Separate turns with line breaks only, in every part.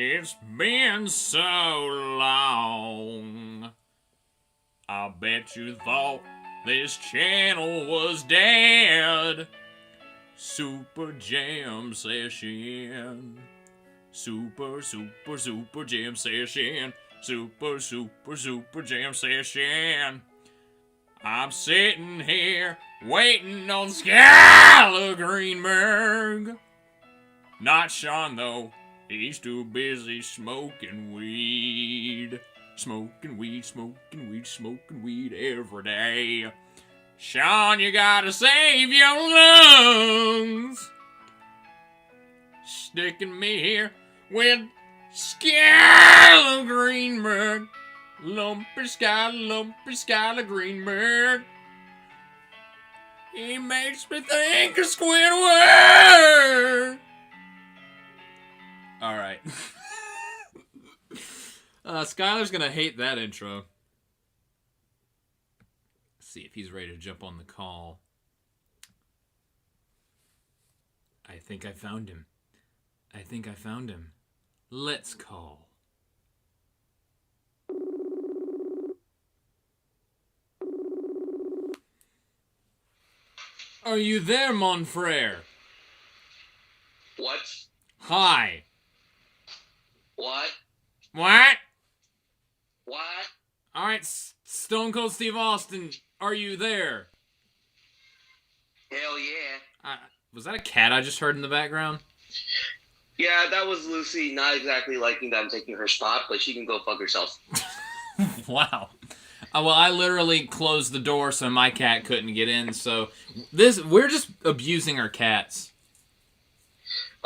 It's been so long. I bet you thought this channel was dead. Super Jam Session. Super Jam Session. Super Jam Session. I'm sitting here waiting on Skyler Greenberg. Not Sean, though. He's too busy smoking weed. Smoking weed every day. Sean, you gotta save your lungs. Sticking me here with Skyler Greenberg. Lumpy Skyler Greenberg. He makes me think of Squidward. Alright. Skyler's gonna hate that intro. Let's see if he's ready to jump on the call. I think I found him. Let's call. Are you there, mon frere?
What?
Hi.
What?
What?
What?
Alright, Stone Cold Steve Austin, are you there?
Hell yeah.
Was that a cat I just heard in the background?
Yeah, that was Lucy not exactly liking that I'm taking her spot, but she can go fuck herself.
Wow. Well, I literally closed the door so my cat couldn't get in, so we're just abusing our cats.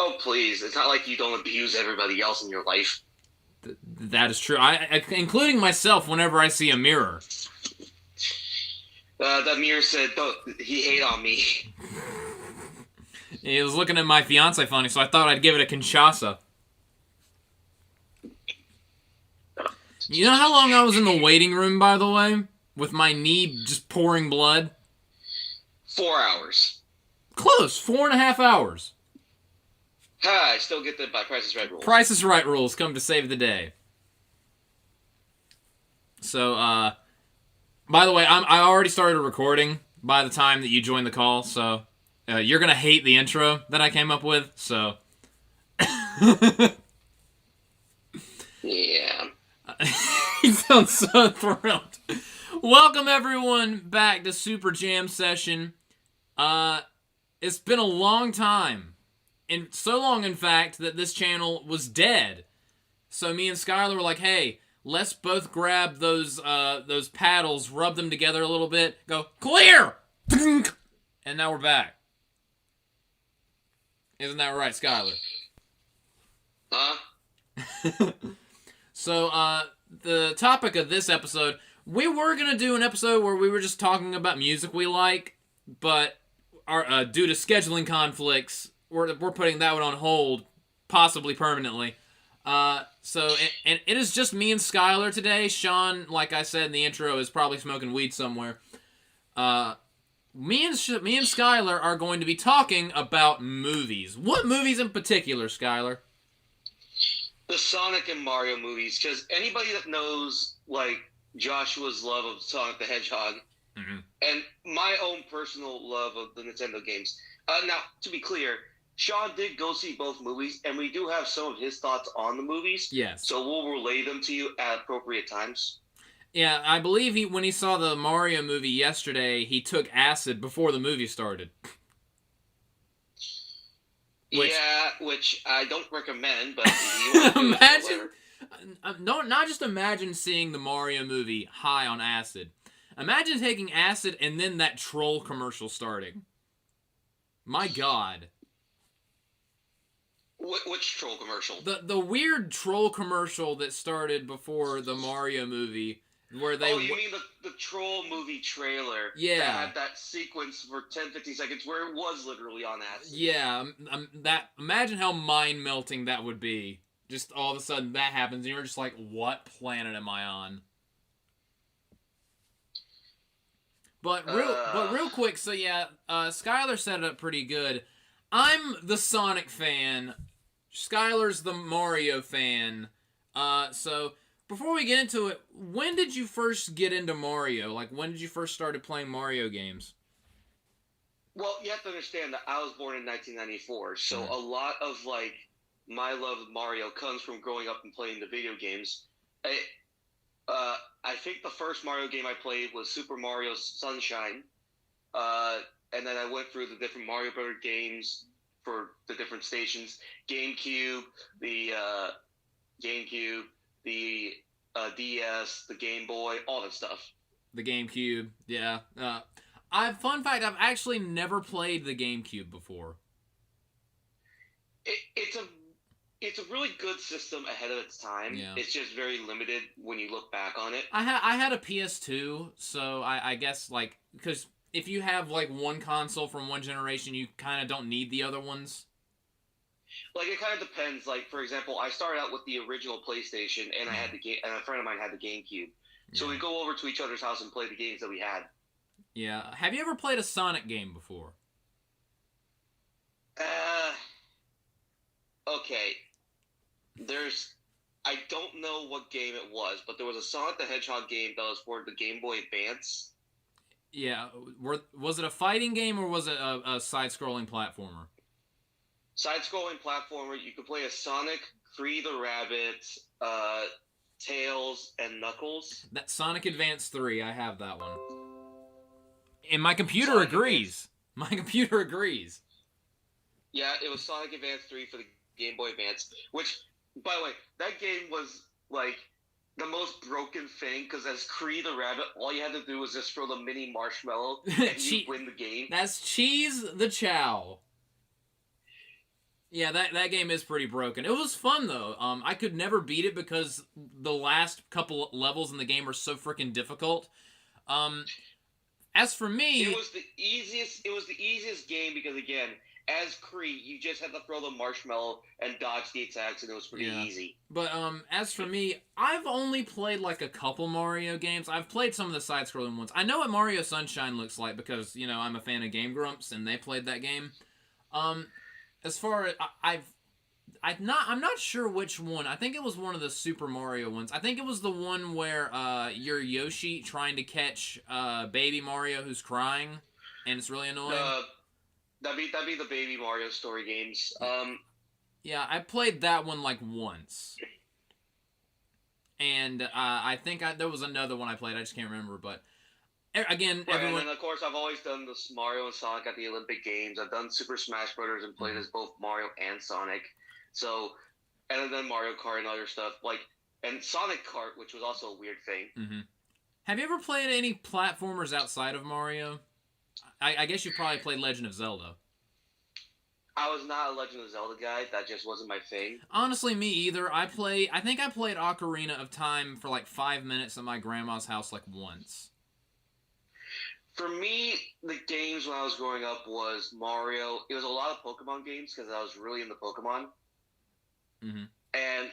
Oh, please. It's not like you don't abuse everybody else in your life.
That is true. I including myself whenever I see a mirror.
That mirror said, he hate on me.
He was looking at my fiance funny, so I thought I'd give it a Kinshasa. You know how long I was in the waiting room, by the way? With my knee just pouring blood?
4 hours.
Close. 4.5 hours.
Ha, I still get the by Price is Right rules.
Price is Right rules come to save the day. So, by the way, I already started recording by the time that you joined the call, so you're going to hate the intro that I came up with, so...
Yeah.
He sounds so thrilled. Welcome, everyone, back to Super Jam Session. It's been a long time. And so long, in fact, that this channel was dead. So me and Skyler were like, hey, let's both grab those paddles, rub them together a little bit, go, clear! And now we're back. Isn't that right, Skyler?
Huh?
So, the topic of this episode, we were going to do an episode where we were just talking about music we like, but due to scheduling conflicts, we're putting that one on hold, possibly permanently. So it is just me and Skyler today. Sean, like I said in the intro, is probably smoking weed somewhere. Me and Skyler are going to be talking about movies. What movies in particular, Skyler?
The Sonic and Mario movies, because anybody that knows, like, Joshua's love of Sonic the Hedgehog, and my own personal love of the Nintendo games. Now, to be clear, Sean did go see both movies, and we do have some of his thoughts on the movies.
Yes.
So we'll relay them to you at appropriate times. Yeah,
I believe when he saw the Mario movie yesterday, he took acid before the movie started.
Which I don't recommend, but you
imagine, not just imagine seeing the Mario movie high on acid. Imagine taking acid and then that troll commercial starting. My God.
Which troll commercial?
The weird troll commercial that started before the Mario movie, where they...
Oh, you mean the troll movie trailer?
Yeah.
That had that sequence for 10-15 seconds where it was literally on acid.
Yeah, imagine how mind-melting that would be. Just all of a sudden that happens, and you're just like, what planet am I on? But real quick, so yeah, Skyler set it up pretty good. I'm the Sonic fan. Skyler's the Mario fan. So before we get into it, when did you first get into Mario? Like, when did you first started playing Mario games?
Well, you have to understand that I was born in 1994, so a lot of like my love of Mario comes from growing up and playing the video games. I think the first Mario game I played was Super Mario Sunshine, and then I went through the different Mario Brothers games for the different stations: GameCube, the DS, the Game Boy, all that stuff.
The GameCube, yeah. Fun fact: I've actually never played the GameCube before.
It's a really good system ahead of its time.
Yeah.
It's just very limited when you look back on it.
I had a PS2, so I guess, like, because if you have, like, one console from one generation, you kind of don't need the other ones.
Like, it kind of depends. Like, for example, I started out with the original PlayStation, and I had and a friend of mine had the GameCube. So we'd go over to each other's house and play the games that we had.
Yeah. Have you ever played a Sonic game before?
Okay. I don't know what game it was, but there was a Sonic the Hedgehog game that was for the Game Boy Advance.
Yeah. Was it a fighting game, or was it a side-scrolling platformer?
Side-scrolling platformer. You could play as Sonic, Kree the Rabbit, Tails, and Knuckles.
That Sonic Advance 3, I have that one. And my computer agrees. My computer agrees.
Yeah, it was Sonic Advance 3 for the Game Boy Advance, which, by the way, that game was, like, the most broken thing, because as Kree the Rabbit, all you had to do was just throw the mini marshmallow, and you win the game.
That's Cheese the Chow. Yeah, that game is pretty broken. It was fun, though. I could never beat it because the last couple levels in the game are so freaking difficult. As for me...
It was the easiest game because, again, as Kree, you just had to throw the marshmallow and dodge the attacks, and it was pretty easy.
But as for me, I've only played like a couple Mario games. I've played some of the side-scrolling ones. I know what Mario Sunshine looks like because, you know, I'm a fan of Game Grumps, and they played that game. As far as I'm not sure which one. I think it was one of the Super Mario ones. I think it was the one where you're Yoshi trying to catch baby Mario who's crying, and it's really annoying.
That'd be the Baby Mario story games.
Yeah, I played that one like once, and I think there was another one I played. I just can't remember, but. Again,
right,
everyone...
and then, of course, I've always done the Mario and Sonic at the Olympic Games. I've done Super Smash Brothers and played as both Mario and Sonic. So, and then Mario Kart and other stuff. And Sonic Kart, which was also a weird thing.
Mm-hmm. Have you ever played any platformers outside of Mario? I guess you probably played Legend of Zelda.
I was not a Legend of Zelda guy. That just wasn't my thing.
Honestly, me either. I think I played Ocarina of Time for like 5 minutes at my grandma's house like once.
For me, the games when I was growing up was Mario. It was a lot of Pokemon games because I was really into Pokemon.
Mm-hmm.
And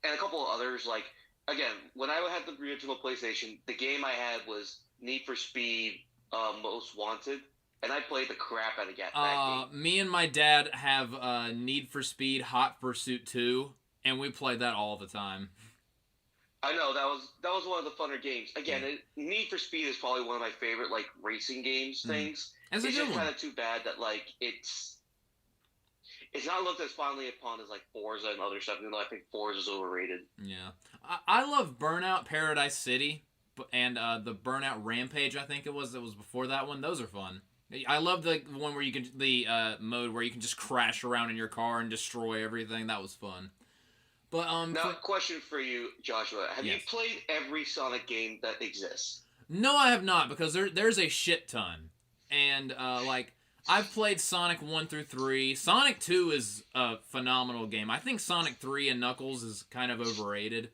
a couple of others. Like, again, when I had the original PlayStation, the game I had was Need for Speed Most Wanted. And I played the crap out of that game.
Me and my dad have Need for Speed Hot Pursuit 2, and we played that all the time.
I know, that was one of the funner games. Again, Need for Speed is probably one of my favorite, like, racing games things.
It's
just kind of too bad that, like, it's not looked as fondly upon as, like, Forza and other stuff, even though I think Forza is overrated.
Yeah. I love Burnout Paradise City, and the Burnout Rampage, I think it was before that one. Those are fun. I love the one where you can, the mode where you can just crash around in your car and destroy everything. That was fun. But
now, question for you, Joshua: have you played every Sonic game that exists?
No, I have not, because there's a shit ton, and like I've played Sonic 1 through 3. Sonic 2 is a phenomenal game. I think Sonic 3 and Knuckles is kind of overrated.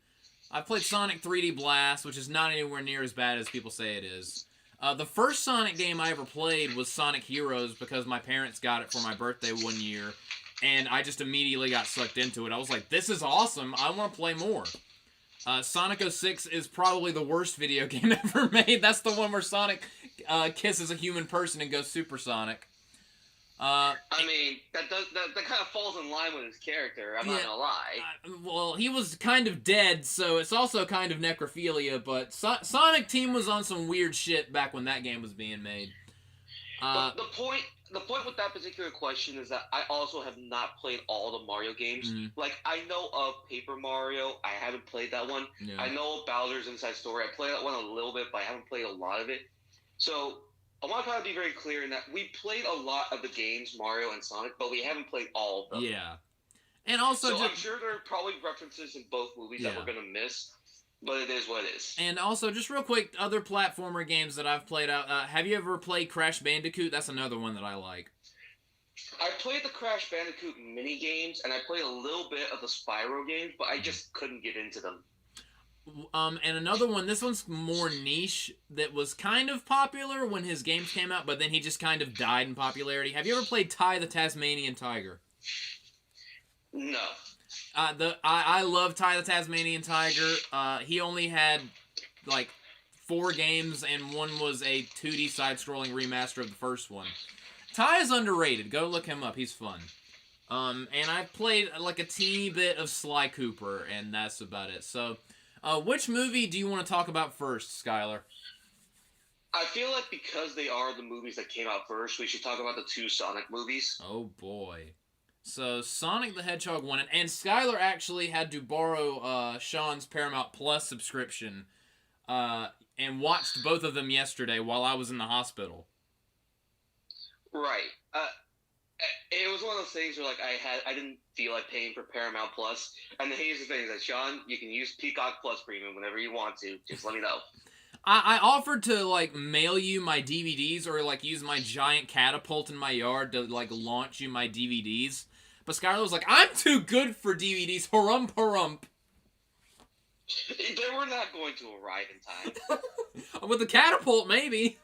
I've played Sonic 3D Blast, which is not anywhere near as bad as people say it is. The first Sonic game I ever played was Sonic Heroes because my parents got it for my birthday one year. And I just immediately got sucked into it. I was like, this is awesome. I want to play more. Sonic 06 is probably the worst video game ever made. That's the one where Sonic kisses a human person and goes supersonic.
I mean, that kind of falls in line with his character. I'm not gonna lie.
Well, he was kind of dead, so it's also kind of necrophilia. But Sonic Team was on some weird shit back when that game was being made.
But the point with that particular question is that I also have not played all the Mario games. Like, I know of Paper Mario. I haven't played that one. Yeah. I know of Bowser's Inside Story. I played that one a little bit, but I haven't played a lot of it. So I want to kind of be very clear in that we played a lot of the games, Mario and Sonic, but we haven't played all of them.
Yeah. And also,
I'm sure there are probably references in both movies that we're going to miss. But it is what it is.
And also, just real quick, other platformer games that I've played out. Have you ever played Crash Bandicoot? That's another one that I like.
I played the Crash Bandicoot mini games, and I played a little bit of the Spyro games, but I just couldn't get into them.
And another one, this one's more niche, that was kind of popular when his games came out, but then he just kind of died in popularity. Have you ever played Ty the Tasmanian Tiger?
No.
I love Ty the Tasmanian Tiger. He only had like 4 games, and one was a 2D side-scrolling remaster of the first one. Ty is underrated. Go look him up. He's fun. And I've played like a teeny bit of Sly Cooper, and that's about it. So, which movie do you want to talk about first, Skyler?
I feel like because they are the movies that came out first, we should talk about the 2 Sonic movies.
Oh boy. So, Sonic the Hedgehog won it, and Skyler actually had to borrow Sean's Paramount Plus subscription and watched both of them yesterday while I was in the hospital.
Right. It was one of those things where, like, I didn't feel like paying for Paramount Plus, and here's the thing is that, Sean, you can use Peacock Plus Premium whenever you want to. Just let me know.
I offered to, like, mail you my DVDs or, like, use my giant catapult in my yard to, like, launch you my DVDs. But Skyler was like, I'm too good for DVDs. Harump, harump.
They were not going to arrive in
time. With the catapult, maybe.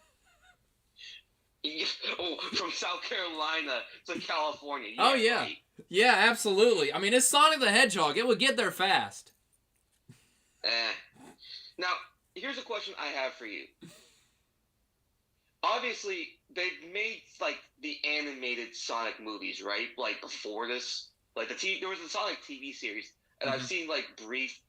Oh, from South Carolina to California.
Yeah, oh, yeah. Right. Yeah, absolutely. I mean, it's Sonic the Hedgehog. It would get there fast.
Now, here's a question I have for you. Obviously, they've made, like, the animated Sonic movies, right? Like, before this. Like, there was a Sonic TV series, and I've seen, like, brief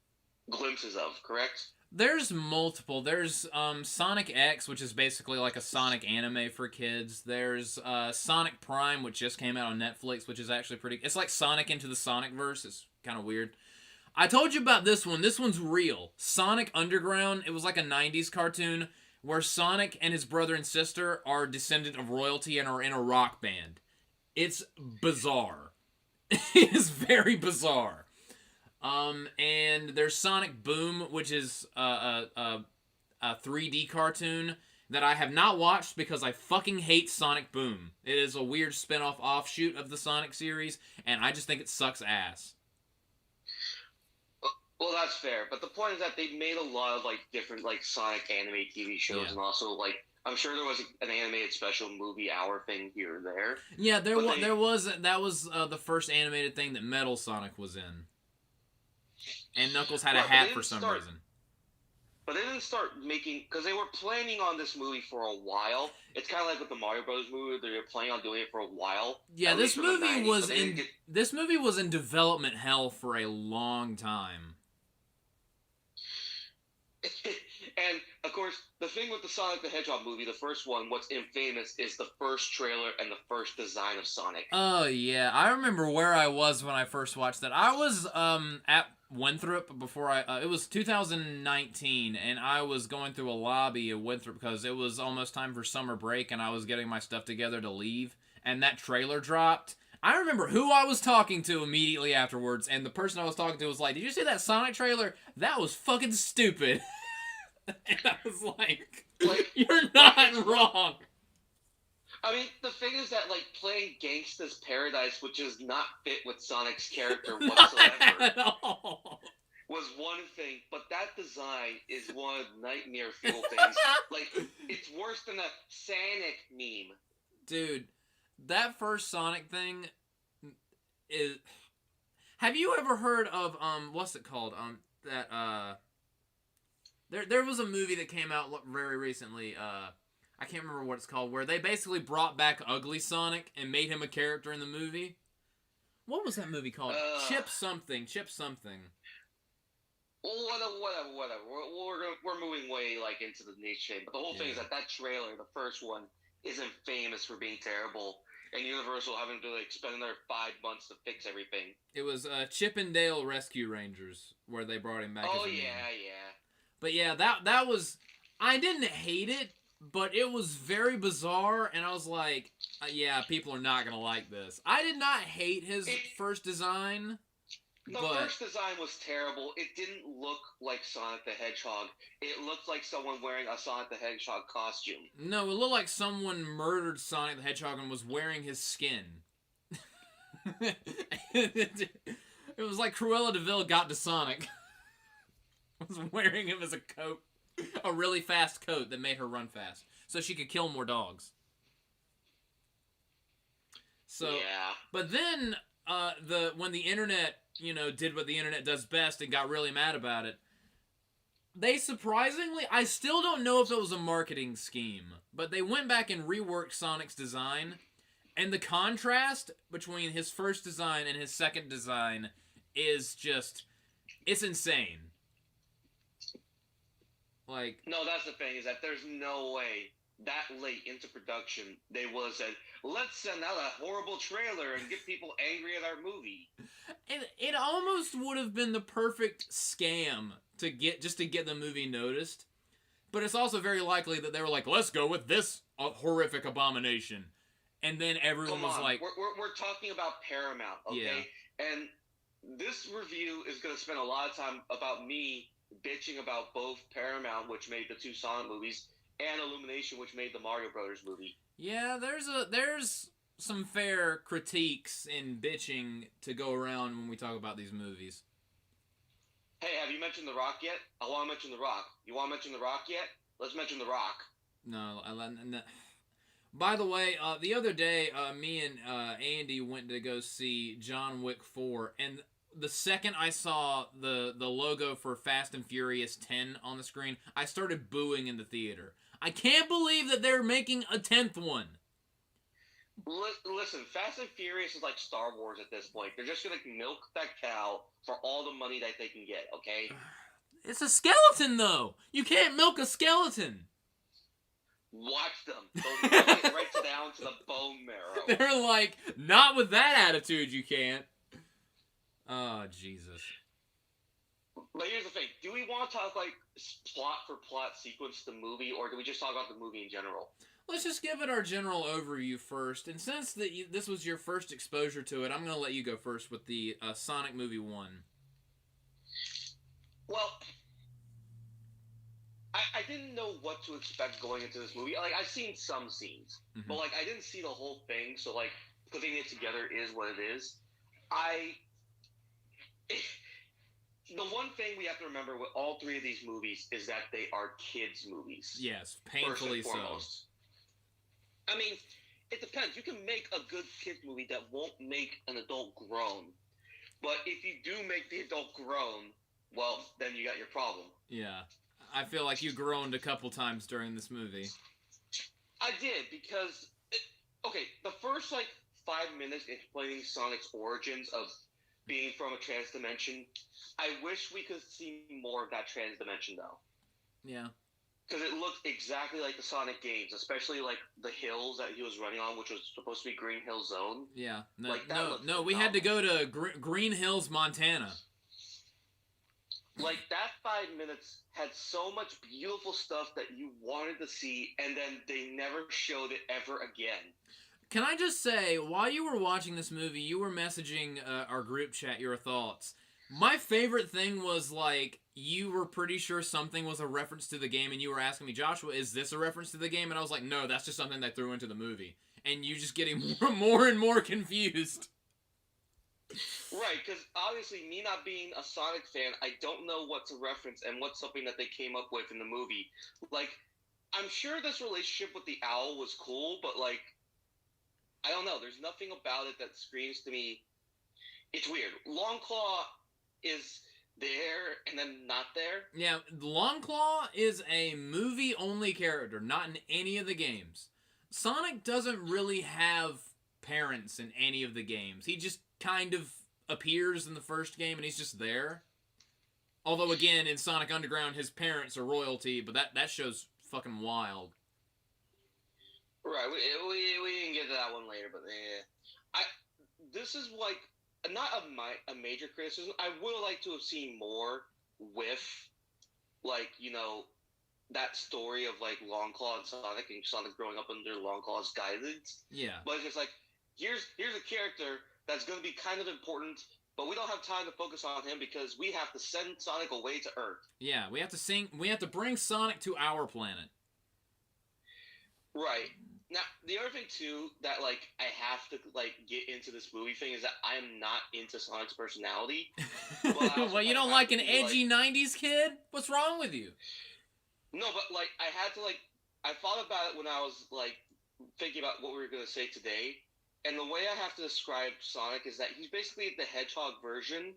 glimpses of, correct?
There's multiple. There's Sonic X, which is basically like a Sonic anime for kids. There's Sonic Prime, which just came out on Netflix, which is actually pretty... It's like Sonic into the Sonic-verse. It's kind of weird. I told you about this one. This one's real. Sonic Underground. It was like a 90s cartoon where Sonic and his brother and sister are descendant of royalty and are in a rock band. It's bizarre. It is very bizarre. And there's Sonic Boom, which is a 3D cartoon that I have not watched because I fucking hate Sonic Boom. It is a weird spin-off offshoot of the Sonic series, and I just think it sucks ass.
Well, that's fair, but the point is that they've made a lot of, like, different, like, Sonic anime TV shows, and also, like, I'm sure there was an animated special movie hour thing here or there.
Yeah, that was the first animated thing that Metal Sonic was in. And Knuckles had a hat for some reason.
But they didn't start making... Because they were planning on this movie for a while. It's kind of like with the Mario Bros. Movie. They were planning on doing it for a while.
Yeah, this movie was in development hell for a long time.
And, of course, the thing with the Sonic the Hedgehog movie, the first one, what's infamous is the first trailer and the first design of Sonic.
Oh, yeah. I remember where I was when I first watched that. I was at Winthrop before it was 2019, and I was going through a lobby at Winthrop because it was almost time for summer break, and I was getting my stuff together to leave, and that trailer dropped. I remember who I was talking to immediately afterwards, and the person I was talking to was like, did you see that Sonic trailer? That was fucking stupid. And I was like, you're not wrong.
I mean, the thing is that, like, playing Gangsta's Paradise, which does not fit with Sonic's character whatsoever,
at all.
Was one thing, but that design is one of nightmare fuel things. Like, it's worse than a Sonic meme.
Dude, that first Sonic thing is... Have you ever heard of, what's it called? There was a movie that came out very recently, I can't remember what it's called, where they basically brought back Ugly Sonic and made him a character in the movie. What was that movie called? Chip something.
Well, whatever. We're moving way like into the niche shape. But the whole thing is that trailer, the first one, isn't famous for being terrible, and Universal having to like spend another 5 months to fix everything.
It was Chip and Dale Rescue Rangers where they brought him back.
Oh
as a
yeah.
But yeah, that was. I didn't hate it, but it was very bizarre, and I was like, yeah, people are not gonna like this. I did not hate his first design.
The first design was terrible. It didn't look like Sonic the Hedgehog. It looked like someone wearing a Sonic the Hedgehog costume.
No, it looked like someone murdered Sonic the Hedgehog and was wearing his skin. It was like Cruella de Vil got to Sonic. Was wearing him as a coat. A really fast coat that made her run fast. So she could kill more dogs. So, yeah. But then, when the internet, did what the internet does best and got really mad about it, they surprisingly, I still don't know if it was a marketing scheme, but they went back and reworked Sonic's design, and the contrast between his first design and his second design is just, it's insane. Like,
no, that's the thing, is that there's no way that late into production they would have said, let's send out a horrible trailer and get people angry at our movie.
It almost would have been the perfect scam to get the movie noticed. But it's also very likely that they were like, let's go with this horrific abomination. And then everyone was like...
We're talking about Paramount, okay? Yeah. And this review is going to spend a lot of time about me bitching about both Paramount, which made the 2 Sonic movies, and Illumination, which made the Mario Brothers movie.
Yeah, there's some fair critiques in bitching to go around when we talk about these movies.
Hey, have you mentioned The Rock yet? I want to mention The Rock. You want to mention The Rock yet? Let's mention The Rock.
No. By the way, the other day, me and Andy went to go see John Wick 4, and the second I saw the logo for Fast and Furious 10 on the screen, I started booing in the theater. I can't believe that they're making a 10th one.
Listen, Fast and Furious is like Star Wars at this point. They're just going to milk that cow for all the money that they can get, okay?
It's a skeleton, though. You can't milk a skeleton.
Watch them. They'll milk it right down to the bone marrow.
They're like, not with that attitude, you can't. Oh, Jesus.
But here's the thing. Do we want to talk, like, plot for plot sequence the movie, or do we just talk about the movie in general?
Let's just give it our general overview first. And since this was your first exposure to it, I'm going to let you go first with the Sonic Movie 1.
Well, I didn't know what to expect going into this movie. Like, I've seen some scenes, but, like, I didn't see the whole thing, so, like, putting it together is what it is. The one thing we have to remember with all 3 of these movies is that they are kids' movies.
Yes, painfully so.
I mean, it depends. You can make a good kids' movie that won't make an adult groan. But if you do make the adult groan, well, then you got your problem.
Yeah. I feel like you groaned a couple times during this movie.
I did, because... the first, 5 minutes explaining Sonic's origins of being from a trans dimension, I wish we could see more of that trans dimension, though. Yeah. Because it looked exactly like the Sonic games, especially, the hills that he was running on, which was supposed to be Green Hill Zone.
Yeah. No, we had to go to Green Hills, Montana.
That 5 minutes had so much beautiful stuff that you wanted to see, and then they never showed it ever again.
Can I just say, while you were watching this movie, you were messaging our group chat your thoughts. My favorite thing was, you were pretty sure something was a reference to the game, and you were asking me, Joshua, is this a reference to the game? And I was like, no, that's just something they threw into the movie. And you just getting more and more confused.
Right, because obviously, me not being a Sonic fan, I don't know what's a reference and what's something that they came up with in the movie. I'm sure this relationship with the owl was cool, but, I don't know. There's nothing about it that screams to me. It's weird. Longclaw is there and then not there.
Yeah, Longclaw is a movie-only character, not in any of the games. Sonic doesn't really have parents in any of the games. He just kind of appears in the first game and he's just there. Although, again, in Sonic Underground, his parents are royalty, but that show's fucking wild.
Right, we can get to that one later, but yeah. This is like not a major criticism. I would like to have seen more with, like, you know, that story of like Longclaw and Sonic growing up under Longclaw's guidance.
Yeah.
But it's just like here's a character that's going to be kind of important, but we don't have time to focus on him because we have to send Sonic away to Earth.
Yeah, we have to bring Sonic to our planet.
Right. Now, the other thing, too, that, like, I have to, like, get into this movie thing is that I am not into Sonic's personality.
Well, you don't like an edgy 90s kid? What's wrong with you?
No, but, like, I had to, like, I thought about it when I was, like, thinking about what we were going to say today. And the way I have to describe Sonic is that he's basically the hedgehog version,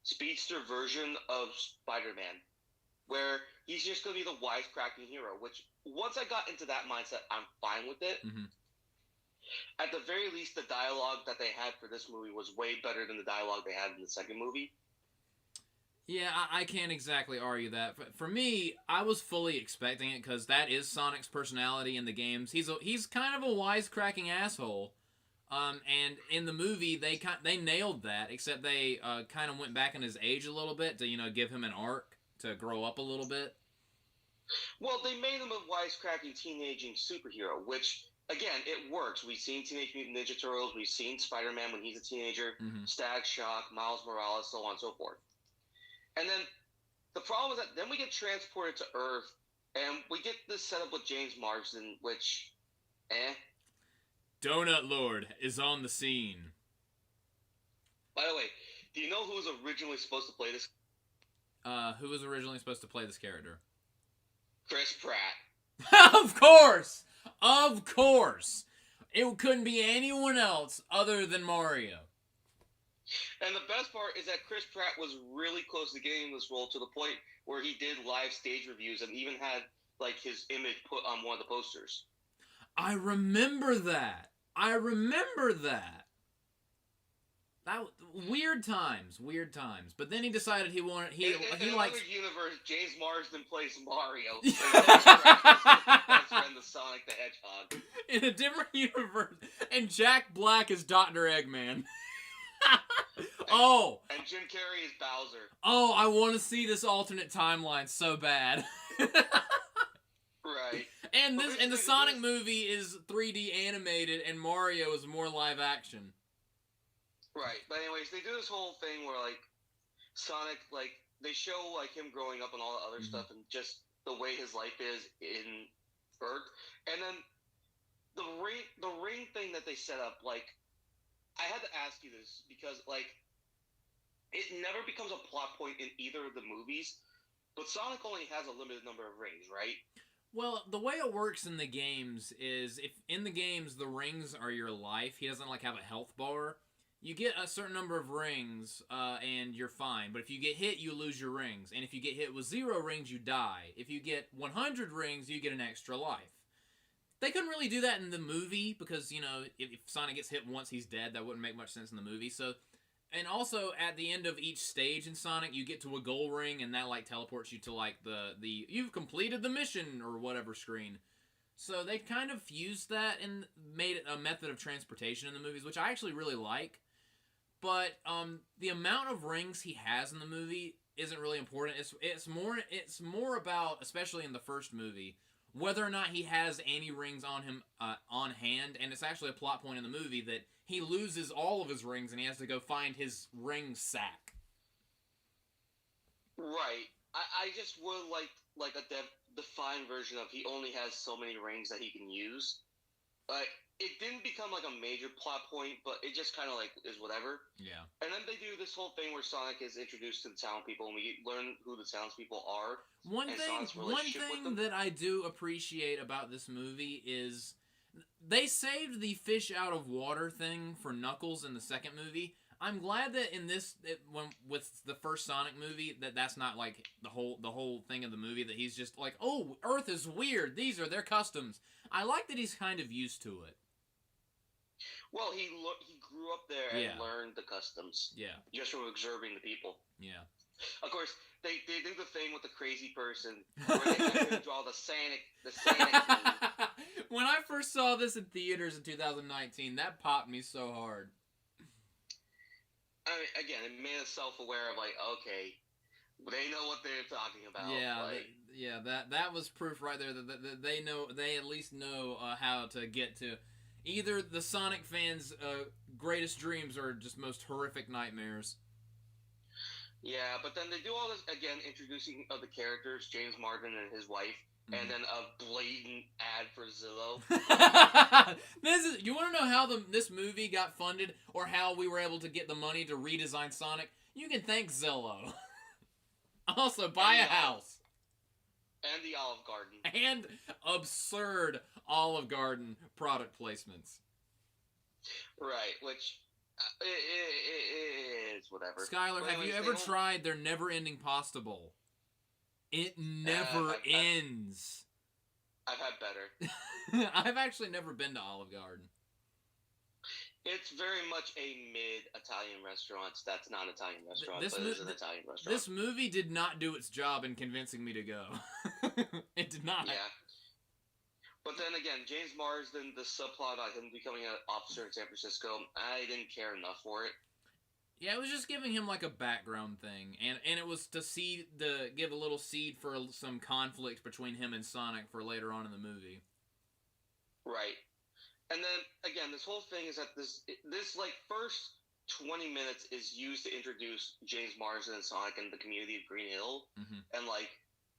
speedster version of Spider-Man. Where he's just going to be the wisecracking hero, which, once I got into that mindset, I'm fine with it.
Mm-hmm.
At the very least, the dialogue that they had for this movie was way better than the dialogue they had in the second movie.
Yeah, I can't exactly argue that. For me, I was fully expecting it, because that is Sonic's personality in the games. He's kind of a wisecracking asshole. And in the movie, they nailed that, except they kind of went back in his age a little bit to, you know, give him an arc to grow up a little bit.
Well, they made him a wisecracking teenaging superhero, which, again, it works. We've seen Teenage Mutant Ninja Turtles, we've seen Spider-Man when he's a teenager, Stag Shock, Miles Morales, so on and so forth. And then the problem is that then we get transported to Earth, and we get this setup with James Marsden, which,
Donut Lord is on the scene.
By the way, do you know who was originally supposed to play this?
Who was originally supposed to play this character?
Chris Pratt.
Of course! Of course! It couldn't be anyone else other than Mario.
And the best part is that Chris Pratt was really close to getting this role to the point where he did live stage reviews and even had, like, his image put on one of the posters.
I remember that. That weird times. But then he decided he wanted. In
another universe, James Marsden plays Mario. Best friend of Sonic the Hedgehog.
In a different universe, and Jack Black is Dr. Eggman.
And Jim Carrey is Bowser.
Oh, I want to see this alternate timeline so bad.
Right.
And the Sonic movie is 3D animated, and Mario is more live action.
Right, but anyways, they do this whole thing where, like, Sonic, like, they show, like, him growing up and all the other stuff and just the way his life is in Earth. And then the ring thing that they set up, like, I had to ask you this because, like, it never becomes a plot point in either of the movies, but Sonic only has a limited number of rings, right?
Well, the way it works in the games is, if in the games the rings are your life, he doesn't, like, have a health bar. You get a certain number of rings, and you're fine. But if you get hit, you lose your rings. And if you get hit with 0 rings, you die. If you get 100 rings, you get an extra life. They couldn't really do that in the movie, because, you know, if Sonic gets hit once, he's dead. That wouldn't make much sense in the movie. So, and also, at the end of each stage in Sonic, you get to a goal ring, and that, like, teleports you to, like, the you've completed the mission, or whatever screen. So they kind of fused that and made it a method of transportation in the movies, which I actually really like. But the amount of rings he has in the movie isn't really important. It's more about, especially in the first movie, whether or not he has any rings on him on hand. And it's actually a plot point in the movie that he loses all of his rings and he has to go find his ring sack.
Right. I just would like a defined version of he only has so many rings that he can use. It didn't become like a major plot point, but it just kind of like is whatever.
Yeah. And
then they do this whole thing where Sonic is introduced to the townspeople, and we learn who the townspeople are.
One thing that I do appreciate about this movie is they saved the fish out of water thing for Knuckles in the second movie. I'm glad that in this, with the first Sonic movie, that's not like the whole thing of the movie, that he's just like, oh, Earth is weird, these are their customs. I like that he's kind of used to it.
Well, he grew up there and learned the customs. Yeah. Just from observing the people. Yeah. Of course, they do the thing with the crazy person where they draw the Sonic
When I first saw this in theaters in 2019, that popped me so hard.
I mean, again, it made us self-aware of like, okay, they know what they're talking about.
Yeah, that was proof right there that they at least know how to get to either the Sonic fans' greatest dreams or just most horrific nightmares.
Yeah, but then they do all this again, introducing the characters, James Marsden and his wife. And then a blatant ad for Zillow.
You want to know how this movie got funded, or how we were able to get the money to redesign Sonic? You can thank Zillow. Also, buy a house.
And the Olive Garden.
And absurd Olive Garden product placements.
Right, which is whatever.
Skyler, have you ever tried their never-ending pasta bowl? It never ends.
I've had better.
I've actually never been to Olive Garden.
It's very much a mid-Italian restaurant. That's not an Italian restaurant, but it is an Italian restaurant.
This movie did not do its job in convincing me to go. It did not.
Yeah. But then again, James Marsden, the subplot about him becoming an officer in San Francisco, I didn't care enough for it.
Yeah, it was just giving him like a background thing, and it was to give a little seed for some conflict between him and Sonic for later on in the movie.
Right, and then again, this whole thing is that this like first 20 minutes is used to introduce James Marsden and Sonic and the community of Green Hill, and like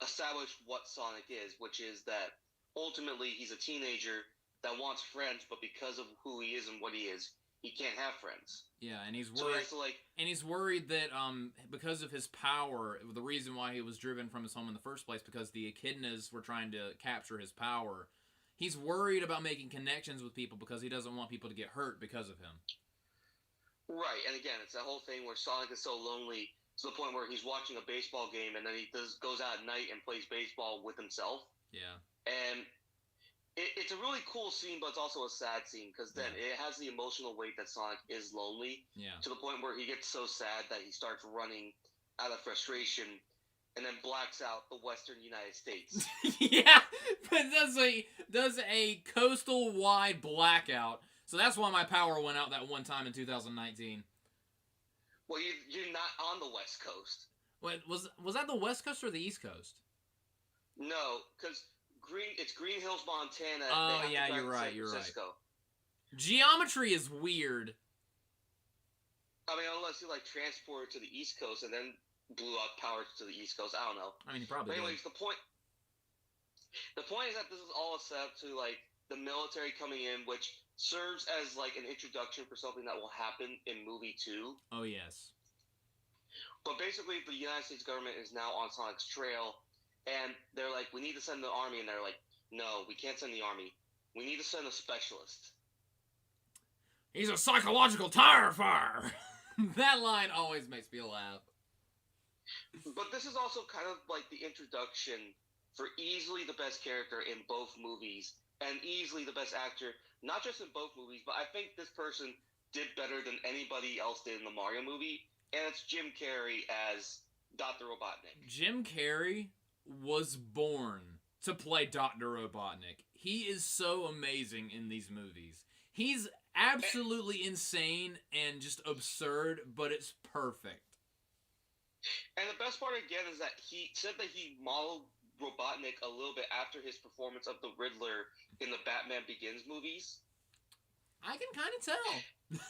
establish what Sonic is, which is that ultimately he's a teenager that wants friends, but because of who he is and what he is, he can't have friends.
Yeah, and he's worried. So he's worried that because of his power, the reason why he was driven from his home in the first place, because the echidnas were trying to capture his power. He's worried about making connections with people because he doesn't want people to get hurt because of him.
Right, and again, it's that whole thing where Sonic is so lonely to the point where he's watching a baseball game and then he goes out at night and plays baseball with himself. Yeah. And it's a really cool scene, but it's also a sad scene because then it has the emotional weight that Sonic is lonely to the point where he gets so sad that he starts running out of frustration and then blacks out the western United States.
Yeah, but does a coastal-wide blackout. So that's why my power went out that one time in 2019.
Well, you're not on the West Coast.
Wait, was that the West Coast or the East Coast?
No, because it's Green Hills, Montana.
Oh, yeah, you're right. Geometry is weird.
I mean, unless you transport it to the East Coast and then blew up power to the East Coast. I don't know.
I mean, you probably.
But anyways, the point is that this is all a setup to the military coming in, which serves as an introduction for something that will happen in movie 2.
Oh yes.
But basically, the United States government is now on Sonic's trail. And they're like, we need to send the army. And they're like, no, we can't send the army. We need to send a specialist.
He's a psychological tire fire. That line always makes me laugh.
But this is also kind of the introduction for easily the best character in both movies. And easily the best actor, not just in both movies, but I think this person did better than anybody else did in the Mario movie. And it's Jim Carrey as Dr. Robotnik.
Jim Carrey was born to play Dr. Robotnik. He is so amazing in these movies. He's absolutely insane and just absurd, but it's perfect.
And the best part, again, is that he said that he modeled Robotnik a little bit after his performance of the Riddler in the Batman Begins movies.
I can kind of tell.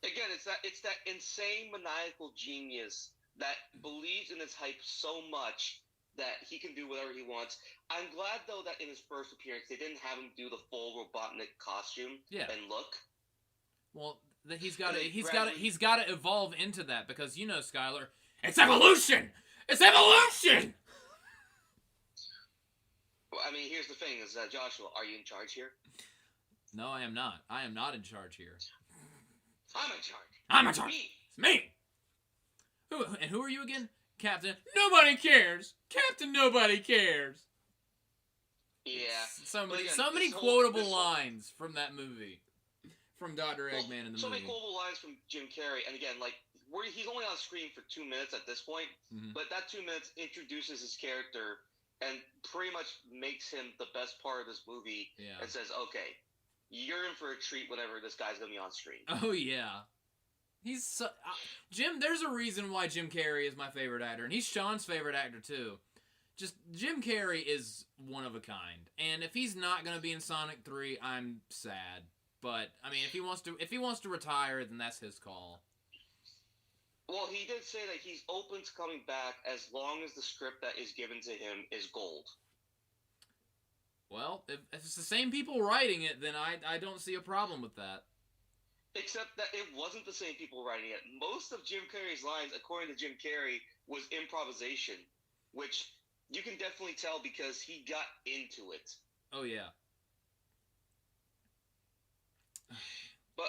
Again, it's that insane maniacal genius that believes in his hype so much that he can do whatever he wants. I'm glad, though, that in his first appearance, they didn't have him do the full Robotnik costume and look.
Well, he's got to evolve into that because, Skyler, it's evolution! It's evolution!
Well, I mean, here's the thing, is Joshua, are you in charge here?
No, I am not. I am not in charge here.
I'm in charge.
I'm in charge.
Me.
It's me. Who are you again? Captain. Nobody cares. Captain. Nobody cares.
Yeah.
So many quotable lines from that movie. From Dr. Eggman in the movie.
So many quotable lines from Jim Carrey, and again, like he's only on screen for 2 minutes at this point, but that 2 minutes introduces his character and pretty much makes him the best part of this movie.
Yeah.
And says, "Okay, you're in for a treat whenever this guy's gonna be on screen."
Oh yeah, he's so, Jim. There's a reason why Jim Carrey is my favorite actor, and he's Sean's favorite actor too. Just Jim Carrey is one of a kind, and if he's not gonna be in Sonic 3, I'm sad. But I mean, if he wants to retire, then that's his call.
Well, he did say that he's open to coming back as long as the script that is given to him is gold.
Well, if it's the same people writing it, then I don't see a problem with that.
Except that it wasn't the same people writing it. Most of Jim Carrey's lines, according to Jim Carrey, was improvisation, which you can definitely tell because he got into it.
Oh, yeah.
But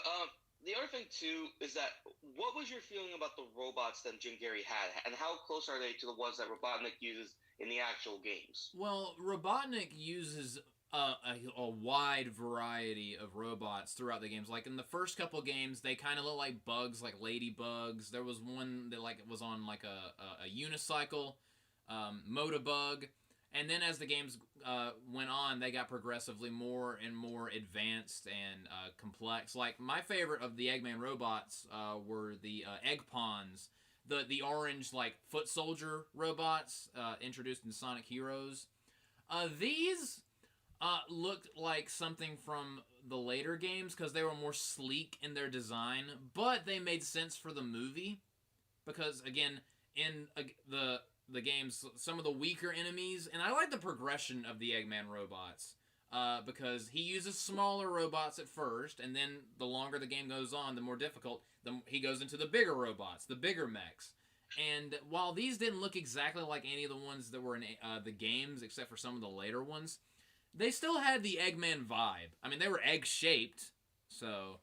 the other thing, too, is that what was your feeling about the robots that Jim Carrey had, and how close are they to the ones that Robotnik uses in the actual games?
Well, Robotnik uses a wide variety of robots throughout the games. Like, in the first couple games, they kind of look like bugs, like ladybugs. There was one that was on, like, a unicycle, Motobug. And then as the games went on, they got progressively more and more advanced and complex. Like, my favorite of the Eggman robots were the Egg Pawns, the orange, like, foot soldier robots introduced in Sonic Heroes. These looked like something from the later games because they were more sleek in their design, but they made sense for the movie because, again, in the games, some of the weaker enemies, and I like the progression of the Eggman robots, because he uses smaller robots at first, and then the longer the game goes on, the more difficult, he goes into the bigger robots, the bigger mechs. And while these didn't look exactly like any of the ones that were in the games, except for some of the later ones, they still had the Eggman vibe. I mean, they were egg-shaped, so...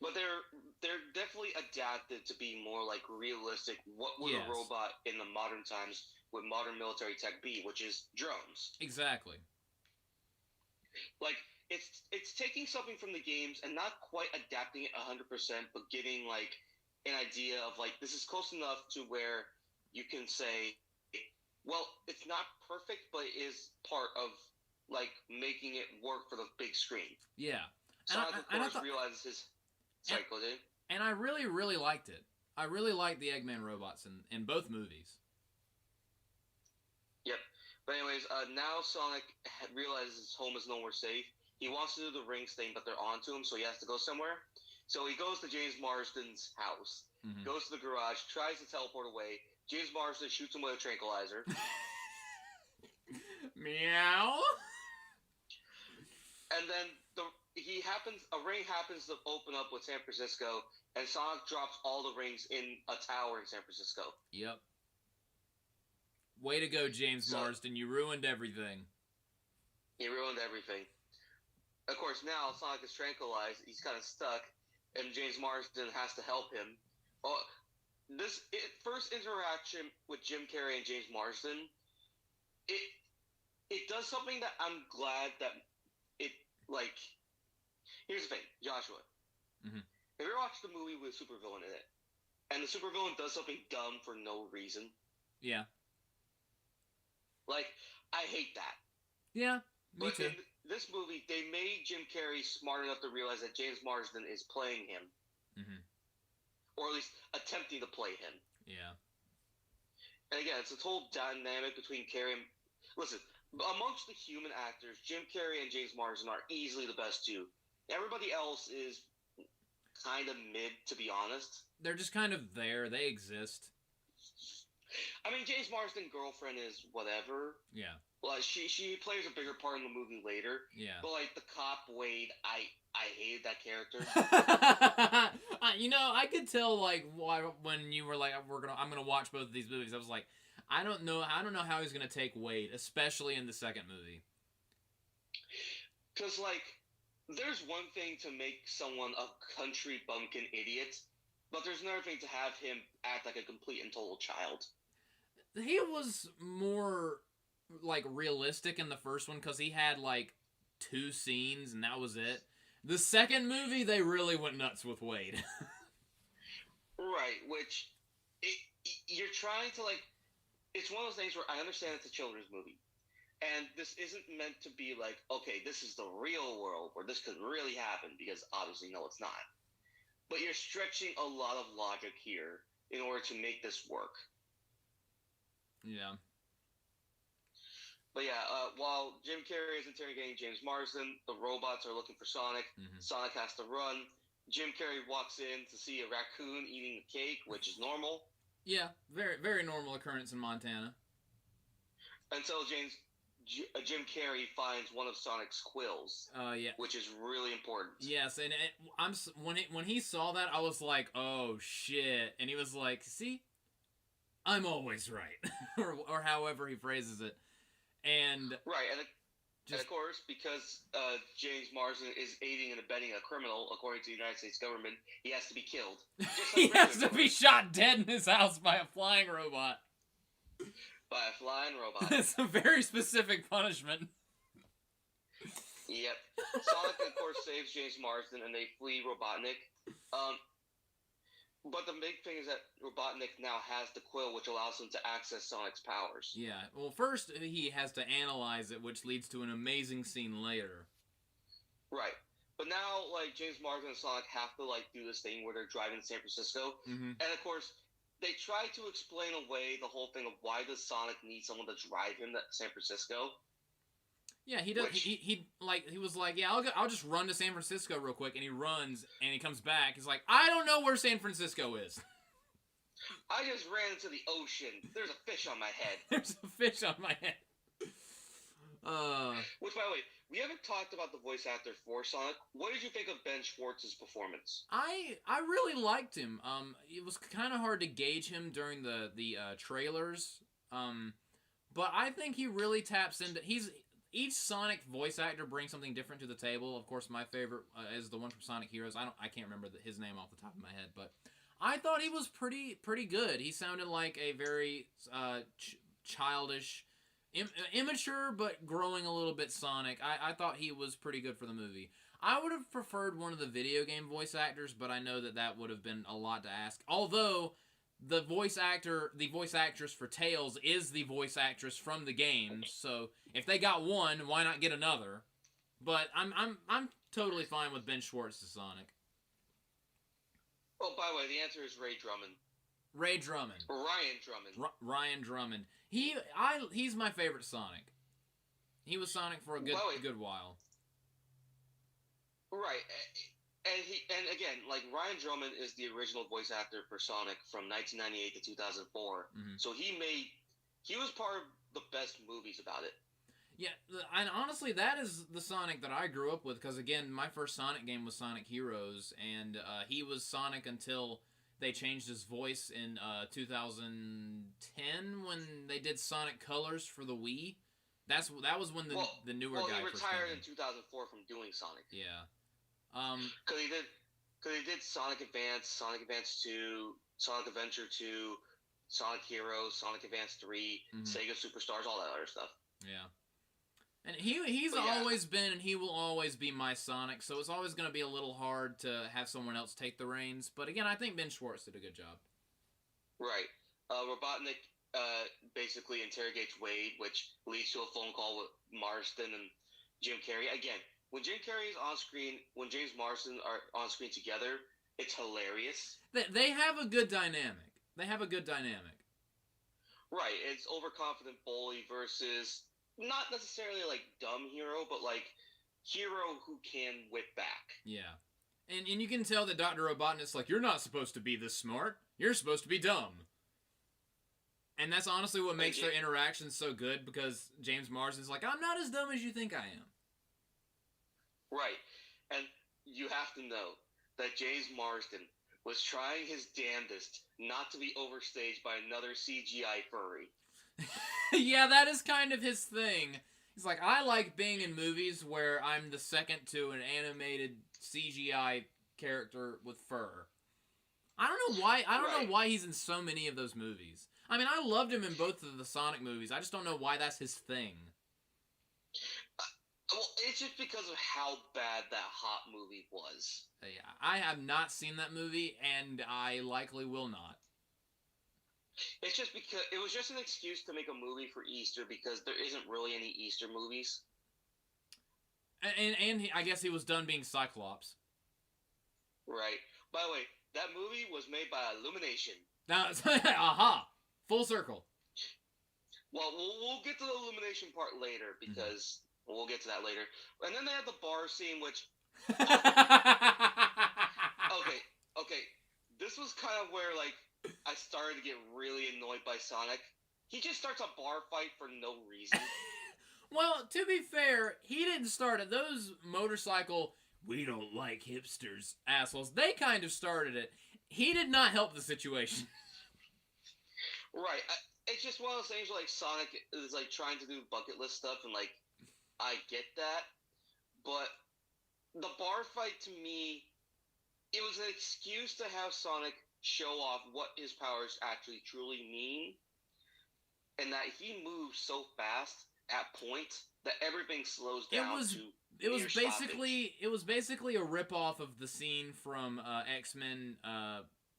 But they're definitely adapted to be more like realistic. What would a robot in the modern times with modern military tech be, which is drones?
Exactly.
Like it's taking something from the games and not quite adapting it 100%, but giving like an idea of like this is close enough to where you can say, well, it's not perfect, but it is part of like making it work for the big screen.
Yeah.
Sonic, of course, realizes his.
And I really, really liked it. I really liked the Eggman robots in both movies.
Yep. But anyways, now Sonic realizes his home is no more safe. He wants to do the rings thing, but they're onto him, so he has to go somewhere. So he goes to James Marsden's house, goes to the garage, tries to teleport away. James Marsden shoots him with a tranquilizer.
Meow.
And then a ring happens to open up with San Francisco, and Sonic drops all the rings in a tower in San Francisco.
Yep. Way to go, James Marsden. You ruined everything.
He ruined everything. Of course, now Sonic is tranquilized. He's kind of stuck, and James Marsden has to help him. Well, first interaction with Jim Carrey and James Marsden, it does something that I'm glad that it, like... Here's the thing, Joshua. Have you ever watched a movie with a supervillain in it, and the supervillain does something dumb for no reason?
Yeah.
Like, I hate that.
Yeah, me too.
In this movie, they made Jim Carrey smart enough to realize that James Marsden is playing him. Or at least attempting to play him.
Yeah.
And again, it's a whole dynamic between Carrey and... Listen, amongst the human actors, Jim Carrey and James Marsden are easily the best two. Everybody else is kind of mid, to be honest.
They're just kind of there. They exist.
I mean, James Marsden's girlfriend is whatever.
Yeah.
Well, she plays a bigger part in the movie later.
Yeah.
But, like, the cop, Wade, I hated that character.
You know, I could tell, like, when you were like, I'm gonna watch both of these movies, I was like, I don't know how he's gonna take Wade, especially in the second movie.
Because, like, there's one thing to make someone a country bumpkin idiot, but there's another thing to have him act like a complete and total child.
He was more, like, realistic in the first one because he had, like, 2 scenes and that was it. The second movie, they really went nuts with Wade.
Right, which you're trying to, like, it's one of those things where I understand it's a children's movie. And this isn't meant to be like, okay, this is the real world where this could really happen, because obviously, no, it's not. But you're stretching a lot of logic here in order to make this work.
Yeah.
But yeah, while Jim Carrey is interrogating James Marsden, the robots are looking for Sonic. Mm-hmm. Sonic has to run. Jim Carrey walks in to see a raccoon eating a cake, which is normal.
Yeah, very, very normal occurrence in Montana.
Until Jim Carrey finds one of Sonic's quills.
Yeah.
Which is really important.
Yes, and when he saw that, I was like, oh, shit. And he was like, see? I'm always right. or however he phrases it. And
right, and of course, because James Marsden is aiding and abetting a criminal, according to the United States government, he has to be killed.
He has to be shot dead in his house by a flying robot.
By a flying robot.
That's a very specific punishment.
Yep. Sonic, of course, saves James Marsden, and they flee Robotnik. But the big thing is that Robotnik now has the quill, which allows him to access Sonic's powers.
Yeah. Well, first he has to analyze it, which leads to an amazing scene later.
Right. But now, like, James Marsden and Sonic have to, like, do this thing where they're driving to San Francisco. Mm-hmm. And, of course, they try to explain away the whole thing of why does Sonic need someone to drive him to San Francisco.
Yeah, he does. He was like, yeah, I'll just run to San Francisco real quick, and he runs, and he comes back. He's like, I don't know where San Francisco is.
I just ran into the ocean. There's a fish on my head.
There's a fish on my head.
Which, by the way, we haven't talked about the voice actor for Sonic. What did you think of Ben Schwartz's performance?
I really liked him. It was kind of hard to gauge him during the trailers. But I think he really taps into each Sonic voice actor brings something different to the table. Of course, my favorite is the one from Sonic Heroes. I can't remember his name off the top of my head, but I thought he was pretty good. He sounded like a very childish, immature, but growing a little bit Sonic. I thought he was pretty good for the movie. I would have preferred one of the video game voice actors, but I know that would have been a lot to ask. Although the voice actress for Tails is the voice actress from the game, so if they got one, why not get another? But I'm totally fine with Ben Schwartz as Sonic.
Oh, by the way, the answer is Ray Drummond.
Ray Drummond.
Ryan Drummond.
Ryan Drummond. He's my favorite Sonic. He was Sonic for a good while. Right.
And again, like, Ryan Drummond is the original voice actor for Sonic from 1998 to 2004. Mm-hmm. So he was part of the best movies about it.
Yeah, and honestly, that is the Sonic that I grew up with, because, again, my first Sonic game was Sonic Heroes, and he was Sonic until they changed his voice in 2010 when they did Sonic Colors for the Wii. That was when the newer guy first came in.
Well, he retired in 2004 from doing Sonic.
Yeah.
Because he did Sonic Advance 2, Sonic Adventure 2, Sonic Heroes, Sonic Advance 3, mm-hmm. Sega Superstars, all that other stuff.
Yeah. And he's always been and he will always be my Sonic, so it's always going to be a little hard to have someone else take the reins. But again, I think Ben Schwartz did a good job.
Right. Robotnik basically interrogates Wade, which leads to a phone call with Marsden and Jim Carrey. Again, when Jim Carrey is on screen, when James Marsden are on screen together, it's hilarious.
They have a good dynamic.
Right. It's overconfident bully versus not necessarily like dumb hero, but like hero who can whip back.
Yeah. And you can tell that Dr. Robotnik's like, you're not supposed to be this smart. You're supposed to be dumb. And that's honestly what makes their interactions so good, because James Marsden's like, I'm not as dumb as you think I am.
Right. And you have to know that James Marsden was trying his damnedest not to be overstaged by another CGI furry.
Yeah, that is kind of his thing. He's like, I like being in movies where I'm the second to an animated CGI character with fur. I don't know why. I don't know why he's in so many of those movies. I mean, I loved him in both of the Sonic movies. I just don't know why that's his thing.
Well, it's just because of how bad that Hot movie was.
Yeah, I have not seen that movie, and I likely will not.
It's just because it was just an excuse to make a movie for Easter because there isn't really any Easter movies.
And I guess he was done being Cyclops.
Right. By the way, that movie was made by Illumination.
Now, aha, full circle.
Well, we'll get to the Illumination part later because we'll get to that later. And then they had the bar scene, which okay. This was kind of where like I started to get really annoyed by Sonic. He just starts a bar fight for no reason.
Well, to be fair, he didn't start it. Those motorcycle, we don't like hipsters, assholes, they kind of started it. He did not help the situation.
Right. It's just one of those things where, like, Sonic is, like, trying to do bucket list stuff, and, like, I get that. But the bar fight, to me, it was an excuse to have Sonic show off what his powers actually truly mean, and that he moves so fast at points that everything slows down
It was basically a ripoff of the scene from X-Men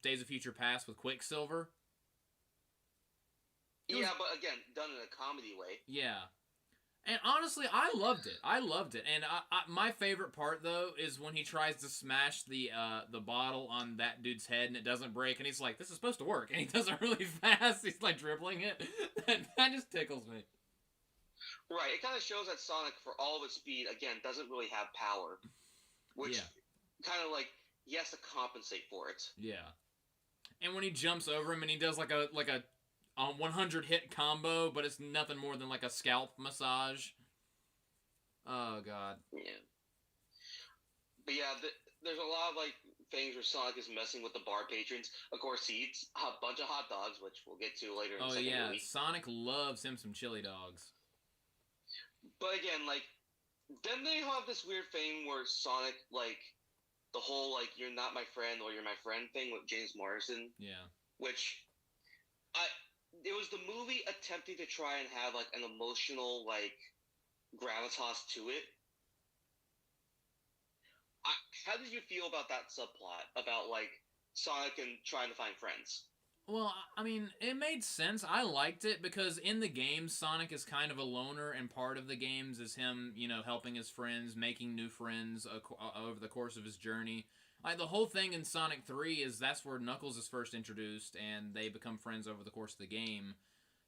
Days of Future Past with Quicksilver.
Yeah, but again, done in a comedy way.
Yeah. And honestly, I loved it. And my favorite part, though, is when he tries to smash the bottle on that dude's head and it doesn't break. And he's like, this is supposed to work. And he does it really fast. He's like dribbling it. That just tickles me.
Right. It kind of shows that Sonic, for all of its speed, again, doesn't really have power. Which kind of like, he has to compensate for it.
Yeah. And when he jumps over him and he does like a 100 hit combo, but it's nothing more than like a scalp massage. Oh god.
Yeah. But yeah, there's a lot of like things where Sonic is messing with the bar patrons. Of course, he eats a bunch of hot dogs, which we'll get to later in the second movie.
Sonic loves him some chili dogs.
But again, like, then they have this weird thing where Sonic, like, the whole like "you're not my friend" or "you're my friend" thing with James Marsden.
Yeah.
Which it was the movie attempting to try and have, like, an emotional, like, gravitas to it. How did you feel about that subplot? About, like, Sonic and trying to find friends?
Well, I mean, it made sense. I liked it because in the games, Sonic is kind of a loner, and part of the games is him, helping his friends, making new friends over the course of his journey. Like, the whole thing in Sonic 3 is that's where Knuckles is first introduced, and they become friends over the course of the game.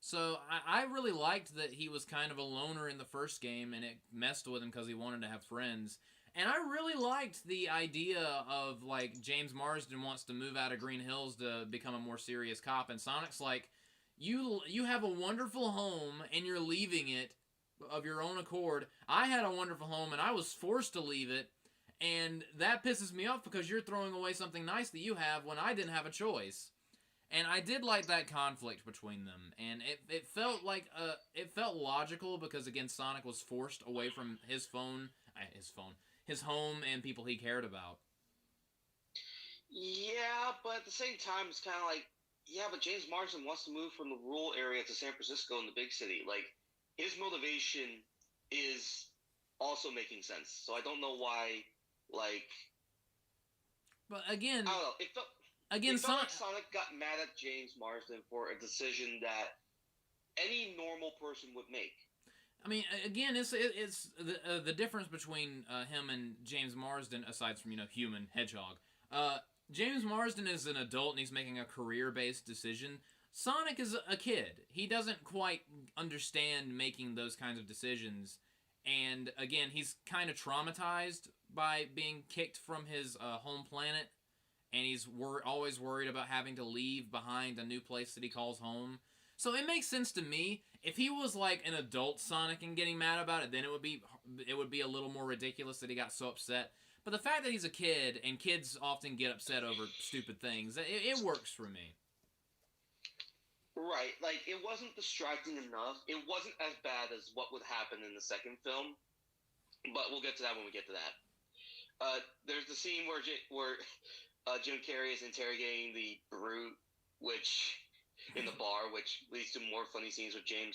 So, I really liked that he was kind of a loner in the first game, and it messed with him because he wanted to have friends. And I really liked the idea of, like, James Marsden wants to move out of Green Hills to become a more serious cop, and Sonic's like, you have a wonderful home, and you're leaving it of your own accord. I had a wonderful home, and I was forced to leave it. And that pisses me off because you're throwing away something nice that you have when I didn't have a choice. And I did like that conflict between them. And it felt like it felt logical because, again, Sonic was forced away from his home and people he cared about.
Yeah, but at the same time, it's kind of like, yeah, but James Marsden wants to move from the rural area to San Francisco in the big city. Like, his motivation is also making sense. So I don't know why. Like,
but again,
I don't know. It felt like Sonic got mad at James Marsden for a decision that any normal person would make.
I mean, again, it's the difference between him and James Marsden, aside from human hedgehog. James Marsden is an adult and he's making a career-based decision. Sonic is a kid. He doesn't quite understand making those kinds of decisions. And, again, he's kind of traumatized by being kicked from his home planet. And he's always worried about having to leave behind a new place that he calls home. So it makes sense to me. If he was like an adult Sonic and getting mad about it, then it would be a little more ridiculous that he got so upset. But the fact that he's a kid, and kids often get upset over stupid things, it works for me.
Right, like, it wasn't distracting enough. It wasn't as bad as what would happen in the second film, but we'll get to that when we get to that. There's the scene where Jim Carrey is interrogating the brute, in the bar, which leads to more funny scenes with Jim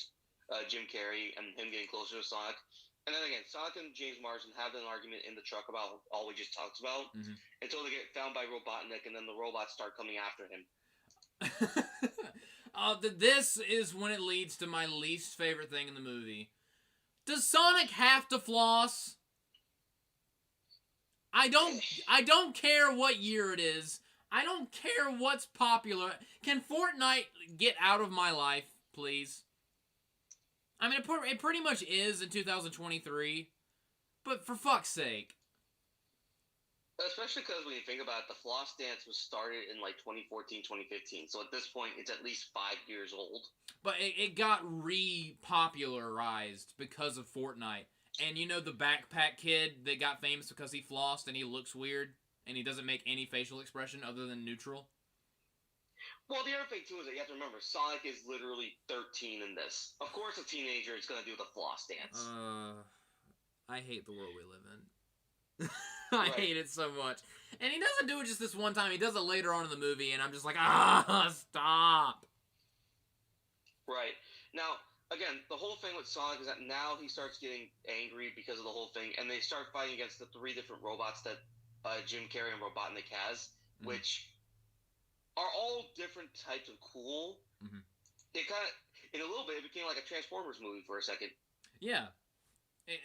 Carrey and him getting closer to Sonic. And then again, Sonic and James Marsden have an argument in the truck about all we just talked about until they get found by Robotnik, and then the robots start coming after him.
This is when it leads to my least favorite thing in the movie. Does Sonic have to floss? I don't care what year it is. I don't care what's popular. Can Fortnite get out of my life, please? I mean, it pretty much is in 2023. But for fuck's sake.
Especially because when you think about it, the floss dance was started in like 2014, 2015. So at this point, it's at least 5 years old.
But it got re-popularized because of Fortnite. And you know the backpack kid that got famous because he flossed and he looks weird and he doesn't make any facial expression other than neutral?
Well, the other thing, too, is that you have to remember, Sonic is literally 13 in this. Of course a teenager is going to do the floss dance.
I hate the world we live in. I hate it so much. And he doesn't do it just this one time. He does it later on in the movie, and I'm just like, stop.
Right. Now, again, the whole thing with Sonic is that now he starts getting angry because of the whole thing, and they start fighting against the 3 different robots that Jim Carrey and Robotnik has, which are all different types of cool. It kind of, in a little bit, it became like a Transformers movie for a second.
Yeah.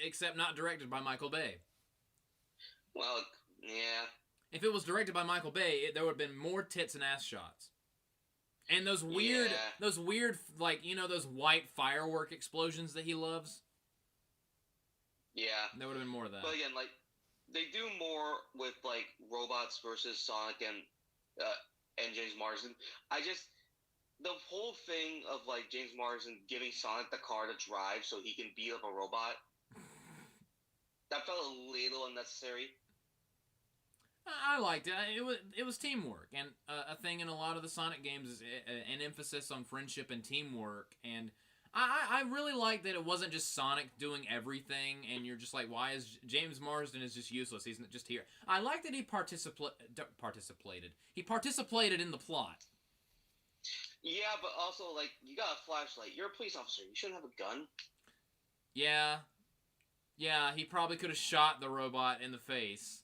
Except not directed by Michael Bay.
Well, yeah.
If it was directed by Michael Bay, there would have been more tits and ass shots. And those weird, like, you know, those white firework explosions that he loves?
Yeah.
There would have been more of that.
But again, like, they do more with, like, robots versus Sonic and James Marsden. The whole thing of, like, James Marsden giving Sonic the car to drive so he can beat up a robot, that felt a little unnecessary.
I liked it. It was teamwork, and a thing in a lot of the Sonic games is an emphasis on friendship and teamwork. And I really like that it wasn't just Sonic doing everything, and you're just like, why is James Marsden is just useless? He's just here. I like that he participated. He participated in the plot.
Yeah, but also, like, you got a flashlight. You're a police officer. You shouldn't have a gun.
Yeah, he probably could have shot the robot in the face.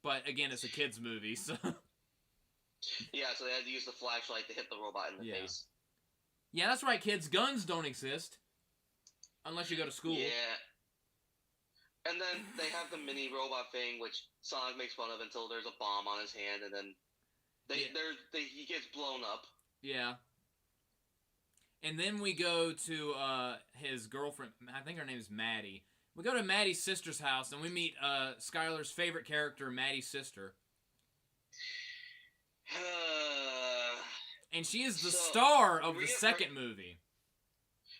But, again, it's a kid's movie, so...
Yeah, so they had to use the flashlight to hit the robot in the face.
Yeah, that's right, kids. Guns don't exist. Unless you go to school.
Yeah. And then they have the mini robot thing, which Sonic makes fun of until there's a bomb on his hand, and then he gets blown up.
Yeah. And then we go to his girlfriend. I think her name is Maddie. We go to Maddie's sister's house, and we meet Skyler's favorite character, Maddie's sister. And she is the star of the second movie.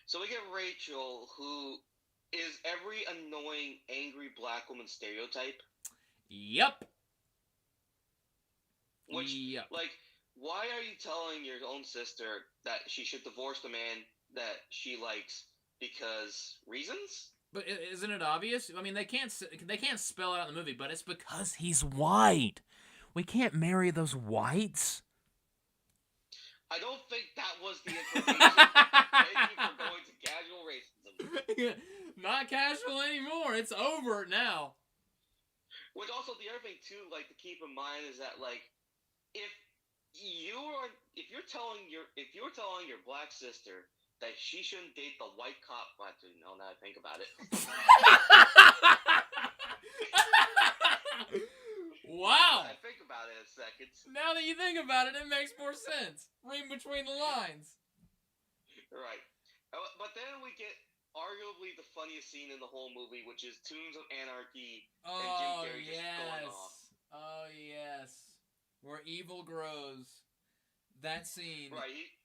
So we get Rachel, who is every annoying, angry black woman stereotype.
Yep.
Like, why are you telling your own sister that she should divorce the man that she likes because reasons?
But isn't it obvious? I mean, they can't spell it out in the movie, but it's because he's white. We can't marry those whites.
I don't think that was the information. Thank you for going to casual racism.
Not casual anymore. It's over now.
Which also, the other thing too, like, to keep in mind is that, like, if you're telling your black sister that she shouldn't date the white cop, well, actually, no, now I think about it.
Wow.
I think about it in a second.
Now that you think about it, it makes more sense. Read between the lines.
Right. But then we get arguably the funniest scene in the whole movie, which is Tunes of Anarchy and Jim Carrey just going off.
Oh, yes. Where evil grows. That scene.
Right.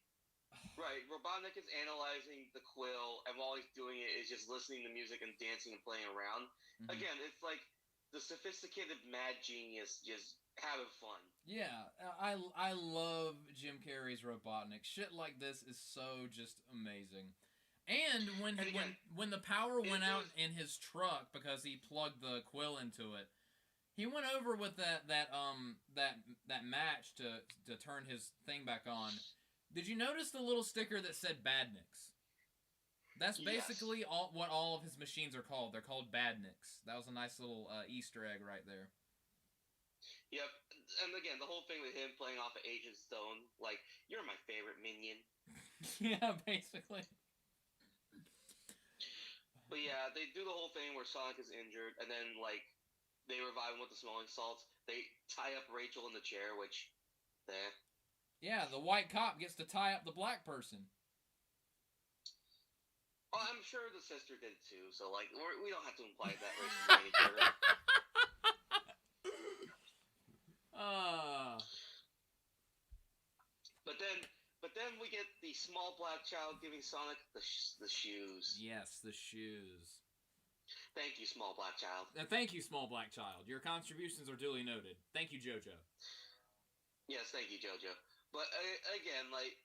Right. Robotnik is analyzing the quill, and while he's doing it, is just listening to music and dancing and playing around. Mm-hmm. Again, it's like, the sophisticated mad genius just having fun.
Yeah, I love Jim Carrey's Robotnik. Shit like this is so just amazing. And when the power went out in his truck because he plugged the quill into it, he went over with that match to turn his thing back on. Did you notice the little sticker that said Badniks? That's basically what all of his machines are called. They're called Badniks. That was a nice little Easter egg right there.
Yep, and again, the whole thing with him playing off of Agent Stone, like, you're my favorite minion.
Yeah, basically.
But yeah, they do the whole thing where Sonic is injured, and then, like, they revive him with the smelling salts. They tie up Rachel in the chair, which,
Yeah, the white cop gets to tie up the black person.
Oh, I'm sure the sister did too, so, like, we don't have to imply that racism any further. But then we get the small black child giving Sonic the shoes.
Yes, the shoes.
Thank you, small black child.
Thank you, small black child. Your contributions are duly noted. Thank you, JoJo.
Yes, thank you, JoJo. But again, like,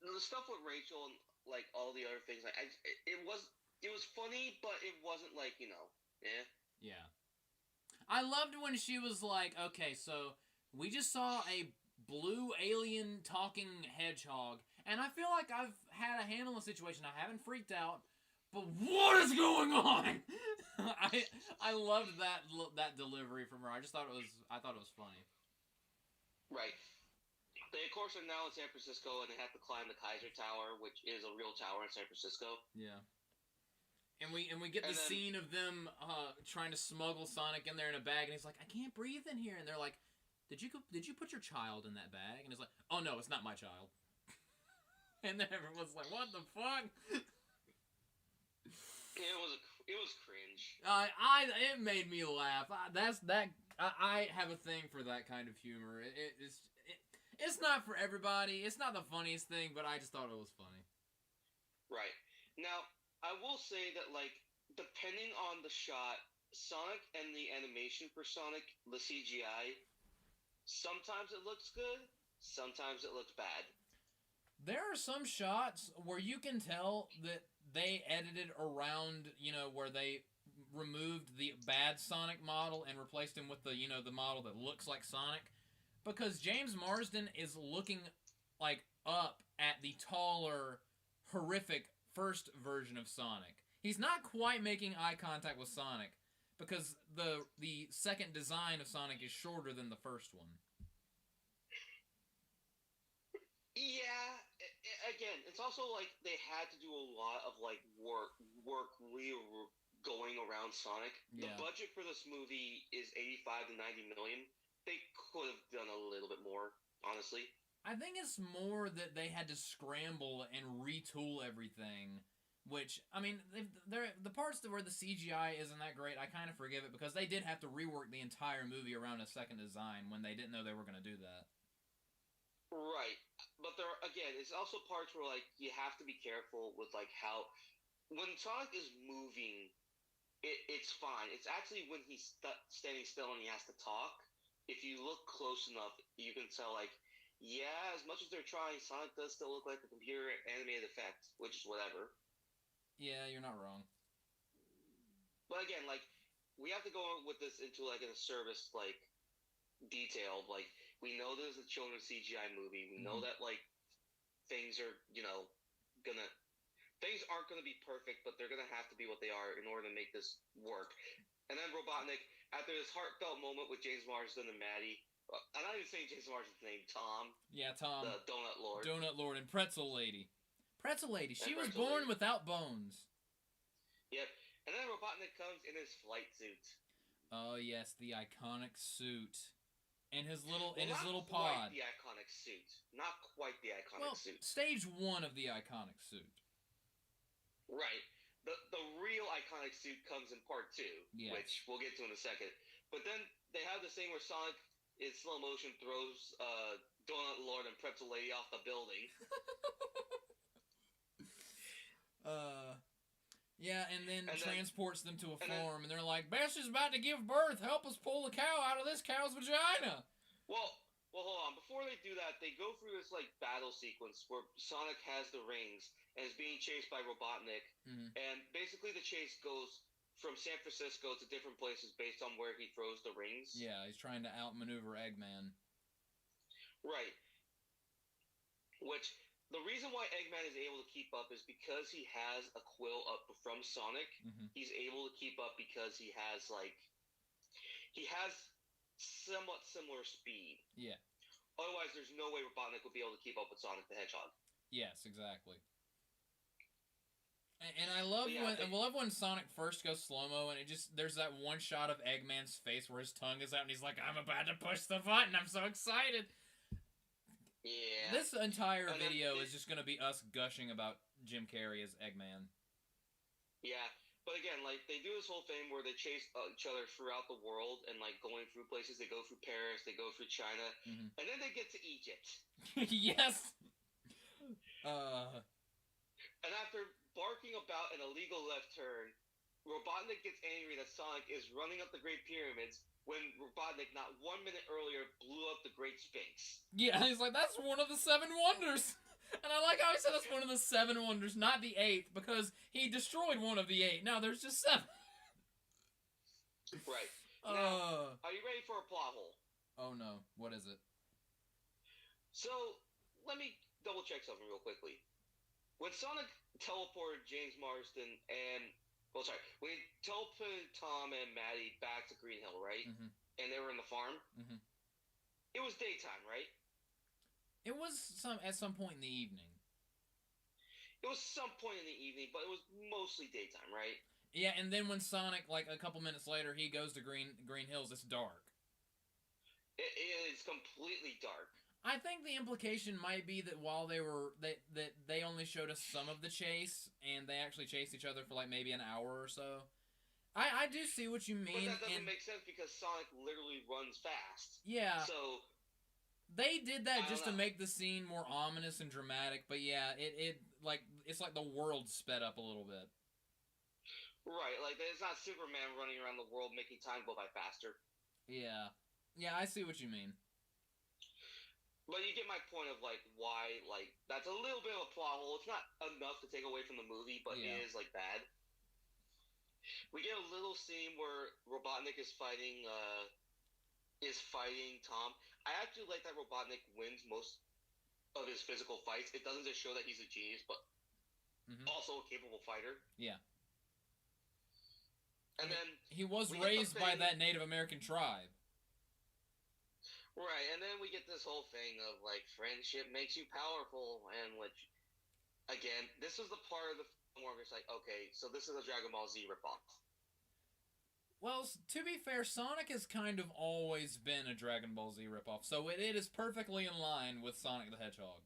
the stuff with Rachel and, like, all the other things, like, it was funny, but it wasn't, like,
Yeah. I loved when she was like, okay, so we just saw a blue alien talking hedgehog, and I feel like I've had a handle on the situation. I haven't freaked out, but what is going on? I loved that delivery from her. I thought it was funny.
Right. They of course are now in San Francisco, and they have to climb the Kaiser Tower, which is a real tower in San Francisco.
Yeah. And we get the scene of them trying to smuggle Sonic in there in a bag, and he's like, I can't breathe in here, and they're like, Did you put your child in that bag? And he's like, oh no, it's not my child. And then everyone's like, what the fuck?
It was cringe.
It made me laugh. I have a thing for that kind of humor. It's not for everybody. It's not the funniest thing, but I just thought it was funny.
Right. Now, I will say that, like, depending on the shot, Sonic and the animation for Sonic, the CGI, sometimes it looks good, sometimes it looks bad.
There are some shots where you can tell that they edited around, where they removed the bad Sonic model and replaced him with the model that looks like Sonic. Because James Marsden is looking, like, up at the taller, horrific first version of Sonic. He's not quite making eye contact with Sonic, because the second design of Sonic is shorter than the first one.
Yeah, again, it's also like they had to do a lot of, like, work going around Sonic. Yeah. The budget for this movie is $85 to $90 million. They could have done a little bit more, honestly.
I think it's more that they had to scramble and retool everything. Which, I mean, the parts where the CGI isn't that great, I kind of forgive it, because they did have to rework the entire movie around a second design when they didn't know they were going to do that.
Right. But it's also parts where, like, you have to be careful with, like, how... When Sonic is moving, it's fine. It's actually when he's standing still and he has to talk. If you look close enough, you can tell, like, yeah, as much as they're trying, Sonic does still look like a computer animated effect, which is whatever.
Yeah, you're not wrong.
But again, like, we have to go with this into, like, a service, like, detail. Like, we know this is a children's CGI movie. We know that, like, things are, things aren't gonna be perfect, but they're gonna have to be what they are in order to make this work. And then Robotnik, after this heartfelt moment with James Marsden and Maddie, I'm not even saying James Marsden's name, Tom.
Yeah, Tom.
The Donut Lord.
Donut Lord and Pretzel Lady. Pretzel Lady. She was born without bones.
Yep. And then Robotnik comes in his flight suit.
Oh yes, the iconic suit. In his little pod.
Not quite the iconic suit. Not quite the iconic suit.
Stage 1 of the iconic suit.
Right. The real iconic suit comes in part 2, which we'll get to in a second. But then they have this thing where Sonic, in slow motion, throws Donut Lord and Pretzel Lady off the building.
Yeah, and then transports them to a farm, and they're like, Bess is about to give birth. Help us pull the cow out of this cow's vagina.
Well, hold on. Before they do that, they go through this like battle sequence where Sonic has the rings and is being chased by Robotnik, and basically the chase goes from San Francisco to different places based on where he throws the rings.
Yeah, he's trying to outmaneuver Eggman.
Right. Which, the reason why Eggman is able to keep up is because he has a quill up from Sonic. He's able to keep up because he has somewhat similar speed.
Yeah.
Otherwise, there's no way Robotnik would be able to keep up with Sonic the Hedgehog.
Yes, exactly. And I love when Sonic first goes slow-mo, and there's that one shot of Eggman's face where his tongue is out, and he's like, I'm about to push the button, I'm so excited.
Yeah.
This entire video is just going to be us gushing about Jim Carrey as Eggman.
Yeah, but again, like, they do this whole thing where they chase each other throughout the world, and, like, going through places. They go through Paris, they go through China, and then they get to Egypt.
Yes!
And after barking about an illegal left turn, Robotnik gets angry that Sonic is running up the Great Pyramids when Robotnik, not 1 minute earlier, blew up the Great Sphinx.
Yeah, he's like, that's one of the 7 wonders! And I like how he said that's one of the 7 wonders, not the 8th, because he destroyed one of the 8. Now there's just 7.
Right. Now, are you ready for a plot hole?
Oh no, what is it?
So, let me double check something real quickly. When Sonic teleported James Marsden when he teleported Tom and Maddie back to Green Hill, right? And they were in the farm? It was daytime, right?
It was at some point in the evening.
It was some point in the evening, but it was mostly daytime, right?
Yeah, and then when Sonic, like a couple minutes later, he goes to Green Hills, it's dark.
It is completely dark.
I think the implication might be that while they only showed us some of the chase, and they actually chased each other for like maybe an hour or so. I do see what you mean.
But that doesn't make sense because Sonic literally runs fast.
Yeah.
So
they did that just to make the scene more ominous and dramatic, but yeah, it's like the world sped up a little bit.
Right, like it's not Superman running around the world making time go by faster.
Yeah. Yeah, I see what you mean.
But you get my point of, like, why, like, that's a little bit of a plot hole. It's not enough to take away from the movie, but it is, like, bad. We get a little scene where Robotnik is fighting Tom. I actually like that Robotnik wins most of his physical fights. It doesn't just show that he's a genius, but also a capable fighter.
Yeah.
And then
he was raised by that Native American tribe.
Right, and then we get this whole thing of, like, friendship makes you powerful, and which, again, this was the part of the film where it's like, okay, so this is a Dragon Ball Z ripoff.
Well, to be fair, Sonic has kind of always been a Dragon Ball Z ripoff, so it is perfectly in line with Sonic the Hedgehog.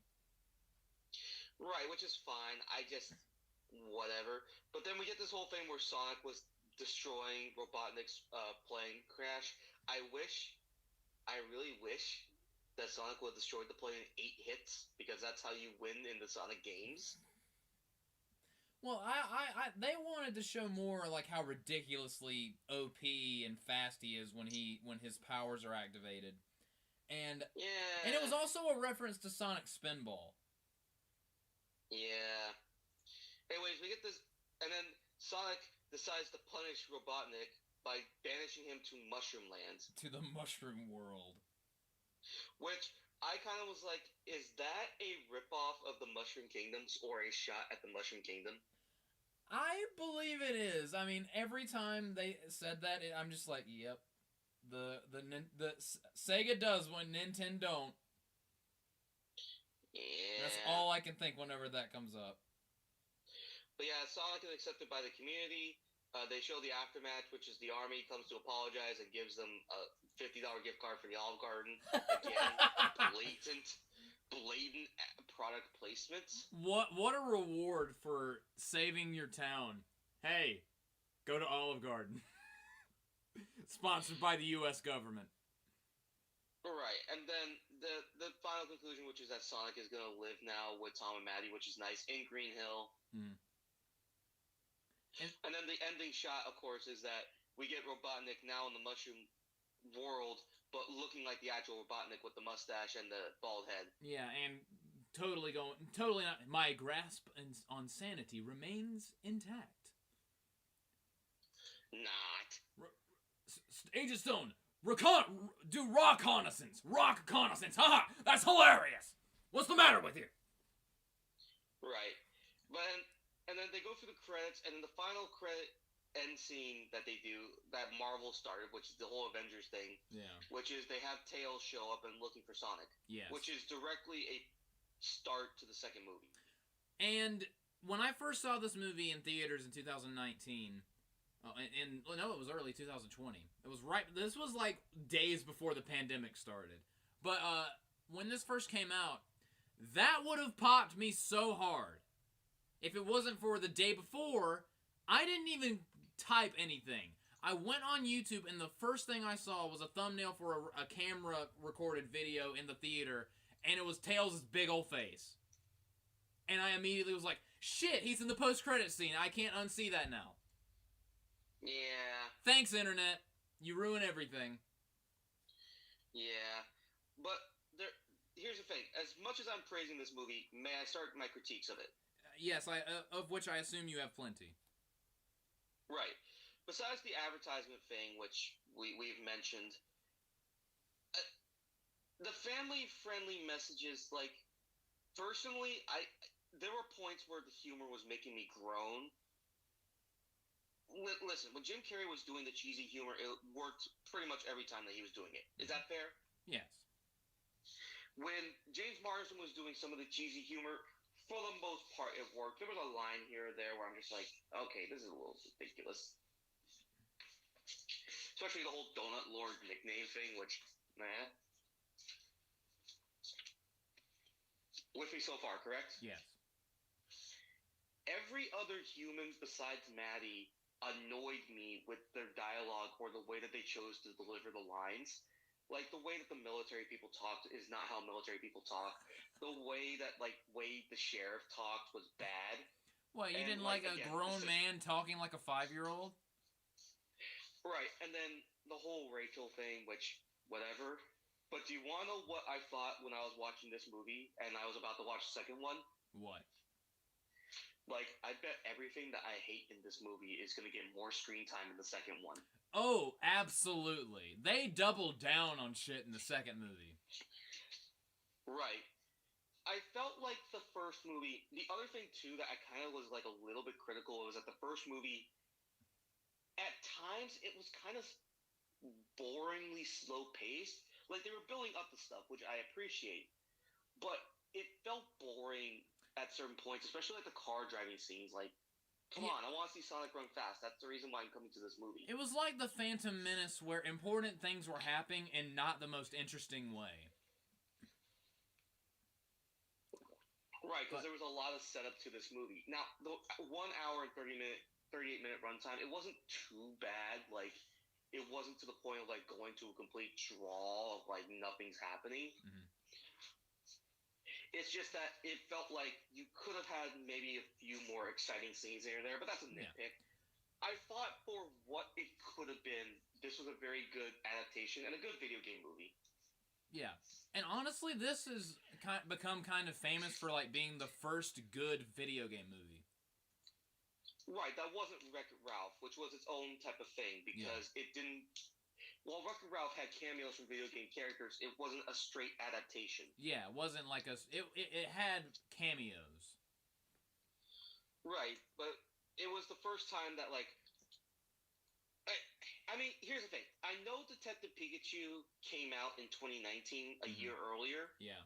Right, which is fine. I just, whatever. But then we get this whole thing where Sonic was destroying Robotnik's plane crash. I really wish that Sonic would have destroyed the plane in 8 hits, because that's how you win in the Sonic games.
Well, they wanted to show more like how ridiculously OP and fast he is when his powers are activated, and it was also a reference to Sonic Spinball.
Yeah. Anyways, we get this, and then Sonic decides to punish Robotnik by banishing him to Mushroom Land.
To the Mushroom World.
Which, I kind of was like, is that a ripoff of the Mushroom Kingdoms or a shot at the Mushroom Kingdom?
I believe it is. I mean, every time they said that, I'm just like, yep. The Sega does when Nintendo don't.
Yeah.
That's all I can think whenever that comes up.
But yeah, Sonic is accepted by the community. They show the aftermath, which is the army comes to apologize and gives them a $50 gift card for the Olive Garden. Again, blatant product placement.
What a reward for saving your town. Hey, go to Olive Garden. Sponsored by the U.S. government.
Right, and then the final conclusion, which is that Sonic is going to live now with Tom and Maddie, which is nice, in Green Hill. And then the ending shot, of course, is that we get Robotnik now in the mushroom world, but looking like the actual Robotnik with the mustache and the bald head.
Yeah, and totally not. My grasp on sanity remains intact.
Not.
Agent Stone, do rock reconnaissance. Rock reconnaissance. Haha, that's hilarious. What's the matter with you?
Right. And then they go through the credits, and then the final credit end scene that they do, that Marvel started, which is the whole Avengers thing.
Yeah.
Which is they have Tails show up and looking for Sonic.
Yes.
Which is directly a start to the second movie.
And when I first saw this movie in theaters in 2019, it was early 2020. It was this was like days before the pandemic started. But when this first came out, that would have popped me so hard. If it wasn't for the day before, I didn't even type anything. I went on YouTube, and the first thing I saw was a thumbnail for a camera-recorded video in the theater, and it was Tails' big old face. And I immediately was like, shit, he's in the post-credit scene. I can't unsee that now.
Yeah.
Thanks, Internet. You ruin everything.
Yeah. But here's the thing. As much as I'm praising this movie, may I start my critiques of it?
Yes, of which I assume you have plenty.
Right. Besides the advertisement thing, which we've mentioned, the family-friendly messages, like, personally, there were points where the humor was making me groan. Listen, when Jim Carrey was doing the cheesy humor, it worked pretty much every time that he was doing it. Is that fair?
Yes.
When James Marsden was doing some of the cheesy humor, for the most part, it worked. There was a line here or there where I'm just like, okay, this is a little ridiculous. Especially the whole Donut Lord nickname thing, which, With me so far, correct?
Yes.
Every other human besides Maddie annoyed me with their dialogue or the way that they chose to deliver the lines. Like, the way that the military people talked is not how military people talk. The way that, like, Wade the sheriff talked was bad.
What, you didn't like a grown man talking like a 5-year-old?
Right, and then the whole Rachel thing, which, whatever. But do you want to know what I thought when I was watching this movie and I was about to watch the second one?
What?
Like, I bet everything that I hate in this movie is going to get more screen time in the second one.
Oh, absolutely. They doubled down on shit in the second movie.
Right. I felt like the first movie... The other thing, too, that I kind of was, like, a little bit critical of was that the first movie... At times, it was kind of boringly slow-paced. Like, they were building up the stuff, which I appreciate. But it felt boring at certain points, especially, like, the car driving scenes. Like, come on, I want to see Sonic run fast. That's the reason why I'm coming to this movie.
It was like the Phantom Menace, where important things were happening in not the most interesting way.
Right, because there was a lot of setup to this movie. Now, the 1 hour and 38-minute runtime, it wasn't too bad. Like, it wasn't to the point of, like, going to a complete draw of, like, nothing's happening.
Mm-hmm.
It's just that it felt like you could have had maybe a few more exciting scenes here or there, but that's a nitpick. Yeah. I thought for what it could have been, this was a very good adaptation and a good video game movie.
Yeah. And honestly, this has become kind of famous for, like, being the first good video game movie.
Right, that wasn't Wreck-It Ralph, which was its own type of thing, because it didn't... While Wreck-It Ralph had cameos from video game characters, it wasn't a straight adaptation.
Yeah, it wasn't like a... It had cameos.
Right, but it was the first time that, like... I mean, here's the thing. I know Detective Pikachu came out in 2019, a year earlier.
Yeah.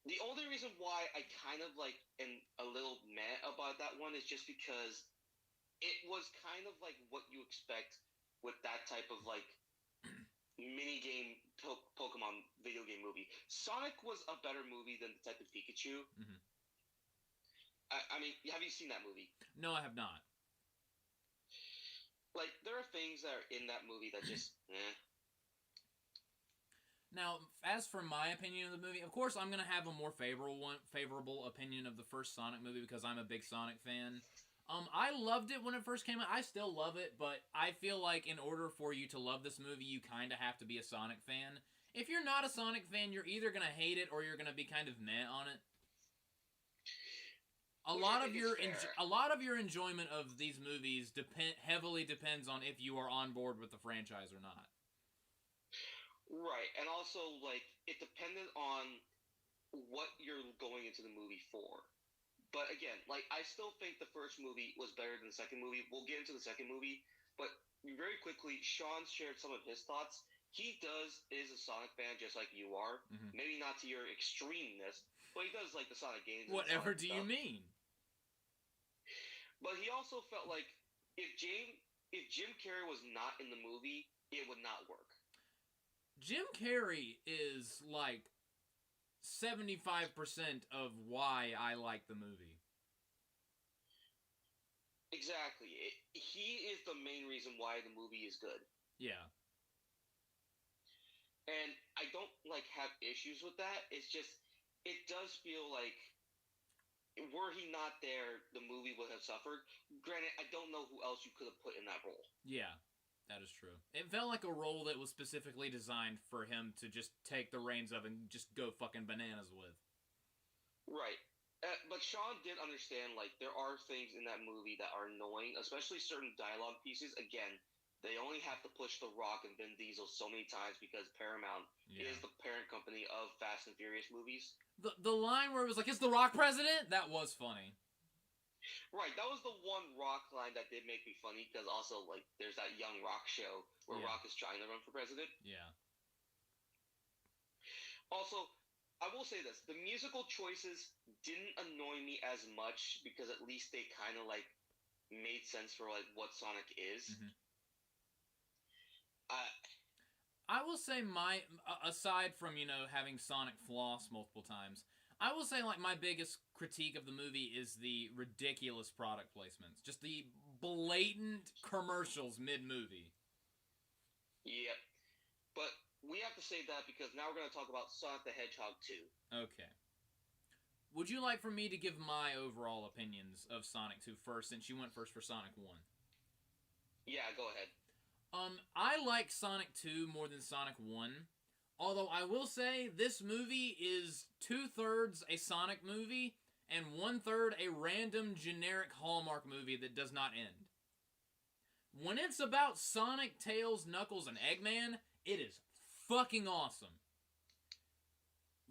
The only reason why I kind of, like, am a little mad about that one is just because it was kind of like what you expect with that type of, like, mini-game Pokemon video game movie. Sonic was a better movie than Detective Pikachu.
Mm-hmm.
I mean, have you seen that movie?
No, I have not.
Like, there are things that are in that movie that just,
Now, as for my opinion of the movie, of course I'm going to have a more favorable opinion of the first Sonic movie because I'm a big Sonic fan. I loved it when it first came out. I still love it, but I feel like in order for you to love this movie, you kind of have to be a Sonic fan. If you're not a Sonic fan, you're either going to hate it or you're going to be kind of meh on it. A lot of your enjoyment of these movies heavily depends on if you are on board with the franchise or not.
Right, and also, like, it depended on what you're going into the movie for. But again, like, I still think the first movie was better than the second movie. We'll get into the second movie, but very quickly, Sean shared some of his thoughts. He is a Sonic fan just like you are. Mm-hmm. Maybe not to your extremeness, but he does like the Sonic games.
Whatever do you mean?
But he also felt like if Jim Carrey was not in the movie, it would not work.
Jim Carrey is like 75% of why I like the movie.
Exactly. He is the main reason why the movie is good.
Yeah.
And I don't like have issues with that. It's just it does feel like were he not there, the movie would have suffered. Granted, I don't know who else you could have put in that role.
Yeah, that is true. It felt like a role that was specifically designed for him to just take the reins of and just go fucking bananas with.
Right. But Sean did understand, like, there are things in that movie that are annoying, especially certain dialogue pieces. Again, they only have to push The Rock and Vin Diesel so many times because Paramount is the parent company of Fast and Furious movies.
The line where it was like, "Is The Rock president?" That was funny.
Right, that was the one Rock line that did make me funny because also, like, there's that Young Rock show where Rock is trying to run for president.
Yeah.
Also, I will say this. The musical choices didn't annoy me as much because at least they kind of, like, made sense for, like, what Sonic is. Mm-hmm.
I will say aside from, having Sonic floss multiple times, I will say, like, my biggest critique of the movie is the ridiculous product placements. Just the blatant commercials mid-movie.
Yep. But we have to say that because now we're going to talk about Sonic the Hedgehog 2.
Okay. Would you like for me to give my overall opinions of Sonic 2 first, since you went first for Sonic 1?
Yeah, go ahead.
I like Sonic 2 more than Sonic 1. Although I will say this movie is 2/3 a Sonic movie and 1/3 a random generic Hallmark movie that does not end. When it's about Sonic, Tails, Knuckles, and Eggman, it is fucking awesome.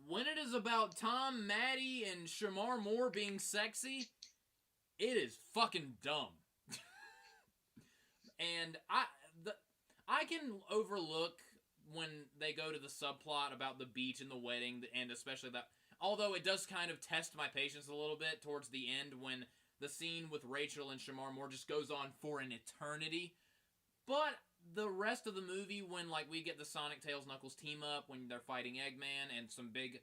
When it is about Tom, Maddie, and Shamar Moore being sexy, it is fucking dumb. And I can overlook when they go to the subplot about the beach and the wedding, and especially that, although it does kind of test my patience a little bit towards the end when the scene with Rachel and Shamar Moore just goes on for an eternity. But the rest of the movie, when, like, we get the Sonic, Tails, Knuckles team up, when they're fighting Eggman, and some big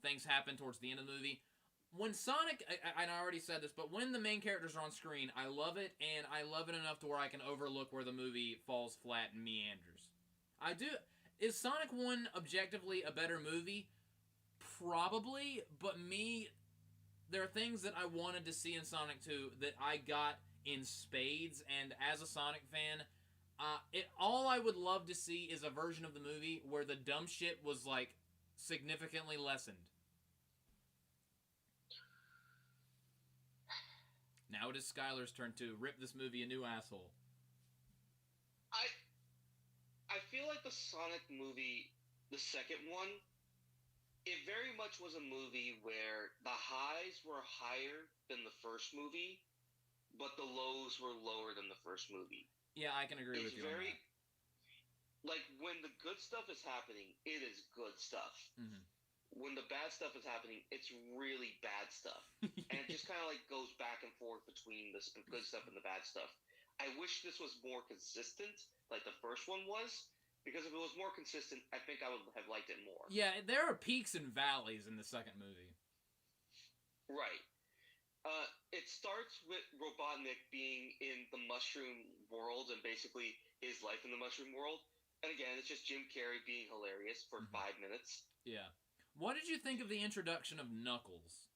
things happen towards the end of the movie, when Sonic, and I already said this, but when the main characters are on screen, I love it, and I love it enough to where I can overlook where the movie falls flat and meanders. I do. Is Sonic 1 objectively a better movie? Probably, but there are things that I wanted to see in Sonic 2 that I got in spades, and as a Sonic fan, all I would love to see is a version of the movie where the dumb shit was, like, significantly lessened. Now it is Skyler's turn to rip this movie a new asshole.
I feel like the Sonic movie, the second one, it very much was a movie where the highs were higher than the first movie, but the lows were lower than the first movie.
Yeah, I can agree with you on that.
Like, when the good stuff is happening, it is good stuff. Mm-hmm. When the bad stuff is happening, it's really bad stuff. And it just kind of, like, goes back and forth between the good stuff and the bad stuff. I wish this was more consistent, like the first one was, because if it was more consistent, I think I would have liked it more.
Yeah, there are peaks and valleys in the second movie.
Right. It starts with Robotnik being in the mushroom world and basically his life in the mushroom world. And again, it's just Jim Carrey being hilarious for 5 minutes.
Yeah. What did you think of the introduction of Knuckles?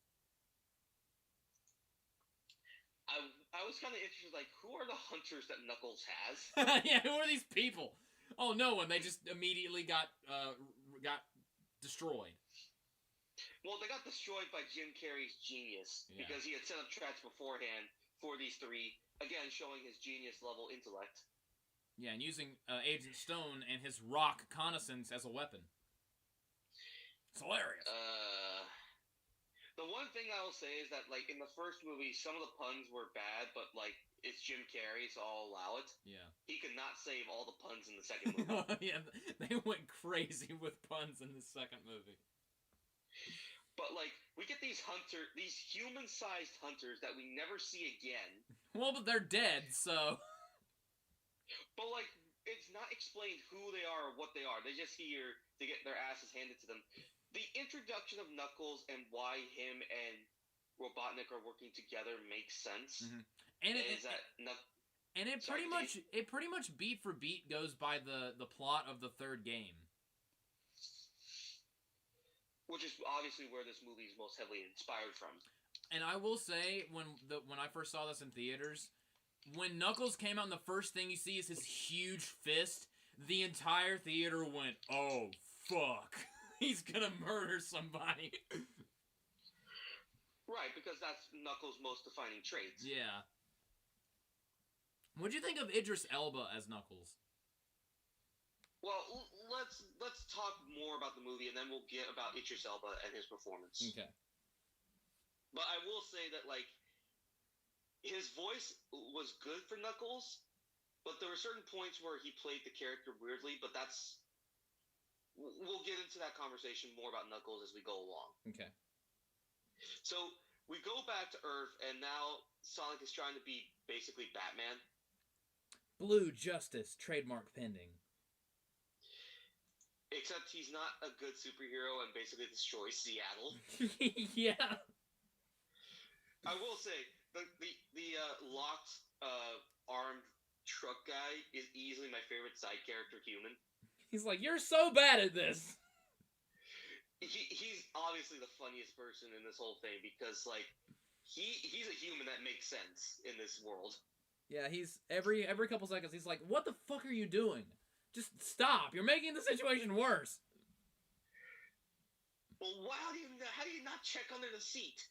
I was kind of interested, like, who are the hunters that Knuckles has?
Yeah, who are these people? Oh, no one. They just immediately got destroyed.
Well, they got destroyed by Jim Carrey's genius because he had set up traps beforehand for these three, again showing his genius-level intellect.
Yeah, and using Agent Stone and his rock connaissance as a weapon. It's hilarious.
The one thing I will say is that, like, in the first movie, some of the puns were bad, but, like, it's Jim Carrey, so I'll allow it.
Yeah.
He could not save all the puns in the second movie.
Yeah, they went crazy with puns in the second movie.
But, like, we get these human-sized hunters that we never see again.
Well, but they're dead, so...
But, like, it's not explained who they are or what they are. They just here to get their asses handed to them. The introduction of Knuckles and why him and Robotnik are working together makes sense.
Mm-hmm. And it pretty much beat for beat goes by the plot of the third game.
Which is obviously where this movie is most heavily inspired from.
And I will say, when I first saw this in theaters, when Knuckles came out and the first thing you see is his huge fist, the entire theater went, oh, fuck. He's gonna murder somebody.
Right, because that's Knuckles' most defining trait.
Yeah. What'd you think of Idris Elba as Knuckles?
Well, let's talk more about the movie, and then we'll get about Idris Elba and his performance.
Okay.
But I will say that, like, his voice was good for Knuckles, but there were certain points where he played the character weirdly, but that's... We'll get into that conversation more about Knuckles as we go along.
Okay.
So, we go back to Earth, and now Sonic is trying to be basically Batman.
Blue Justice, trademark pending.
Except he's not a good superhero and basically destroys Seattle.
Yeah.
I will say, the locked armed truck guy is easily my favorite side character human.
He's like, you're so bad at this.
He's obviously the funniest person in this whole thing because, like, he's a human that makes sense in this world. Yeah,
he's every couple seconds he's like, what the fuck are you doing? Just stop. You're making the situation worse.
Well, how do you not check under the seat?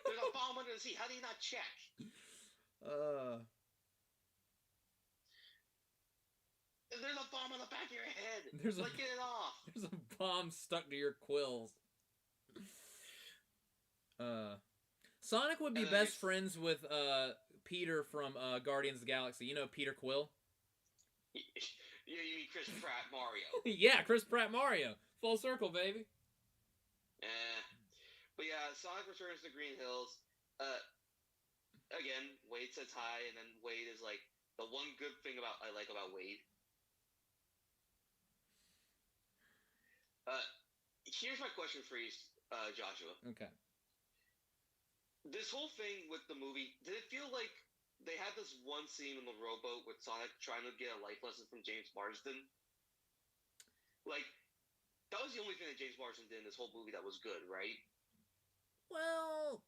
There's a bomb under the seat. How do you not check? There's a bomb on the back of your head. Get it off.
There's a bomb stuck to your quills. Sonic would be best friends with Peter from Guardians of the Galaxy. You know Peter Quill?
You mean Chris Pratt Mario?
Yeah, Chris Pratt Mario. Full circle, baby.
But yeah, Sonic returns to Green Hills. Again, Wade says hi, and then Wade is like, the one good thing I like about Wade. Here's my question for you, Joshua.
Okay.
This whole thing with the movie, did it feel like they had this one scene in the rowboat with Sonic trying to get a life lesson from James Marsden? Like, that was the only thing that James Marsden did in this whole movie that was good, right?
Well,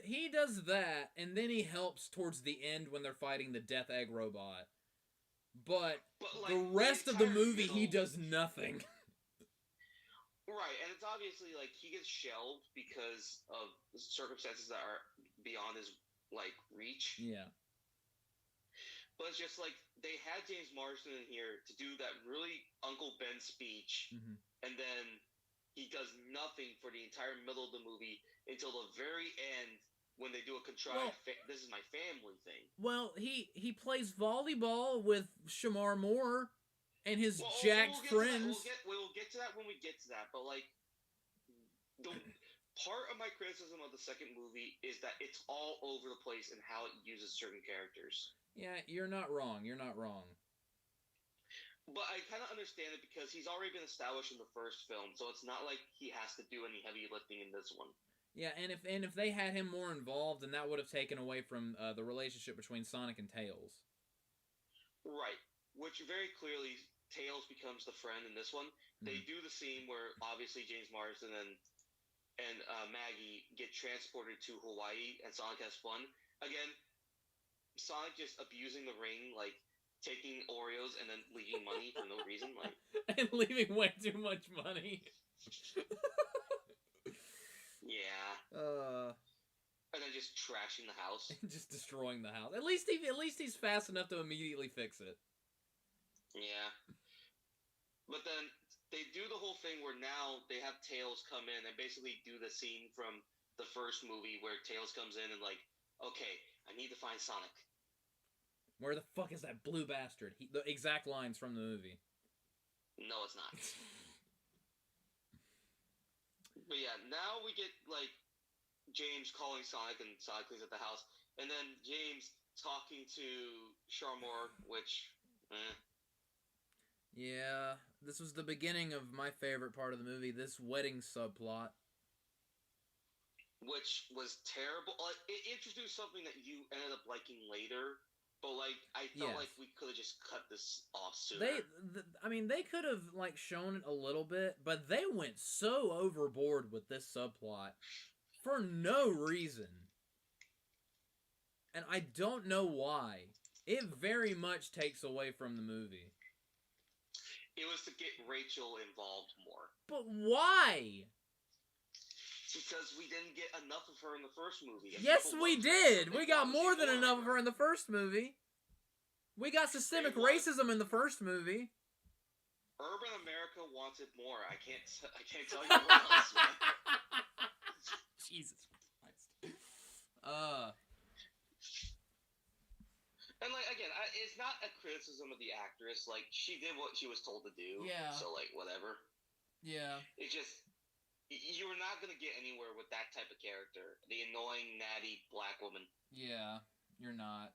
he does that, and then he helps towards the end when they're fighting the Death Egg robot. But like, the rest of the movie, he does nothing.
Right, and it's obviously, like, he gets shelved because of circumstances that are beyond his, like, reach.
Yeah.
But it's just, like, they had James Marsden in here to do that really Uncle Ben speech, and then he does nothing for the entire middle of the movie until the very end when they do a contrived, this is my family thing.
Well, he plays volleyball with Shamar Moore and his jacked friends.
We'll get to that when we get to that. But, like, the part of my criticism of the second movie is that it's all over the place in how it uses certain characters.
Yeah, you're not wrong. You're not wrong.
But I kind of understand it because he's already been established in the first film, so it's not like he has to do any heavy lifting in this one.
Yeah, and if they had him more involved, then that would have taken away from the relationship between Sonic and Tails.
Right, which very clearly Tails becomes the friend in this one. They do the scene where obviously James Marsden and Maggie get transported to Hawaii and Sonic has fun. Again, Sonic just abusing the ring, like taking Oreos and then leaving money for no reason, like
and leaving way too much money.
yeah. And then just trashing the house.
Just destroying the house. At least he's fast enough to immediately fix it.
Yeah. But then they do the whole thing where now they have Tails come in and basically do the scene from the first movie where Tails comes in and like, okay, I need to find Sonic.
Where the fuck is that blue bastard? The exact lines from the movie.
No, it's not. But yeah, now we get like James calling Sonic and Sonic is at the house, and then James talking to Sharmore, which,
Yeah, this was the beginning of my favorite part of the movie, this wedding subplot.
Which was terrible. Like, it introduced something that you ended up liking later, but like I felt like we could have just cut this off sooner.
They could have like shown it a little bit, but they went so overboard with this subplot for no reason. And I don't know why. It very much takes away from the movie.
It was to get Rachel involved more.
But why?
Because we didn't get enough of her in the first movie.
Yes, we did. We got more than enough of her in the first movie. We got systemic racism in the first movie.
Urban America wanted more. I can't tell you what else, man.
Jesus Christ.
And like again, it's not a criticism of the actress. Like she did what she was told to do.
Yeah.
So like whatever.
Yeah.
It just you were not gonna get anywhere with that type of character, the annoying, natty black woman.
Yeah, you're not.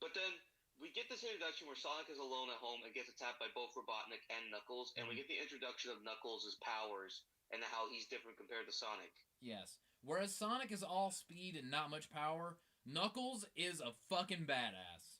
But then we get this introduction where Sonic is alone at home and gets attacked by both Robotnik and Knuckles, and we get the introduction of Knuckles' powers and how he's different compared to Sonic.
Yes. Whereas Sonic is all speed and not much power, Knuckles is a fucking badass.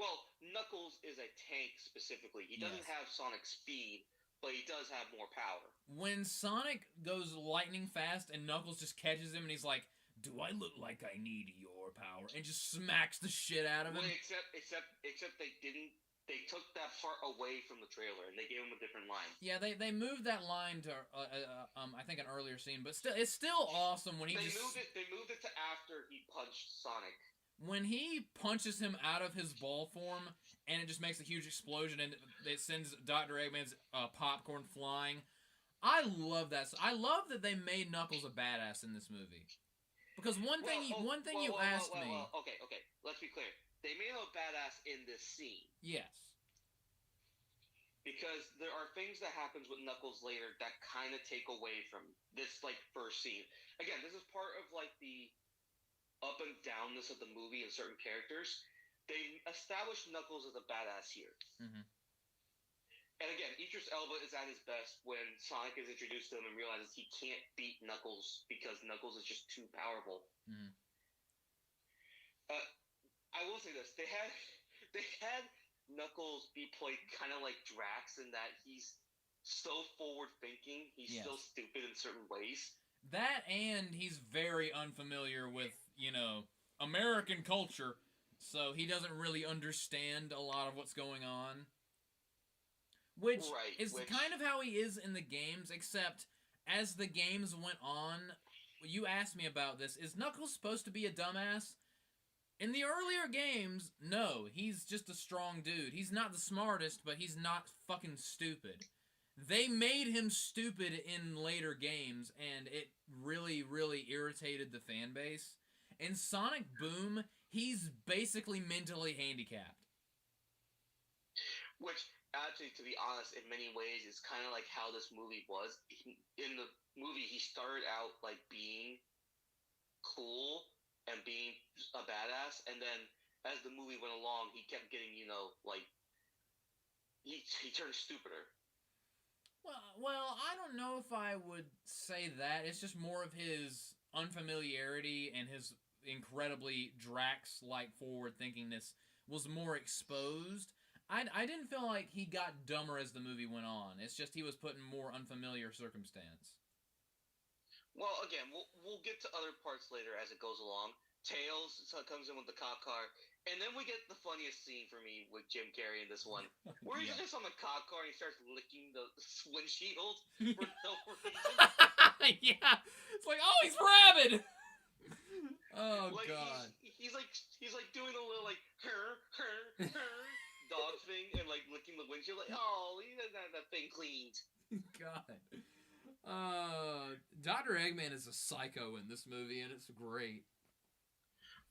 Well, Knuckles is a tank specifically. He doesn't have Sonic speed, but he does have more power. When Sonic goes lightning fast and Knuckles just catches him and he's like, "Do I look like I need your power?" and just smacks the shit out of him. Well, except they didn't. They took that part away from the trailer and they gave him a different line.
Yeah, they moved that line to I think an earlier scene, but still, it's still awesome when he
They moved it to after he punched Sonic.
When he punches him out of his ball form, and it just makes a huge explosion, and it sends Dr. Eggman's popcorn flying. I love that. I love that they made Knuckles a badass in this movie. Because one thing you asked me.
Okay. Let's be clear. They made him a badass in this scene.
Yes.
Because there are things that happens with Knuckles later that kind of take away from this like first scene. Again, this is part of like the up and downness of the movie and certain characters. They established Knuckles as a badass here. Mm-hmm. And again, Idris Elba is at his best when Sonic is introduced to him and realizes he can't beat Knuckles because Knuckles is just too powerful. Mm-hmm. I will say this: they had Knuckles be played kind of like Drax in that he's so forward thinking, he's still stupid in certain ways. That, and he's very unfamiliar with, American culture, so he doesn't really understand a lot of what's going on. Which is kind of how he is in the games, except as the games went on, you asked me about this, is Knuckles supposed to be a dumbass? In the earlier games, no, he's just a strong dude. He's not the smartest, but he's not fucking stupid. They made him stupid in later games, and it really, really irritated the fan base. In Sonic Boom, he's basically mentally handicapped. Which, actually, to be honest, in many ways, is kind of like how this movie was. In the movie, he started out, like, being cool and being a badass, and then as the movie went along, he kept getting, he turned stupider. Well, I don't know if I would say that. It's just more of his unfamiliarity and his incredibly Drax-like forward-thinkingness was more exposed. I didn't feel like he got dumber as the movie went on. It's just he was put in more unfamiliar circumstance. Well, again, we'll get to other parts later as it goes along. Tails comes in with the cop car. And then we get the funniest scene for me with Jim Carrey in this one, where he's just on the cop car and he starts licking the windshield for no reason.
Yeah, it's like, oh, he's rabid. Oh
like,
God.
He's like doing a little like her dog thing and like licking the windshield. Like, oh, he doesn't have that thing cleaned.
God. Dr. Eggman is a psycho in this movie, and it's great.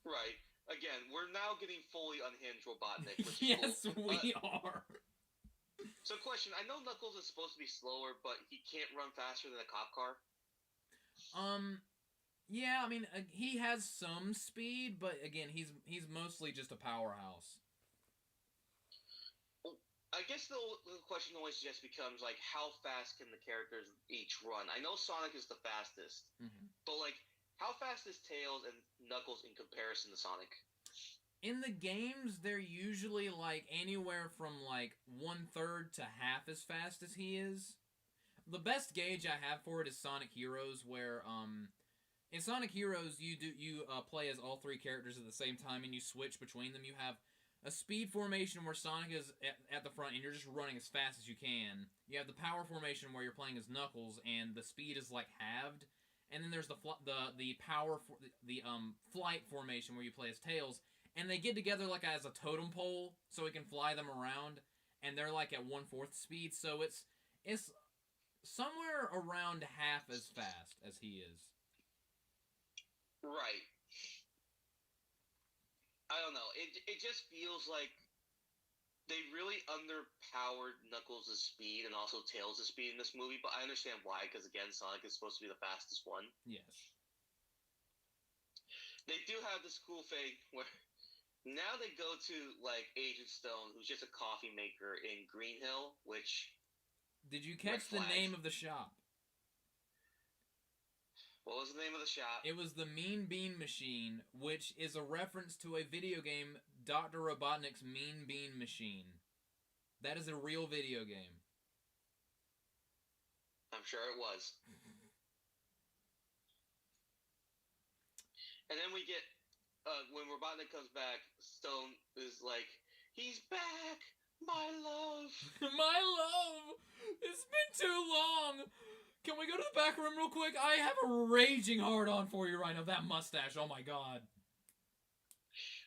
Right. Again, we're now getting fully unhinged Robotnik.
Yes, we are.
So, question: I know Knuckles is supposed to be slower, but he can't run faster than a cop car.
Yeah, I mean, he has some speed, but again, he's mostly just a powerhouse.
I guess the question always just becomes, like, how fast can the characters each run? I know Sonic is the fastest, but, like, how fast is Tails and Knuckles in comparison to Sonic?
In the games, they're usually, like, anywhere from, like, 1/3 to half as fast as he is. The best gauge I have for it is Sonic Heroes, where, in Sonic Heroes, you play as all three characters at the same time, and you switch between them. You have a speed formation where Sonic is at the front and you're just running as fast as you can. You have the power formation where you're playing as Knuckles and the speed is like halved. And then there's the flight formation where you play as Tails, and they get together like as a totem pole so we can fly them around, and they're like at 1/4 speed, so it's somewhere around half as fast as he is.
Right. I don't know. It just feels like they really underpowered Knuckles' speed and also Tails' speed in this movie, but I understand why, because again, Sonic is supposed to be the fastest one.
Yes.
They do have this cool thing where now they go to, like, Agent Stone, who's just a coffee maker in Green Hill, which...
Did you catch the name of the shop?
What was the name of the shop?
It was the Mean Bean Machine, which is a reference to a video game, Dr. Robotnik's Mean Bean Machine. That is a real video game.
I'm sure it was. And then we get, when Robotnik comes back, Stone is like, he's back! My love!
My love! It's been too long! Can we go to the back room real quick? I have a raging hard-on for you right now. That mustache, oh my God.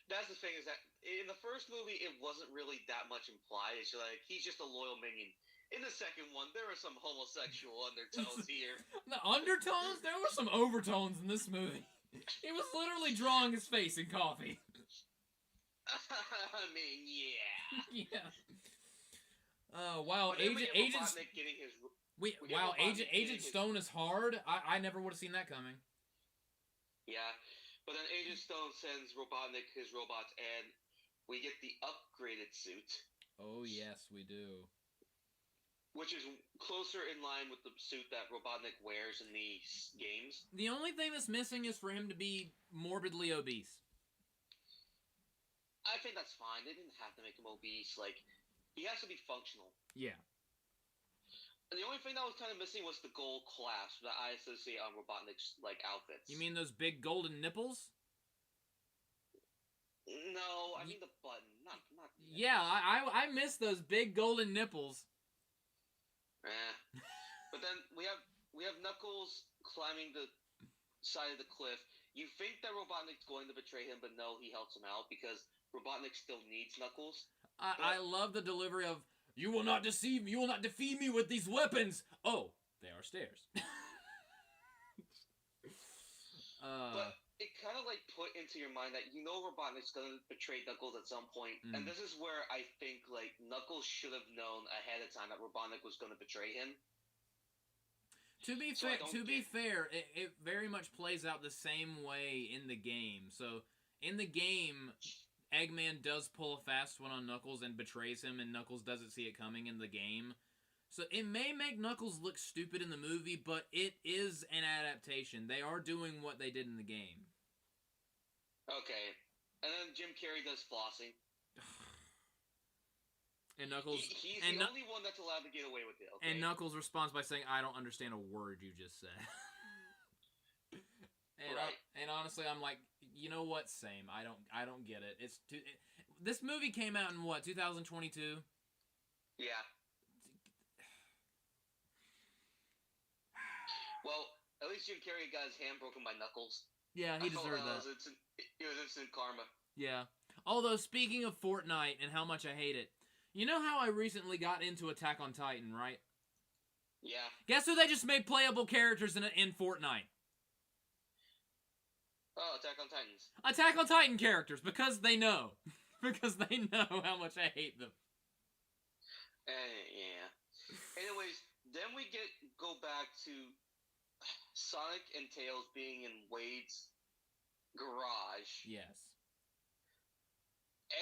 That's the thing, is that in the first movie, it wasn't really that much implied. It's like, he's just a loyal minion. In the second one, there were some homosexual undertones here.
The undertones? There were some overtones in this movie. He was literally drawing his face in coffee.
I mean, yeah.
Yeah. Wow, Agent Stone is hard. I never would have seen that coming.
Yeah, but then Agent Stone sends Robotnik his robots, and we get the upgraded suit.
Oh yes, we do.
Which is closer in line with the suit that Robotnik wears in these games.
The only thing that's missing is for him to be morbidly obese.
I think that's fine. They didn't have to make him obese. Like, he has to be functional.
Yeah.
And the only thing that was kind of missing was the gold clasp that I associate on Robotnik's, like, outfits.
You mean those big golden nipples?
No, I mean the button, not the nipples.
Yeah, I miss those big golden nipples.
But then we have Knuckles climbing the side of the cliff. You think that Robotnik's going to betray him, but no, he helps him out because Robotnik still needs Knuckles.
I love the delivery of, "You will not deceive me, you will not defeat me with these weapons." Oh, they are stairs.
But it kind of, like, put into your mind that you know Robotnik's going to betray Knuckles at some point. And this is where I think, like, Knuckles should have known ahead of time that Robotnik was going to betray him.
To be fair, it very much plays out the same way in the game. So, in the game, Eggman does pull a fast one on Knuckles and betrays him, and Knuckles doesn't see it coming in the game. So, it may make Knuckles look stupid in the movie, but it is an adaptation. They are doing what they did in the game.
Okay. And then Jim Carrey does flossing.
And Knuckles...
He's the only one that's allowed to get away with it, okay?
And Knuckles responds by saying, "I don't understand a word you just said." And,
right.
And honestly, I'm like, You know what? Same. I don't get it. This movie came out in what, 2022?
Yeah. Well, at least Jim Carrey got his hand broken by Knuckles.
Yeah, he deserved that.
It was instant karma.
Yeah. Although, speaking of Fortnite and how much I hate it, you know how I recently got into Attack on Titan, right?
Yeah.
Guess who they just made playable characters in Fortnite?
Oh, Attack on Titans.
Attack on Titan characters, because they know. Because they know how much I hate them.
Yeah. Anyways, then we go back to Sonic and Tails being in Wade's garage.
Yes.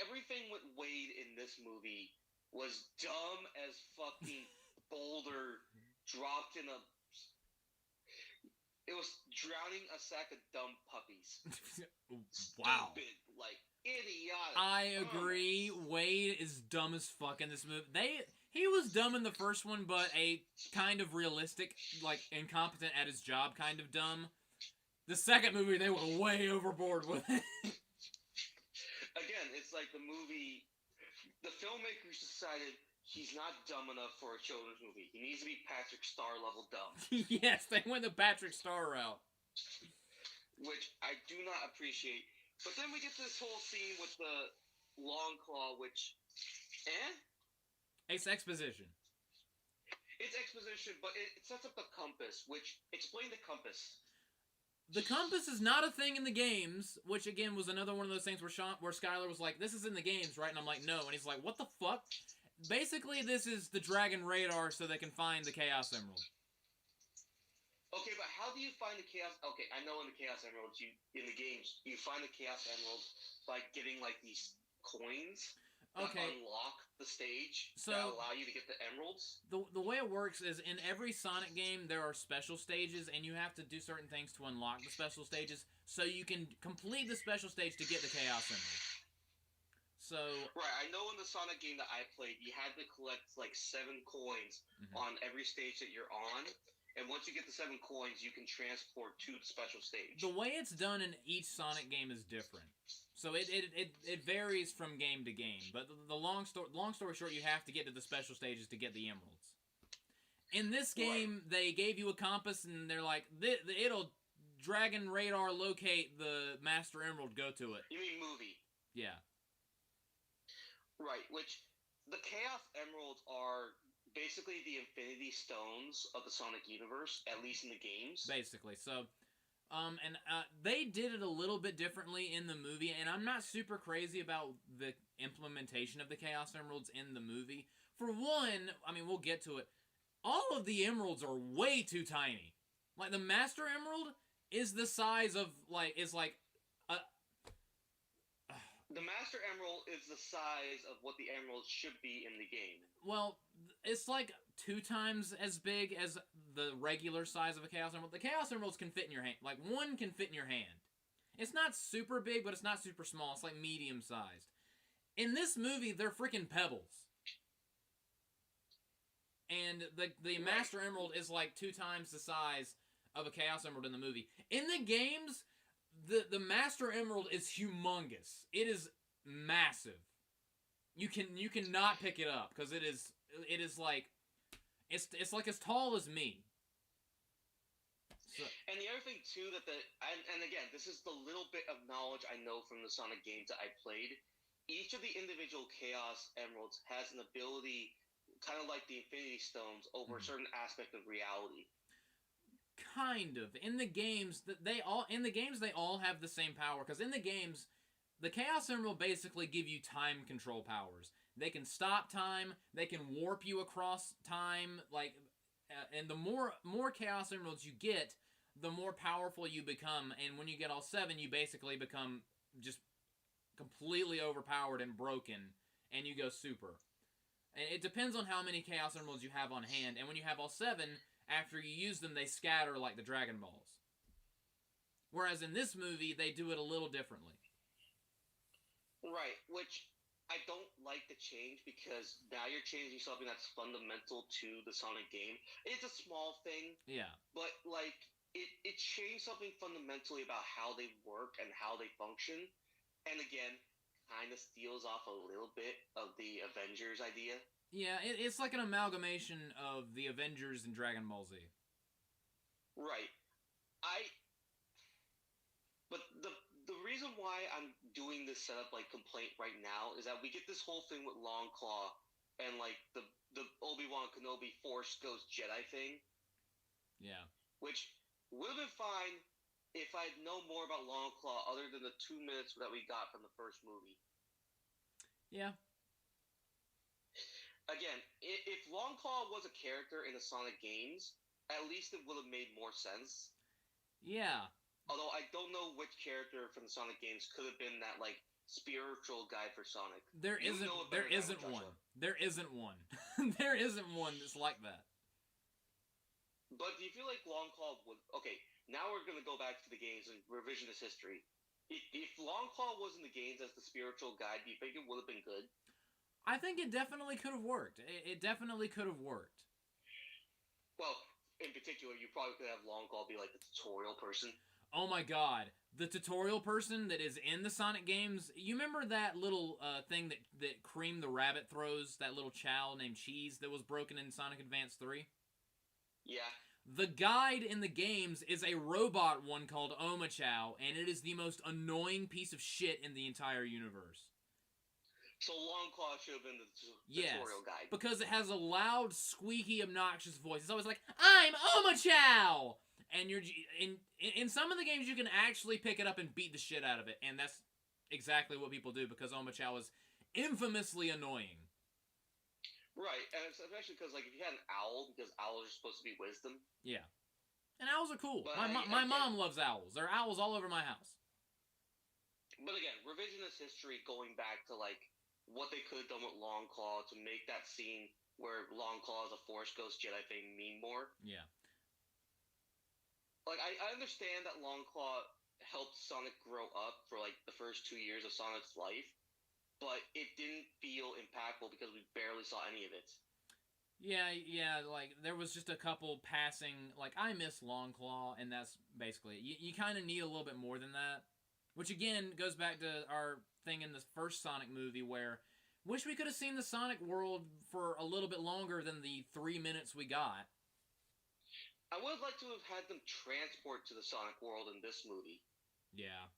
Everything with Wade in this movie was dumb as fucking Boulder dropped in a... It was drowning a sack of dumb puppies.
Wow.
Stupid, like, idiotic.
I agree. Wade is dumb as fuck in this movie. He was dumb in the first one, but a kind of realistic, like, incompetent at his job kind of dumb. The second movie, they went way overboard with it.
Again, it's like the movie... The filmmakers decided he's not dumb enough for a children's movie. He needs to be Patrick Star level dumb.
Yes, they went the Patrick Star route.
Which I do not appreciate. But then we get this whole scene with the Long Claw, which...
It's exposition.
It's exposition, but it sets up the compass, which... Explain the compass.
The compass is not a thing in the games, which again was another one of those things where Skyler was like, this is in the games, right? And I'm like, no. And he's like, what the fuck? Basically, this is the Dragon Radar so they can find the Chaos Emerald.
Okay, but how do you find the Chaos... Okay, I know in the Chaos Emeralds, in the games, you find the Chaos Emeralds by getting, like, these coins that unlock the stage that allow you to get the emeralds.
The way it works is in every Sonic game, there are special stages, and you have to do certain things to unlock the special stages, so you can complete the special stage to get the Chaos Emerald. So...
Right, I know in the Sonic game that I played, you had to collect, like, 7 coins on every stage that you're on. And once you get the 7 coins, you can transport to the special stage.
The way it's done in each Sonic game is different. So it varies from game to game. But the long story short, you have to get to the special stages to get the emeralds. In this game, they gave you a compass, and they're like, it'll Dragon Radar locate the Master Emerald, go to it.
You mean movie?
Yeah.
Right, which the Chaos Emeralds are... basically the Infinity Stones of the Sonic universe, at least in the games.
Basically, so, they did it a little bit differently in the movie, and I'm not super crazy about the implementation of the Chaos Emeralds in the movie. For one, I mean, we'll get to it, all of the emeralds are way too tiny. Like, the Master Emerald is the size of, like,
the Master Emerald is the size of what the emeralds should be in the game.
Well, it's like 2 times as big as the regular size of a Chaos Emerald. The Chaos Emeralds can fit in your hand. Like, one can fit in your hand. It's not super big, but it's not super small. It's like medium-sized. In this movie, they're freaking pebbles. And the Master Emerald is like 2 times the size of a Chaos Emerald in the movie. In the games... The Master Emerald is humongous. It is massive. You cannot pick it up because it is like it's like as tall as me. So.
And the other thing too and again, this is the little bit of knowledge I know from the Sonic games that I played. Each of the individual Chaos Emeralds has an ability, kind of like the Infinity Stones, over a certain aspect of reality.
Kind of. In the games, they all have the same power, because in the games, the Chaos Emerald basically give you time control powers. They can stop time, they can warp you across time, like, and the more Chaos Emeralds you get, the more powerful you become, and when you get all 7, you basically become just completely overpowered and broken, and you go super. And it depends on how many Chaos Emeralds you have on hand, and when you have all 7... after you use them, they scatter like the Dragon Balls. Whereas in this movie, they do it a little differently.
Right, which I don't like the change because now you're changing something that's fundamental to the Sonic game. It's a small thing.
Yeah.
But, like, it changed something fundamentally about how they work and how they function. And again, kind of steals off a little bit of the Avengers idea.
Yeah, it's like an amalgamation of the Avengers and Dragon Ball Z.
Right. But the reason why I'm doing this setup like complaint right now is that we get this whole thing with Longclaw and like the Obi-Wan Kenobi Force Ghost Jedi thing.
Yeah.
Which would have been fine if I'd known more about Longclaw other than the 2 minutes that we got from the first movie.
Yeah.
Again, if Longclaw was a character in the Sonic games, at least it would have made more sense.
Yeah.
Although I don't know which character from the Sonic games could have been that like spiritual guide for Sonic.
There isn't one. There isn't one. There isn't one that's like that.
But do you feel like Longclaw would... Okay, now we're going to go back to the games and revisionist history. If Longclaw was in the games as the spiritual guide, do you think it would have been good?
I think it definitely could have worked. It definitely could have worked.
Well, in particular, you probably could have Longclaw be like the tutorial person.
Oh my god. The tutorial person that is in the Sonic games, you remember that little thing that Cream the Rabbit throws, that little chow named Cheese that was broken in Sonic Advance 3?
Yeah.
The guide in the games is a robot one called Omachow, and it is the most annoying piece of shit in the entire universe.
So Longclaw should have been the tutorial guide.
Because it has a loud, squeaky, obnoxious voice. It's always like, I'm Omachow! And you're in some of the games you can actually pick it up and beat the shit out of it, and that's exactly what people do because Omachow is infamously annoying.
Right, and especially because like if you had an owl, because owls are supposed to be wisdom.
Yeah, and owls are cool.
But
my mom loves owls. There are owls all over my house.
But again, revisionist history going back to like what they could have done with Longclaw to make that scene where Longclaw is a Force Ghost Jedi thing mean more.
Yeah.
Like, I understand that Longclaw helped Sonic grow up for, like, the first 2 years of Sonic's life, but it didn't feel impactful because we barely saw any of it.
Yeah, like, there was just a couple passing, like, I miss Longclaw, and that's basically it. You kind of need a little bit more than that, which, again, goes back to our thing in the first Sonic movie where wish we could have seen the Sonic world for a little bit longer than the 3 minutes we got.
I would have liked to have had them transport to the Sonic world in this movie.
Yeah.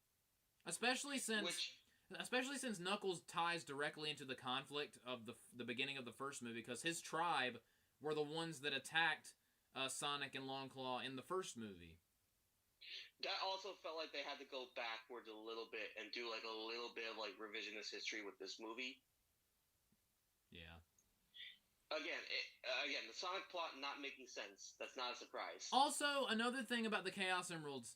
Especially since Knuckles ties directly into the conflict of the beginning of the first movie, because his tribe were the ones that attacked Sonic and Longclaw in the first movie.
That also felt like they had to go backwards a little bit and do like a little bit of like revisionist history with this movie.
Yeah.
Again, the Sonic plot not making sense. That's not a surprise.
Also, another thing about the Chaos Emeralds,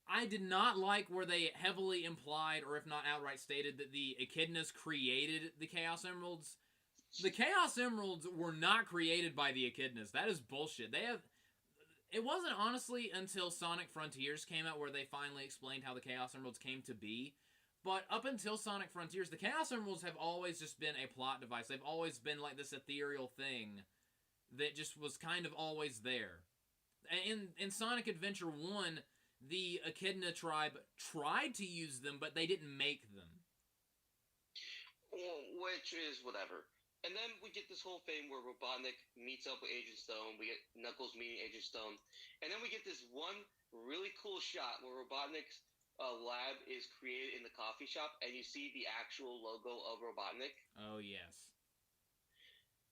I did not like where they heavily implied, or if not outright stated, that the Echidnas created the Chaos Emeralds. The Chaos Emeralds were not created by the Echidnas. That is bullshit. It wasn't honestly until Sonic Frontiers came out where they finally explained how the Chaos Emeralds came to be. But up until Sonic Frontiers, the Chaos Emeralds have always just been a plot device. They've always been like this ethereal thing that just was kind of always there. In Sonic Adventure 1, the Echidna tribe tried to use them, but they didn't make them.
Well, which is whatever. And then we get this whole thing where Robotnik meets up with Agent Stone. We get Knuckles meeting Agent Stone. And then we get this one really cool shot where Robotnik's lab is created in the coffee shop, and you see the actual logo of Robotnik.
Oh, yes.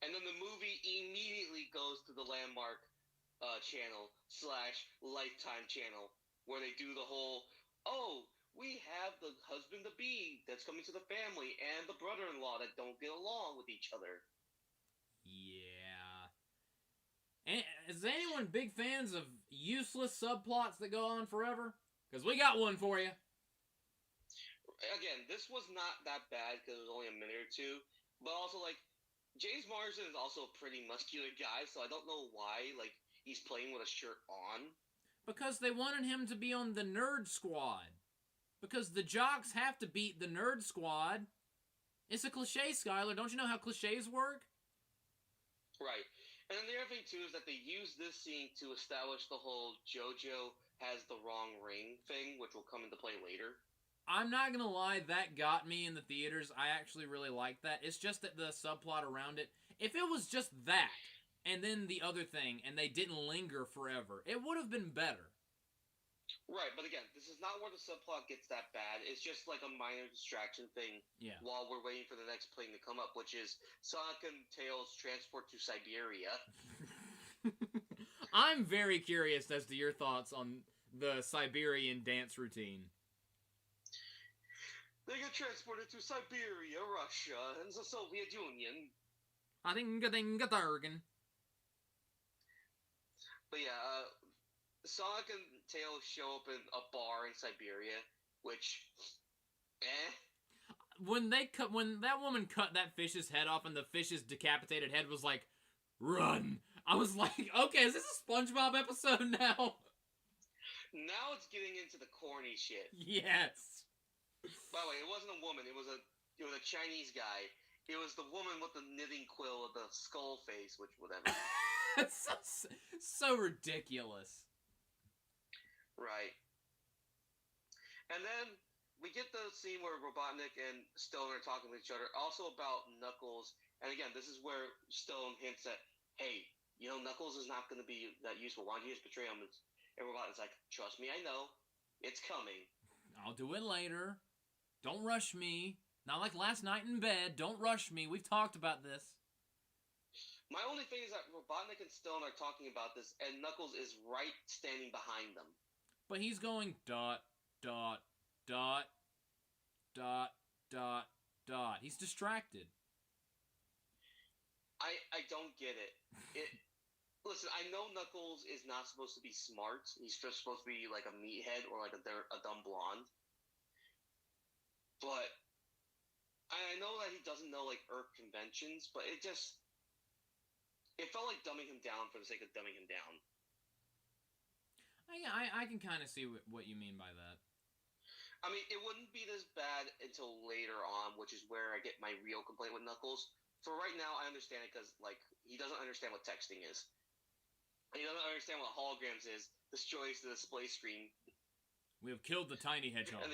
And then the movie immediately goes to the Landmark channel / Lifetime channel, where they do the whole, oh, we have the husband-to-be that's coming to the family and the brother-in-law that don't get along with each other.
Yeah. And is anyone big fans of useless subplots that go on forever? Because we got one for you.
Again, this was not that bad because it was only a minute or two. But also, like, James Marsden is also a pretty muscular guy, so I don't know why, like, he's playing with a shirt on.
Because they wanted him to be on the Nerd Squad. Because the jocks have to beat the Nerd Squad. It's a cliche, Skyler. Don't you know how cliches work?
Right. And then the other thing, too, is that they use this scene to establish the whole JoJo has the wrong ring thing, which will come into play later.
I'm not gonna lie, that got me in the theaters. I actually really liked that. It's just that the subplot around it, if it was just that, and then the other thing, and they didn't linger forever, it would have been better.
Right, but again, this is not where the subplot gets that bad. It's just like a minor distraction thing while we're waiting for the next plane to come up, which is Sonic and Tails transport to Siberia.
I'm very curious as to your thoughts on the Siberian dance routine.
They get transported to Siberia, Russia, and the Soviet Union.
Targan.
But yeah, Sonic and Tails show up in a bar in Siberia, which,
When that woman cut that fish's head off and the fish's decapitated head was like, run. I was like, okay, is this a SpongeBob episode now?
Now it's getting into the corny shit.
Yes.
By the way, it wasn't a woman. It was a Chinese guy. It was the woman with the knitting quill with the skull face, which whatever.
It's so ridiculous.
Right. And then we get the scene where Robotnik and Stone are talking to each other, also about Knuckles. And again, this is where Stone hints at, hey, Knuckles is not going to be that useful. Why don't you just betray him? And Robotnik's like, trust me, I know. It's coming.
I'll do it later. Don't rush me. Not like last night in bed. Don't rush me. We've talked about this.
My only thing is that Robotnik and Stone are talking about this, and Knuckles is right standing behind them.
But he's going dot, dot, dot, dot, dot, dot. He's distracted.
I don't get it. Listen, I know Knuckles is not supposed to be smart. He's just supposed to be like a meathead or like a dumb blonde. But I know that he doesn't know like Earth conventions, but it felt like dumbing him down for the sake of dumbing him down.
I can kind of see what you mean by that.
I mean, it wouldn't be this bad until later on, which is where I get my real complaint with Knuckles. For right now, I understand it because, like, he doesn't understand what texting is. He doesn't understand what holograms is. Destroys the display screen.
We have killed the tiny hedgehog.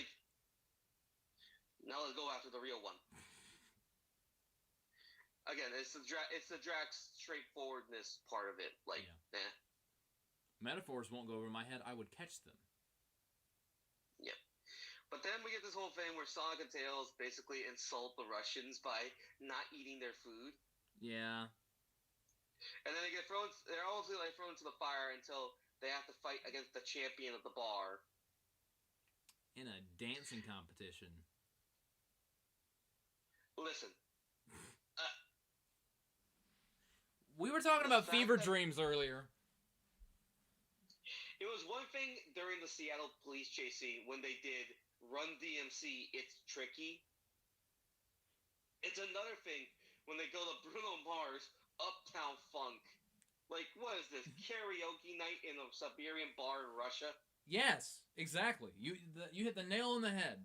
Now let's go after the real one. Again, it's the Drax straightforwardness part of it. Like,
Metaphors won't go over my head. I would catch them.
Yeah. But then we get this whole thing where Sonic and Tails basically insult the Russians by not eating their food.
Yeah.
And then they're also like thrown into the fire until they have to fight against the champion of the bar.
In a dancing competition.
Listen.
We were talking about fever dreams earlier.
It was one thing during the Seattle police chase scene when they did Run DMC, It's Tricky. It's another thing when they go to Bruno Mars, Uptown Funk. Like, what is this, karaoke night in a Siberian bar in Russia?
Yes, exactly. You hit the nail on the head.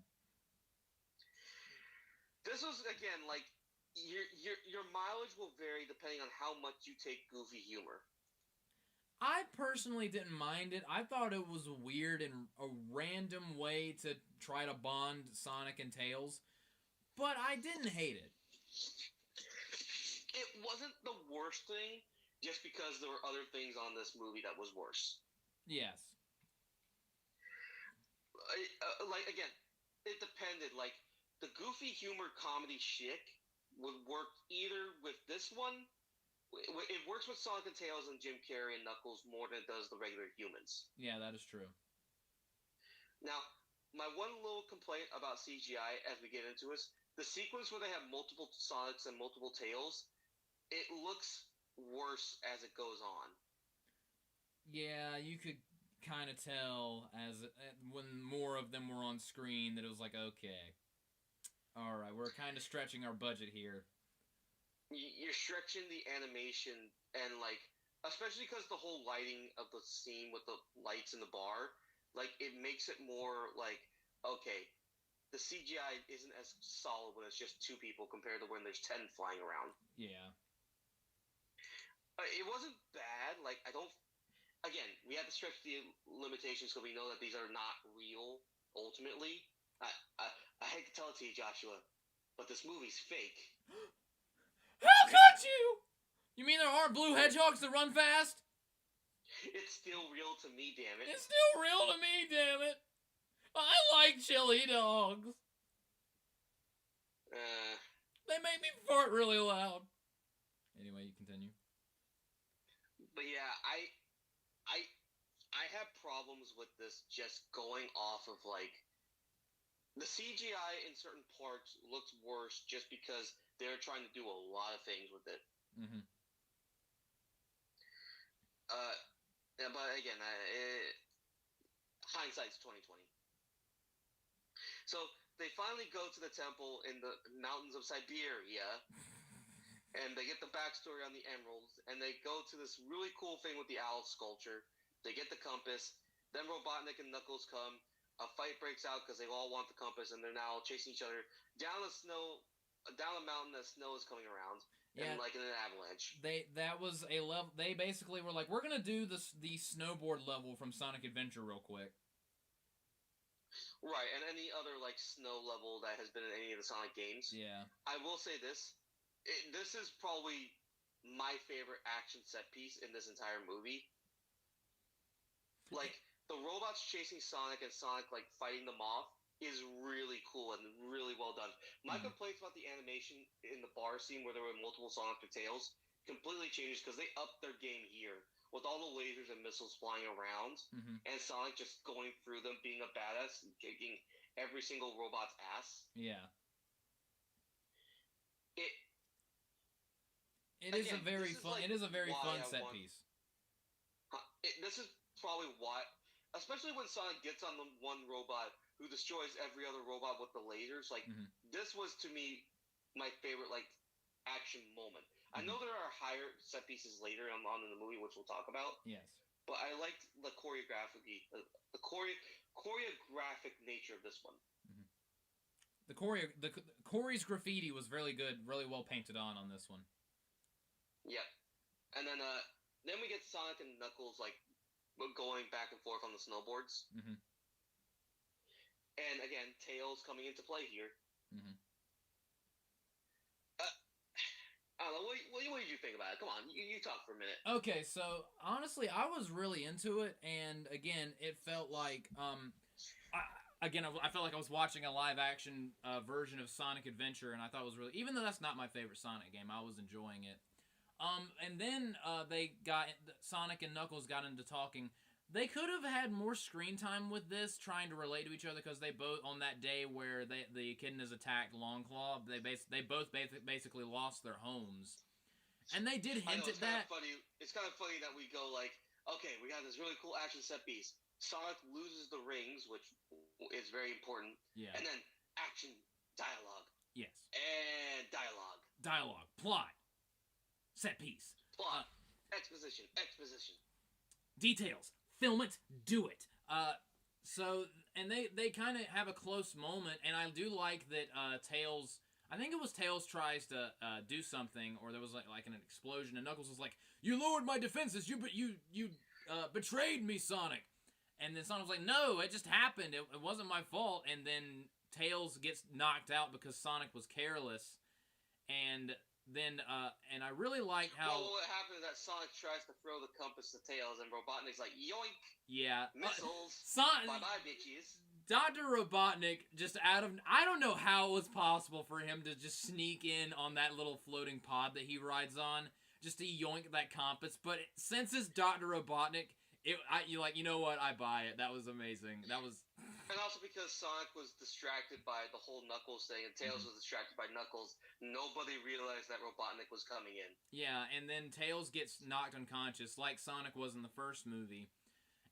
This was, again, like, your mileage will vary depending on how much you take goofy humor.
I personally didn't mind it. I thought it was weird and a random way to try to bond Sonic and Tails, but I didn't hate it.
It wasn't the worst thing, just because there were other things on this movie that was worse.
Yes.
Like, again, it depended. Like, the goofy humor comedy shtick would work either with this one. It works with Sonic and Tails and Jim Carrey and Knuckles more than it does the regular humans.
Yeah, that is true.
Now, my one little complaint about CGI as we get into is the sequence where they have multiple Sonics and multiple Tails, it looks worse as it goes on.
Yeah, you could kind of tell when more of them were on screen that it was like, okay, all right, we're kind of stretching our budget here.
You're stretching the animation and, like, especially because the whole lighting of the scene with the lights in the bar, like, it makes it more like, okay, the CGI isn't as solid when it's just two people compared to when there's 10 flying around.
Yeah.
It wasn't bad. Like, I don't. Again, we have to stretch the limitations because we know that these are not real. Ultimately, I hate to tell it to you, Joshua, but this movie's fake.
How could you? You mean there aren't blue hedgehogs that run fast?
It's still real to me, damn it.
It's still real to me, damn it. I like chili dogs. They make me fart really loud. Anyway, you continue.
But yeah, I have problems with this just going off of, like, the CGI in certain parts looks worse just because they're trying to do a lot of things with it.
Mm-hmm.
Yeah, but again, hindsight's 2020. So they finally go to the temple in the mountains of Siberia, and they get the backstory on the emeralds, and they go to this really cool thing with the owl sculpture. They get the compass. Then Robotnik and Knuckles come. A fight breaks out because they all want the compass, and they're now chasing each other down a mountain that snow is coming around, and like in an avalanche.
That was a level. They basically were like, we're gonna do the snowboard level from Sonic Adventure real quick.
Right, and any other like snow level that has been in any of the Sonic games.
Yeah.
I will say this: this is probably my favorite action set piece in this entire movie. Like, the robots chasing Sonic and Sonic, like, fighting them off is really cool and really well done. My complaints about the animation in the bar scene where there were multiple Sonic or Tails completely changes because they upped their game here with all the lasers and missiles flying around and Sonic just going through them, being a badass and kicking every single robot's ass.
Yeah. It is a very fun set piece.
This is probably why, especially when Sonic gets on the one robot who destroys every other robot with the lasers. Like, this was, to me, my favorite, like, action moment. I know there are higher set pieces later on in the movie, which we'll talk about.
Yes.
But I liked the the choreographic nature of this one.
Corey's graffiti was really good, really well painted on this one.
Yep. And then we get Sonic and Knuckles, like, going back and forth on the snowboards. And again, Tails coming into play here. I don't know, what did you think about it? Come on, you talk for a minute.
Okay, so honestly, I was really into it, and again, it felt like I felt like I was watching a live action version of Sonic Adventure, and I thought it was really, even though that's not my favorite Sonic game, I was enjoying it. And then Sonic and Knuckles got into talking. They could have had more screen time with this, trying to relate to each other, because they both, on that day where the echidnas attacked Longclaw, they both basically lost their homes. And they did hint at that.
It's kind of funny that we go like, okay, we got this really cool action set piece. Sonic loses the rings, which is very important.
Yeah.
And then action, dialogue.
Yes.
And dialogue.
Dialogue. Plot. Set piece.
Plot. Exposition.
Details. Film it. Do it. So, and they kind of have a close moment, and I do like that Tails, I think it was Tails tries to do something, or there was like an explosion, and Knuckles was like, "You lowered my defenses. You betrayed me, Sonic." And then Sonic was like, "No, it just happened. It wasn't my fault." And then Tails gets knocked out because Sonic was careless, and then and I really like how.
Well, what happened is that Sonic tries to throw the compass to Tails, and Robotnik's like, "Yoink!"
Yeah,
missiles. Bye-bye, bitches.
Dr. Robotnik, just out of, I don't know how it was possible for him to just sneak in on that little floating pod that he rides on, just to yoink that compass. But since it's Dr. Robotnik, you know what? I buy it. That was amazing. That was.
And also because Sonic was distracted by the whole Knuckles thing, and Tails was distracted by Knuckles, nobody realized that Robotnik was coming in.
Yeah, and then Tails gets knocked unconscious, like Sonic was in the first movie.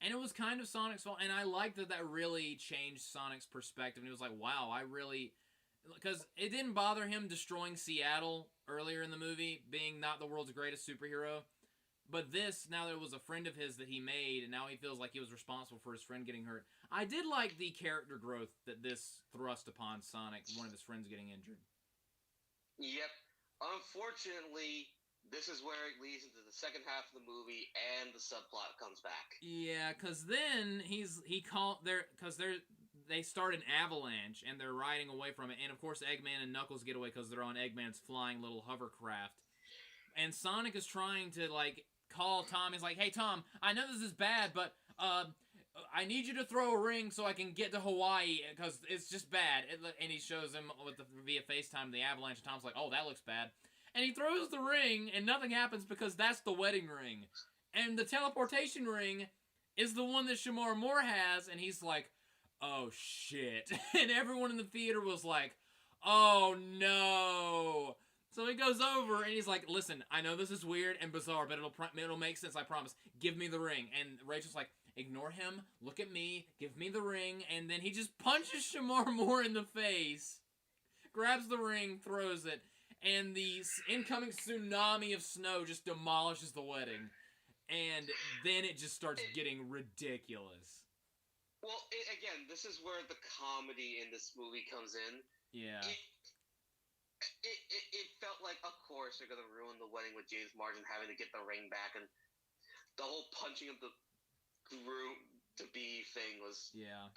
And it was kind of Sonic's fault, and I liked that really changed Sonic's perspective. And he was like, wow, I really... Because it didn't bother him destroying Seattle earlier in the movie, being not the world's greatest superhero. But this, now there was a friend of his that he made, and now he feels like he was responsible for his friend getting hurt. I did like the character growth that this thrust upon Sonic, one of his friends getting injured.
Yep. Unfortunately, this is where it leads into the second half of the movie, and the subplot comes back.
Yeah, because then they start an avalanche, and they're riding away from it, and of course Eggman and Knuckles get away because they're on Eggman's flying little hovercraft. And Sonic is trying to, like, call Tom. He's like, hey, Tom, I know this is bad, but I need you to throw a ring so I can get to Hawaii, because it's just bad. And he shows him via FaceTime the avalanche, and Tom's like, oh, that looks bad. And he throws the ring, and nothing happens because that's the wedding ring. And the teleportation ring is the one that Shamar Moore has, and he's like, oh, shit. And everyone in the theater was like, oh, no. So he goes over, and he's like, listen, I know this is weird and bizarre, but it'll make sense, I promise. Give me the ring. And Rachel's like, ignore him, look at me, give me the ring. And then he just punches Shamar Moore in the face, grabs the ring, throws it, and the incoming tsunami of snow just demolishes the wedding. And then it just starts getting ridiculous.
Well, again, this is where the comedy in this movie comes in.
Yeah.
It felt like, of course, they're going to ruin the wedding with James Marsden having to get the ring back, and the whole punching of the groom-to-be thing was...
Yeah.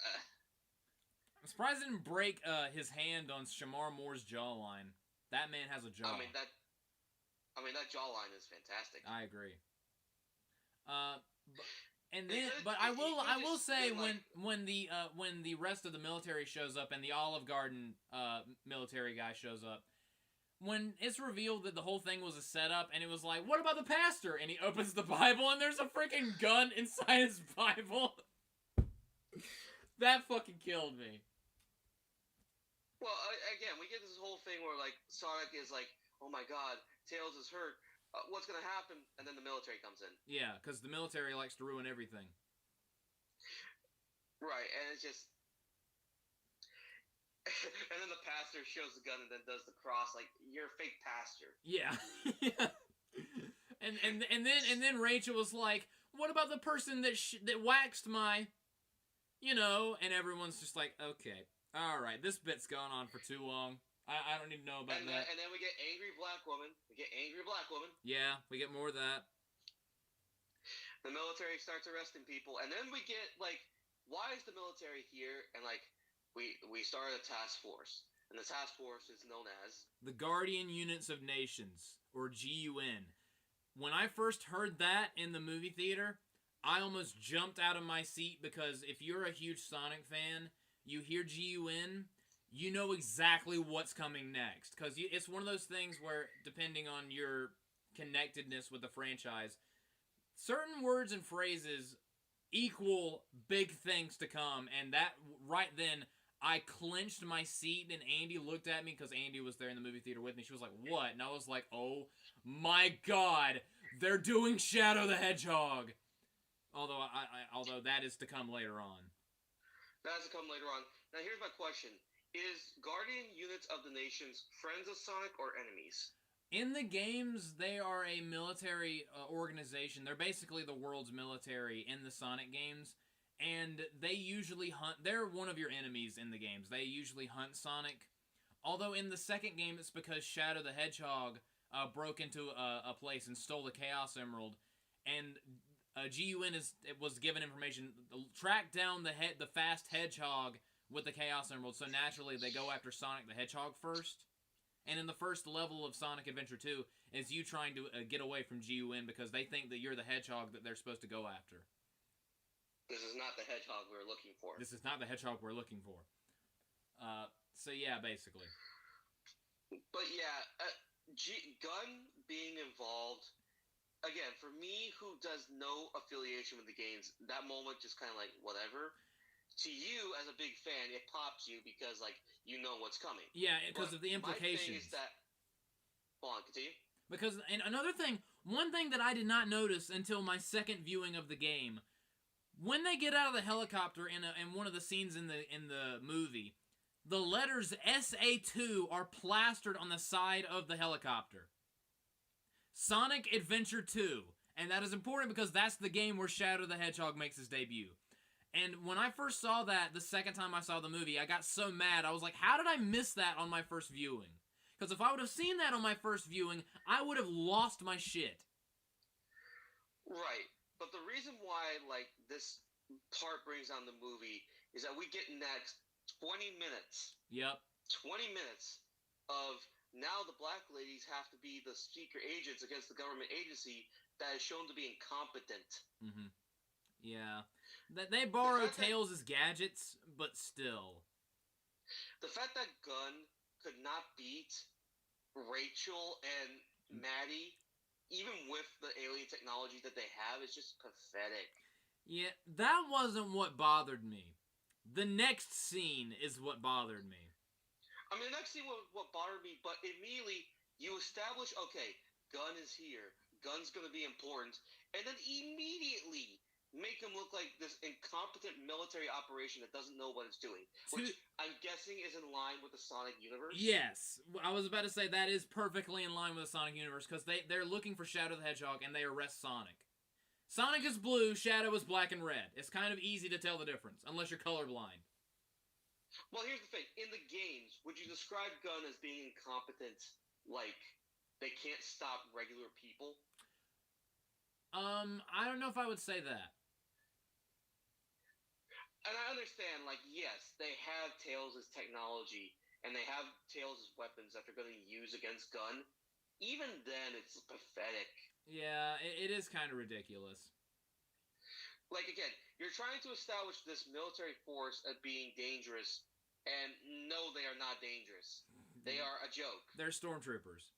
I'm surprised it didn't break his hand on Shamar Moore's jawline. That man has a jaw.
I mean, that jawline is fantastic.
I agree. But I will say when the rest of the military shows up and the Olive Garden military guy shows up, when it's revealed that the whole thing was a setup, and it was like, what about the pastor? And he opens the Bible, and there's a freaking gun inside his Bible. That fucking killed me.
Well, again, we get this whole thing where, like, Sonic is like, oh my god, Tails is hurt. What's going to happen? And then the military comes in.
Yeah, because the military likes to ruin everything.
Right, and it's just... and then the pastor shows the gun and then does the cross, like, you're a fake pastor.
Yeah. Yeah. And then Rachel was like, what about the person that waxed my... You know, and everyone's just like, okay, all right, this bit's gone on for too long. I don't need to know about that.
And then we get angry black woman.
Yeah, we get more of that.
The military starts arresting people, and then we get, like, why is the military here? And, like, we started a task force, and the task force is known as...
the Guardian Units of Nations, or GUN. When I first heard that in the movie theater, I almost jumped out of my seat, because if you're a huge Sonic fan, you hear GUN, you know exactly what's coming next. Because it's one of those things where, depending on your connectedness with the franchise, certain words and phrases equal big things to come. And that, right then, I clenched my seat, and Andy looked at me, because Andy was there in the movie theater with me. She was like, what? And I was like, oh my god, they're doing Shadow the Hedgehog. Although that is to come later on.
That is to come later on. Now here's my question. Is Guardian Units of the Nations friends of Sonic or enemies?
In the games, they are a military organization. They're basically the world's military in the Sonic games. And they usually hunt... They're one of your enemies in the games. They usually hunt Sonic. Although in the second game, it's because Shadow the Hedgehog broke into a place and stole the Chaos Emerald. And GUN was given information, track down the fast hedgehog with the Chaos Emerald. So naturally, they go after Sonic the Hedgehog first. And in the first level of Sonic Adventure 2, is you trying to get away from GUN because they think that you're the hedgehog that they're supposed to go after.
This is not the hedgehog we're looking for.
This is not the hedgehog we're looking for. So yeah, basically.
But yeah, Gun being involved, again, for me, who does no affiliation with the games, that moment just kind of like, whatever. To you, as a big fan, it pops you because, like, you know what's coming.
Yeah, because of the implications.
My thing is that... Hold on, continue.
Because, and another thing, one thing that I did not notice until my second viewing of the game, when they get out of the helicopter in one of the scenes in the movie, the letters SA2 are plastered on the side of the helicopter. Sonic Adventure 2. And that is important because that's the game where Shadow the Hedgehog makes his debut. And when I first saw that, the second time I saw the movie, I got so mad. I was like, how did I miss that on my first viewing? Because if I would have seen that on my first viewing, I would have lost my shit.
Right. But the reason why, like, this part brings on the movie is that we get next 20 minutes.
Yep.
20 minutes of now the black ladies have to be the secret agents against the government agency that is shown to be incompetent.
Mm-hmm. Yeah. They borrow Tails' gadgets, but still.
The fact that Gunn could not beat Rachel and Maddie, even with the alien technology that they have, is just pathetic.
Yeah, that wasn't what bothered me. The next scene is what bothered me.
I mean, the next scene was what bothered me, but immediately you establish, okay, Gunn is here. Gunn's going to be important. And then immediately make him look like this incompetent military operation that doesn't know what it's doing. Which I'm guessing is in line with the Sonic universe.
Yes. I was about to say that is perfectly in line with the Sonic universe, because they're looking for Shadow the Hedgehog, and they arrest Sonic. Sonic is blue, Shadow is black and red. It's kind of easy to tell the difference, unless you're colorblind.
Well, here's the thing. In the games, would you describe Gunn as being incompetent, like they can't stop regular people?
I don't know if I would say that.
And I understand, like, yes, they have Tails' technology, and they have Tails' weapons that they're going to use against Gunn. Even then, it's pathetic.
Yeah, it is kind of ridiculous.
Like, again, you're trying to establish this military force as being dangerous, and no, they are not dangerous. They are a joke.
They're stormtroopers.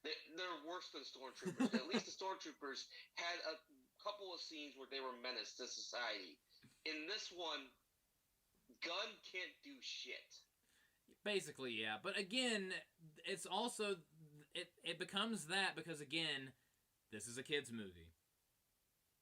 They're worse than stormtroopers. At least the stormtroopers had a couple of scenes where they were menace to society. In this one, Gunn can't do shit.
Basically, yeah. But again, it's also... It becomes that because, again, this is a kid's movie.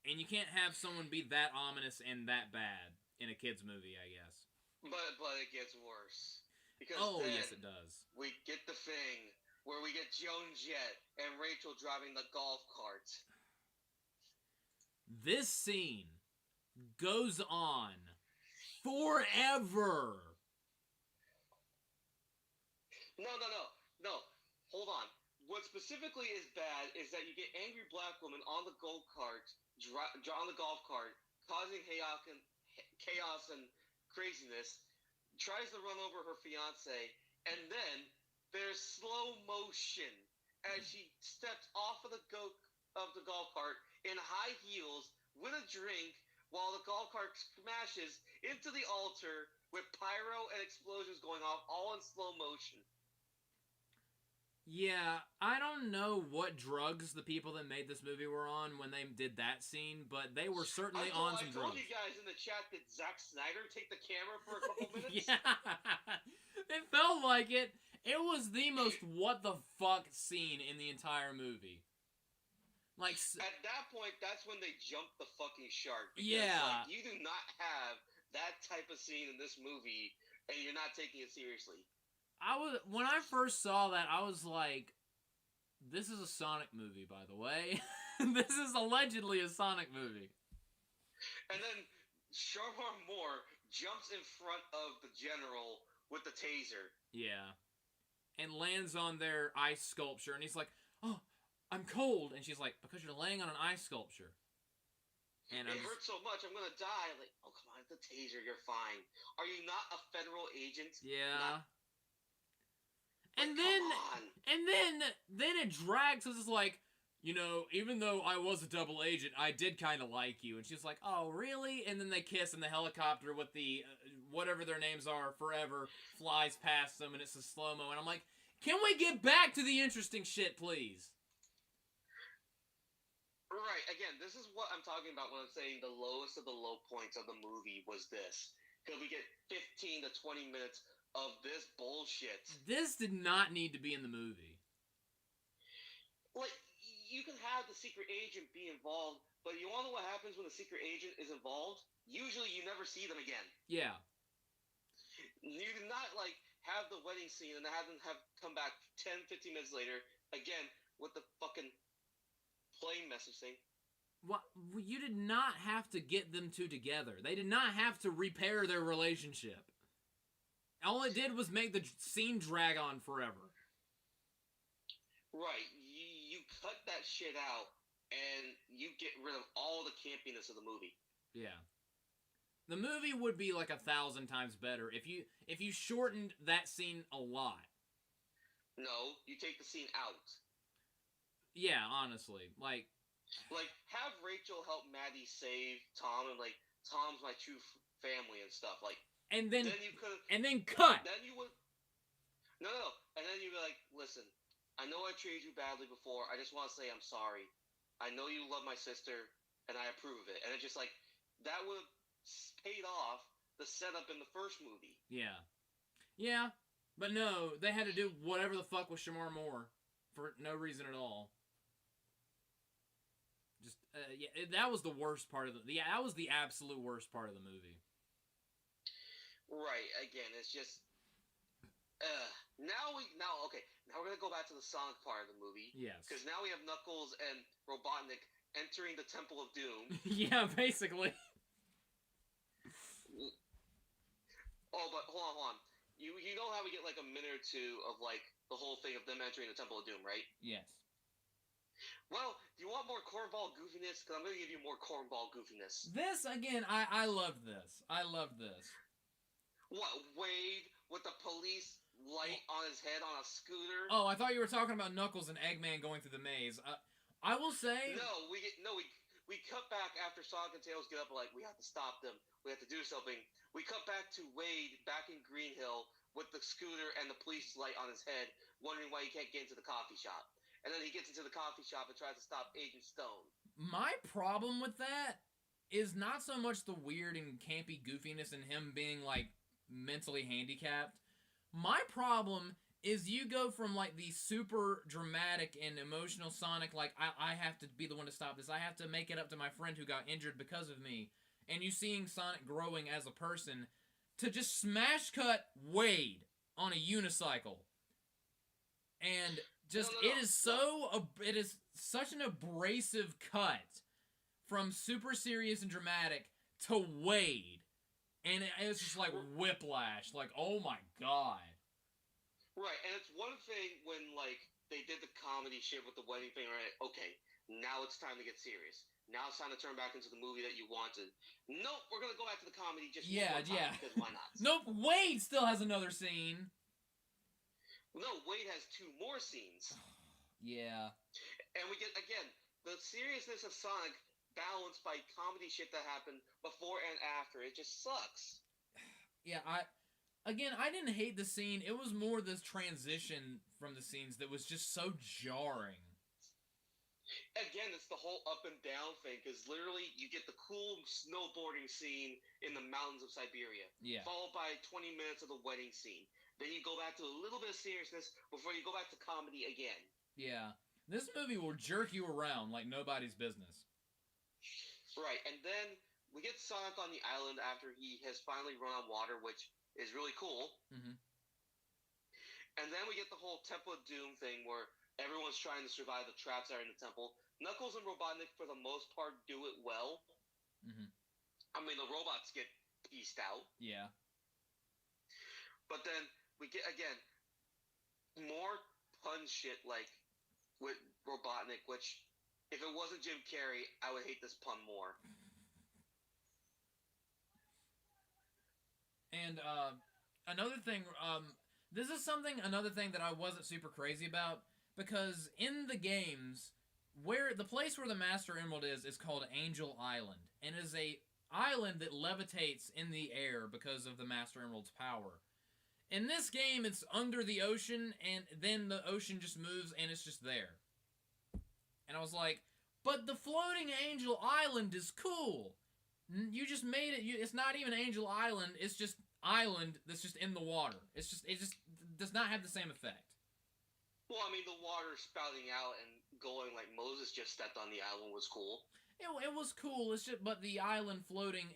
And you can't have someone be that ominous and that bad in a kid's movie, I guess.
But it gets worse. Because
yes, it does.
We get the thing where we get Joan Jett and Rachel driving the golf cart.
This scene goes on forever.
No. Hold on. What specifically is bad is that you get angry black woman on the golf cart, on the golf cart, causing chaos and craziness, tries to run over her fiance, and then there's slow motion as she steps off of the golf cart in high heels with a drink while the golf cart smashes into the altar with pyro and explosions going off all in slow motion.
Yeah, I don't know what drugs the people that made this movie were on when they did that scene, but they were certainly on some drugs. I told
you guys in the chat, did Zack Snyder take the camera for a couple minutes?
Yeah, it felt like it. It was the most what the fuck scene in the entire movie. Like,
at that point, that's when they jumped the fucking shark. Because,
yeah.
Like, you do not have that type of scene in this movie, and you're not taking it seriously.
When I first saw that, I was like, this is a Sonic movie, by the way. This is allegedly a Sonic movie.
And then Sharmar Moore jumps in front of the general with the taser.
Yeah. And lands on their ice sculpture, and he's like, oh, I'm cold. And she's like, because you're laying on an ice sculpture. And
it hurts so much, I'm gonna die. I'm like, oh, come on, it's a taser, you're fine. Are you not a federal agent?
Yeah. And then it drags us. It's like, you know, even though I was a double agent, I did kind of like you. And she's like, oh, really? And then they kiss, and the helicopter with the, whatever their names are, forever, flies past them, and it's a slow-mo. And I'm like, can we get back to the interesting shit, please?
Right, again, this is what I'm talking about when I'm saying the lowest of the low points of the movie was this. Because we get 15 to 20 minutes of this bullshit.
This did not need to be in the movie.
Like, you can have the secret agent be involved, but you want to know what happens when the secret agent is involved? Usually you never see them again.
Yeah.
You do not, like, have the wedding scene and have them come back 10, 15 minutes later, again, with the fucking plane message thing.
What? You did not have to get them two together. They did not have to repair their relationship. All it did was make the scene drag on forever.
Right. You cut that shit out, and you get rid of all the campiness of the movie.
Yeah. The movie would be like 1,000 times better if you shortened that scene a lot.
No, you take the scene out.
Yeah, honestly, like
have Rachel help Maddie save Tom, and like Tom's my true family and stuff. Like,
and then
you could
and then cut.
Then you would no, and then you'd be like, listen, I know I treated you badly before. I just want to say I'm sorry. I know you love my sister, and I approve of it. And it's just like that would have paid off the setup in the first movie.
Yeah, but no, they had to do whatever the fuck with Shamar Moore for no reason at all. Just yeah, that was the worst part of the. Yeah, that was the absolute worst part of the movie.
Right. Again, it's just. Now we're gonna go back to the Sonic part of the movie.
Yes.
Because now we have Knuckles and Robotnik entering the Temple of Doom.
Yeah, basically.
Oh, but hold on. You know how we get like a minute or two of like the whole thing of them entering the Temple of Doom, right?
Yes.
Well, do you want more cornball goofiness? Because I'm going to give you more cornball goofiness.
This, again, I loved this. I loved this.
What, Wade with the police light on his head on a scooter?
Oh, I thought you were talking about Knuckles and Eggman going through the maze. I will say...
No, we cut back after Sonic and Tails get up and like, we have to stop them. We have to do something. We cut back to Wade back in Green Hill with the scooter and the police light on his head, wondering why he can't get into the coffee shop. And then he gets into the coffee shop and tries to stop Agent Stone.
My problem with that is not so much the weird and campy goofiness and him being, like, mentally handicapped. My problem is you go from, like, the super dramatic and emotional Sonic, like, I have to be the one to stop this. I have to make it up to my friend who got injured because of me. And you seeing Sonic growing as a person to just smash cut Wade on a unicycle. And... It is such an abrasive cut from super serious and dramatic to Wade. And it's just like whiplash. Like, oh my god.
Right, and it's one thing when, like, they did the comedy shit with the wedding thing, right? Okay, now it's time to get serious. Now it's time to turn back into the movie that you wanted. Nope, we're going to go back to the comedy just one more time, because why not?
Nope, Wade still has another scene.
No, Wade has 2 more scenes.
Yeah.
And we get, again, the seriousness of Sonic balanced by comedy shit that happened before and after. It just sucks.
Yeah, I didn't hate the scene. It was more this transition from the scenes that was just so jarring.
Again, it's the whole up and down thing, because literally you get the cool snowboarding scene in the mountains of Siberia.
Yeah. Followed
by 20 minutes of the wedding scene. Then you go back to a little bit of seriousness before you go back to comedy again.
Yeah. This movie will jerk you around like nobody's business.
Right, and then we get Sonic on the island after he has finally run on water, which is really cool.
Mm-hmm.
And then we get the whole Temple of Doom thing where everyone's trying to survive the traps that are in the temple. Knuckles and Robotnik, for the most part, do it well.
Mm-hmm.
I mean, the robots get pieced out.
Yeah.
But then we get, again, more pun shit like with Robotnik, which, if it wasn't Jim Carrey, I would hate this pun more.
And another thing, another thing that I wasn't super crazy about, because in the games, the place where the Master Emerald is called Angel Island, and is a island that levitates in the air because of the Master Emerald's power. In this game, it's under the ocean, and then the ocean just moves, and it's just there. And I was like, but the floating Angel Island is cool. You just made it. It's not even Angel Island. It's just island that's just in the water. It just does not have the same effect.
Well, I mean, the water spouting out and going like Moses just stepped on the island was cool.
It was cool. It's just, but the island floating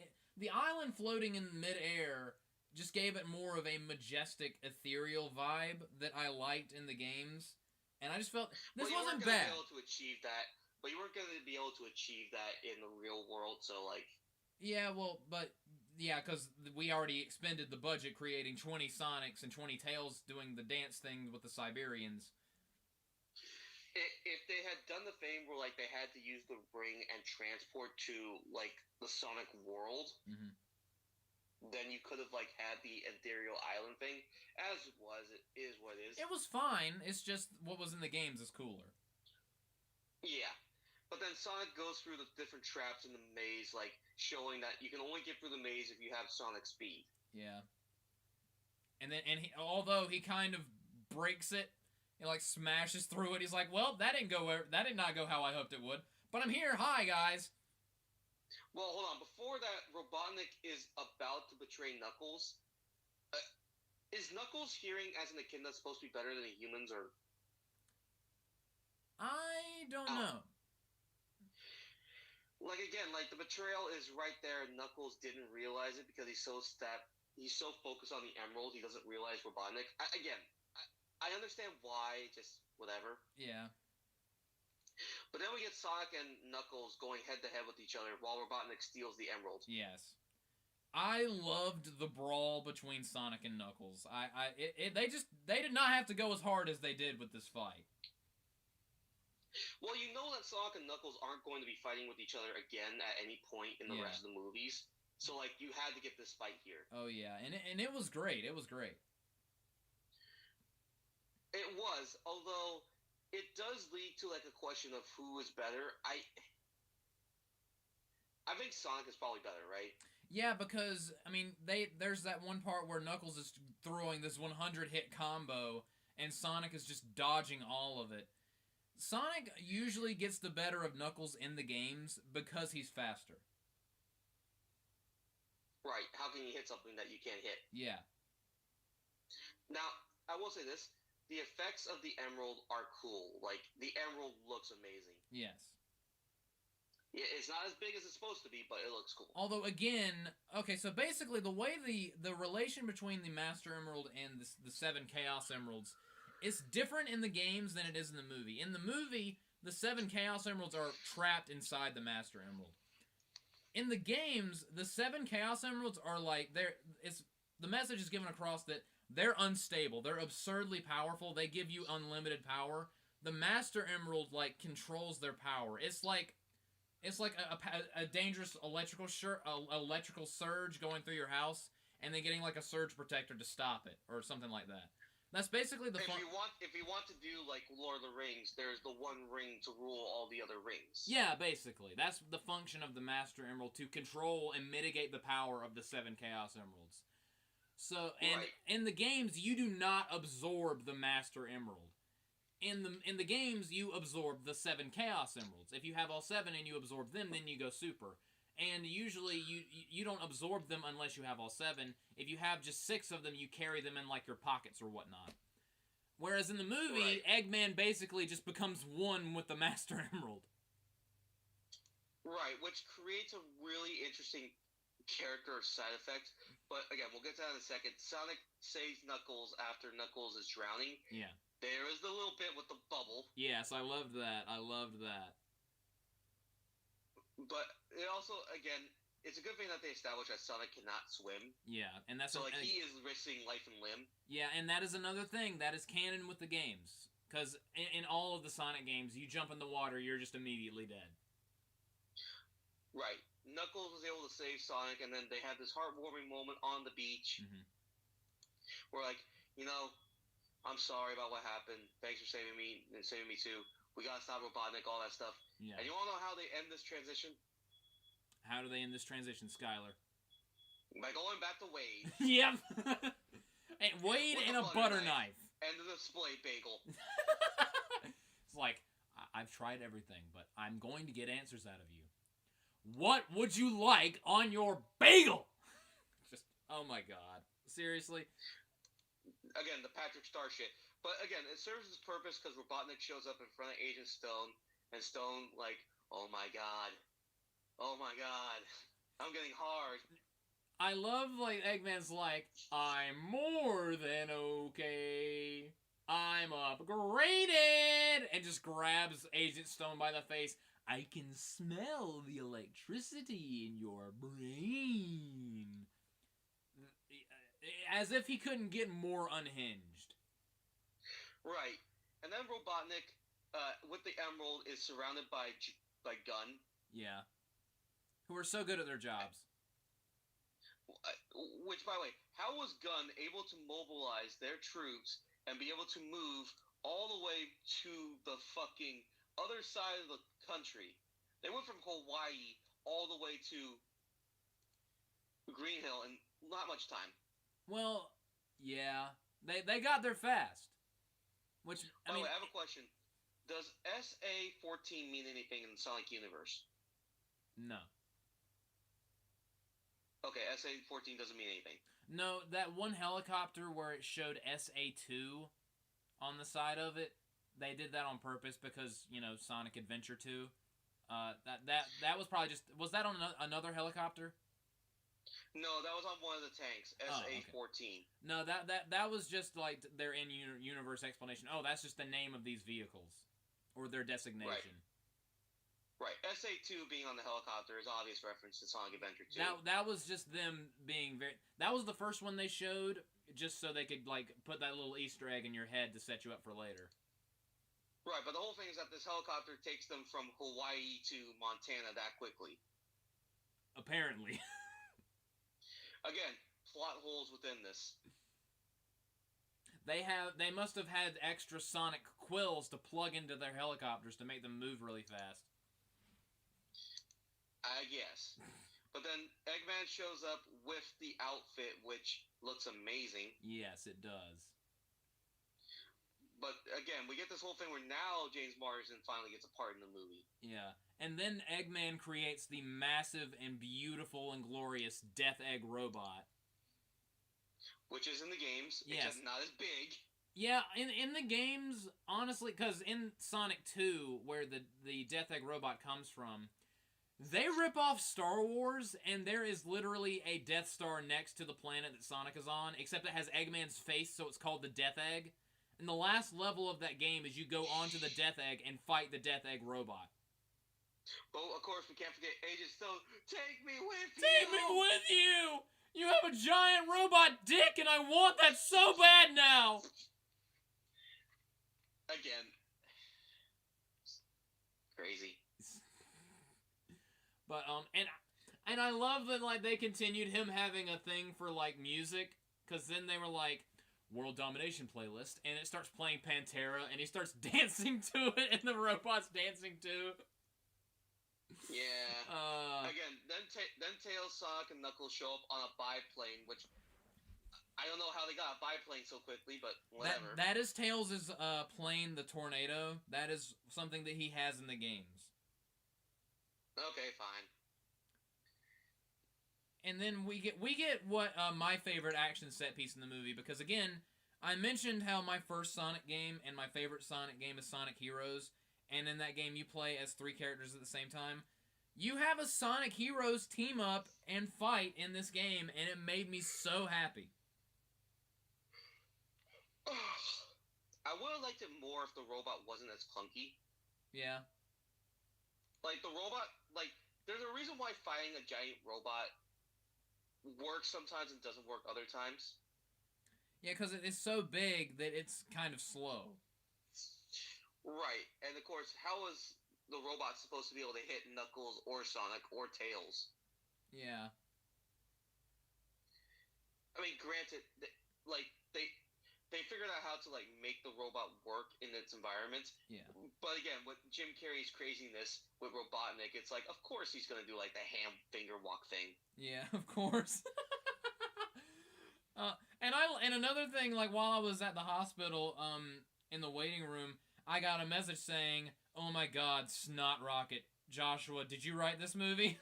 in midair just gave it more of a majestic, ethereal vibe that I liked in the games, and I just felt this wasn't bad.
You weren't going to be able to achieve that, but you weren't going to be able to achieve that in the real world. So, like,
yeah, well, but yeah, because we already expended the budget creating 20 Sonics and 20 Tails doing the dance thing with the Siberians.
If they had done the thing where like they had to use the ring and transport to like the Sonic world, then you could have like had the ethereal island thing. As was, it is what it is.
It was fine. It's just what was in the games is cooler.
Yeah. But then Sonic goes through the different traps in the maze, like showing that you can only get through the maze if you have Sonic speed.
Yeah. And although he kind of breaks it, he like smashes through it. He's like, "Well, that did not go how I hoped it would. But I'm here. Hi, guys."
Well, hold on. Before that, Robotnik is about to betray Knuckles. Is Knuckles' hearing as an echidna supposed to be better than a human's, or?
I don't know.
Like again, like the betrayal is right there, and Knuckles didn't realize it because he's so focused on the emerald, he doesn't realize Robotnik. I understand why, just whatever.
Yeah.
But then we get Sonic and Knuckles going head to head with each other while Robotnik steals the emerald.
Yes. I loved the brawl between Sonic and Knuckles. They did not have to go as hard as they did with this fight.
Well, you know that Sonic and Knuckles aren't going to be fighting with each other again at any point in the rest of the movies. So, like, you had to get this fight here.
Oh, yeah. And it was great. It was great.
It was, although it does lead to, like, a question of who is better. I think Sonic is probably better, right?
Yeah, because, I mean, there's that one part where Knuckles is throwing this 100-hit combo, and Sonic is just dodging all of it. Sonic usually gets the better of Knuckles in the games because he's faster.
Right. How can you hit something that you can't hit?
Yeah.
Now, I will say this. The effects of the emerald are cool. Like, the emerald looks amazing.
Yes.
Yeah, it's not as big as it's supposed to be, but it looks cool.
Although, again, okay, so basically the way the relation between the Master Emerald and the 7 Chaos Emeralds is different in the games than it is in the movie. In the movie, the 7 Chaos Emeralds are trapped inside the Master Emerald. In the games, the 7 Chaos Emeralds are like, the message is given across that they're unstable. They're absurdly powerful. They give you unlimited power. The Master Emerald, like, controls their power. It's like a dangerous electrical surge going through your house, and then getting like a surge protector to stop it, or something like that. That's basically the fun.
If you want to do like Lord of the Rings, there's the one ring to rule all the other rings.
Yeah, basically. That's the function of the Master Emerald, to control and mitigate the power of the 7 Chaos Emeralds. So, and in the games, you do not absorb the Master Emerald. In the games, you absorb the 7 Chaos Emeralds. If you have all 7 and you absorb them, then you go Super. And usually, you don't absorb them unless you have all 7. If you have just 6 of them, you carry them in like your pockets or whatnot. Whereas in the movie, Eggman basically just becomes one with the Master Emerald.
Right, which creates a really interesting character side effect. But again, we'll get to that in a second. Sonic saves Knuckles after Knuckles is drowning.
Yeah.
There is the little bit with the bubble.
Yes, I loved that. I loved that.
But it also, again, it's a good thing that they established that Sonic cannot swim.
Yeah, and that's...
So, like, he is risking life and limb.
Yeah, and that is another thing. That is canon with the games. Because in all of the Sonic games, you jump in the water, you're just immediately dead.
Right. Knuckles was able to save Sonic, and then they had this heartwarming moment on the beach where, like, you know, I'm sorry about what happened. Thanks for saving me and saving me too. We gotta stop Robotnik, all that stuff. Yeah. And you wanna know how they end this transition?
How do they end this transition, Skyler?
By going back to Wade.
Yep. And Wade and a butter knife.
And the display bagel.
It's like, I've tried everything, but I'm going to get answers out of you. What would you like on your bagel? Just, oh my god. Seriously?
Again, the Patrick Star shit. But again, it serves its purpose because Robotnik shows up in front of Agent Stone, and Stone, like, oh my god, I'm getting hard.
I love, like, Eggman's like, I'm more than okay. I'm upgraded! And just grabs Agent Stone by the face. I can smell the electricity in your brain. As if he couldn't get more unhinged.
Right. And then Robotnik, with the Emerald is surrounded by Gun.
Yeah. Who are so good at their jobs.
Which, by the way, how was Gun able to mobilize their troops and be able to move all the way to the fucking other side of the country? They went from Hawaii all the way to Green Hill in not much time.
Well, yeah. They got there fast. Which,
By the way, I have a question. Does SA-14 mean anything in the Sonic universe?
No.
Okay, SA-14 doesn't mean anything.
No, that one helicopter where it showed SA-2 on the side of it, they did that on purpose because, Sonic Adventure 2. That was probably just... Was that on another helicopter?
No, that was on one of the tanks, SA-14.
Okay. No, that was just like their in-universe explanation. Oh, that's just the name of these vehicles. Or their designation.
Right. SA-2 being on the helicopter is obvious reference to Sonic Adventure 2.
That was just them being very... That was the first one they showed, just so they could, put that little Easter egg in your head to set you up for later.
Right, but the whole thing is that this helicopter takes them from Hawaii to Montana that quickly.
Apparently.
Again, plot holes within this.
They must have had extra sonic quills to plug into their helicopters to make them move really fast.
I guess. But then Eggman shows up with the outfit, which looks amazing.
Yes, it does.
But again, we get this whole thing where now James Marsden finally gets a part in the movie.
Yeah. And then Eggman creates the massive and beautiful and glorious Death Egg robot.
Which is in the games.
Yes.
It's just not as big.
Yeah, in the games, honestly, because in Sonic 2, where the Death Egg robot comes from, they rip off Star Wars, and there is literally a Death Star next to the planet that Sonic is on, except it has Eggman's face, so it's called the Death Egg. And the last level of that game is you go onto the Death Egg and fight the Death Egg robot.
But, of course, we can't forget Agent Stone. Take me with you!
Take me with you! You have a giant robot dick, and I want that so bad now!
Again. Crazy.
But, and I love that, they continued him having a thing for, music, because then they were like, World Domination playlist, and it starts playing Pantera, and he starts dancing to it, and the robot's dancing too.
Yeah. Again, then Tails, Sonic, and Knuckles show up on a biplane, which I don't know how they got a biplane so quickly, but whatever.
That is Tails' plane, the Tornado. That is something that he has in the games.
Okay, fine.
And then we get what my favorite action set piece in the movie, because again, I mentioned how my first Sonic game and my favorite Sonic game is Sonic Heroes, and in that game you play as 3 characters at the same time. You have a Sonic Heroes team up and fight in this game, and it made me so happy.
I would have liked it more if the robot wasn't as clunky.
Yeah.
The robot, there's a reason why fighting a giant robot works sometimes and doesn't work other times.
Yeah, because it's so big that it's kind of slow.
Right, and of course, how is the robot supposed to be able to hit Knuckles or Sonic or Tails?
Yeah.
I mean, granted, they figured out how to make the robot work in its environment.
Yeah.
But again, with Jim Carrey's craziness with Robotnik, it's of course he's gonna do the ham finger walk thing.
Yeah, of course. And another thing, while I was at the hospital, in the waiting room, I got a message saying, "Oh my God, Snot Rocket, Joshua, did you write this movie?"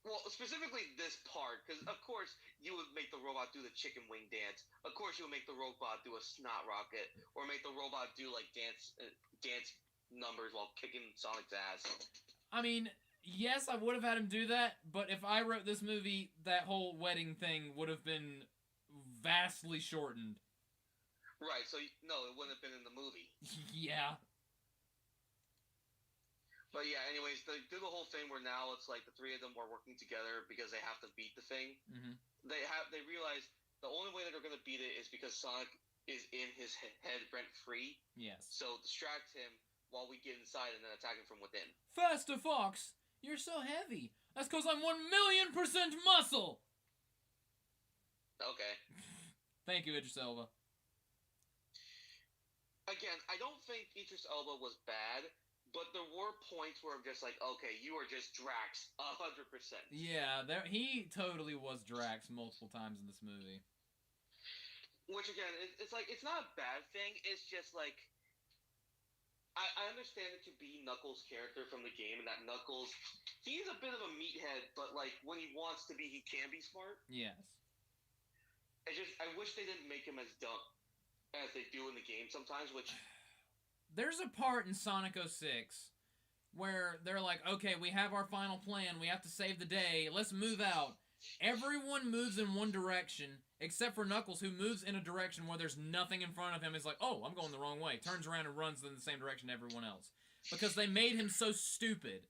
Well, specifically this part, because of course you would make the robot do the chicken wing dance. Of course you would make the robot do a snot rocket, or make the robot do dance numbers while kicking Sonic's ass. I mean, yes, I would have had him do that, but if I wrote this movie, that whole wedding thing would have been vastly shortened. Right, so no, it wouldn't have been in the movie. Yeah. But yeah, anyways, they do the whole thing where now it's the 3 of them are working together because they have to beat the thing. Mm-hmm. They realize the only way that they're going to beat it is because Sonic is in his head rent-free.
Yes.
So distract him while we get inside and then attack him from within.
Faster, Fox! You're so heavy. That's because I'm 1,000,000% muscle!
Okay.
Thank you, Idris Elba.
Again, I don't think Idris Elba was bad, but there were points where I'm just like, okay, you are just Drax 100%.
Yeah, he totally was Drax multiple times in this movie.
Which, again, it's like, it's not a bad thing. It's just like, I understand it to be Knuckles' character from the game, and that Knuckles, he's a bit of a meathead, but like, when he wants to be, he can be smart.
Yes.
I wish they didn't make him as dumb as they do in the game sometimes, which...
There's a part in Sonic 06 where they're like, okay, we have our final plan, we have to save the day, let's move out. Everyone moves in one direction, except for Knuckles, who moves in a direction where there's nothing in front of him. He's like, oh, I'm going the wrong way. Turns around and runs in the same direction everyone else. Because they made him so stupid.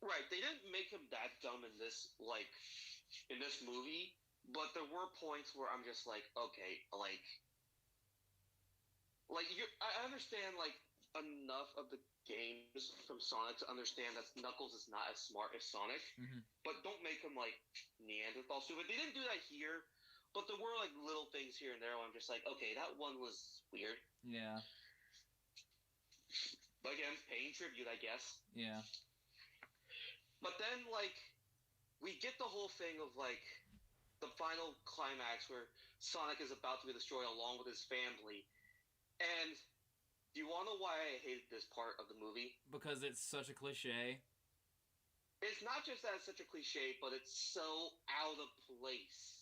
Right, they didn't make him that dumb in this movie, but there were points where I'm just like, okay, I understand, like, enough of the games from Sonic to understand that Knuckles is not as smart as Sonic, but don't make him, like, Neanderthal stupid. They didn't do that here, but there were, like, little things here and there where I'm just like, okay, that one was weird.
Yeah.
But again, paying tribute, I guess.
Yeah.
But then, like, we get the whole thing of, like, the final climax where Sonic is about to be destroyed along with his family. And do you want to know why I hated this part of the movie?
Because it's such a cliche.
It's not just that it's such a cliche, but it's so out of place.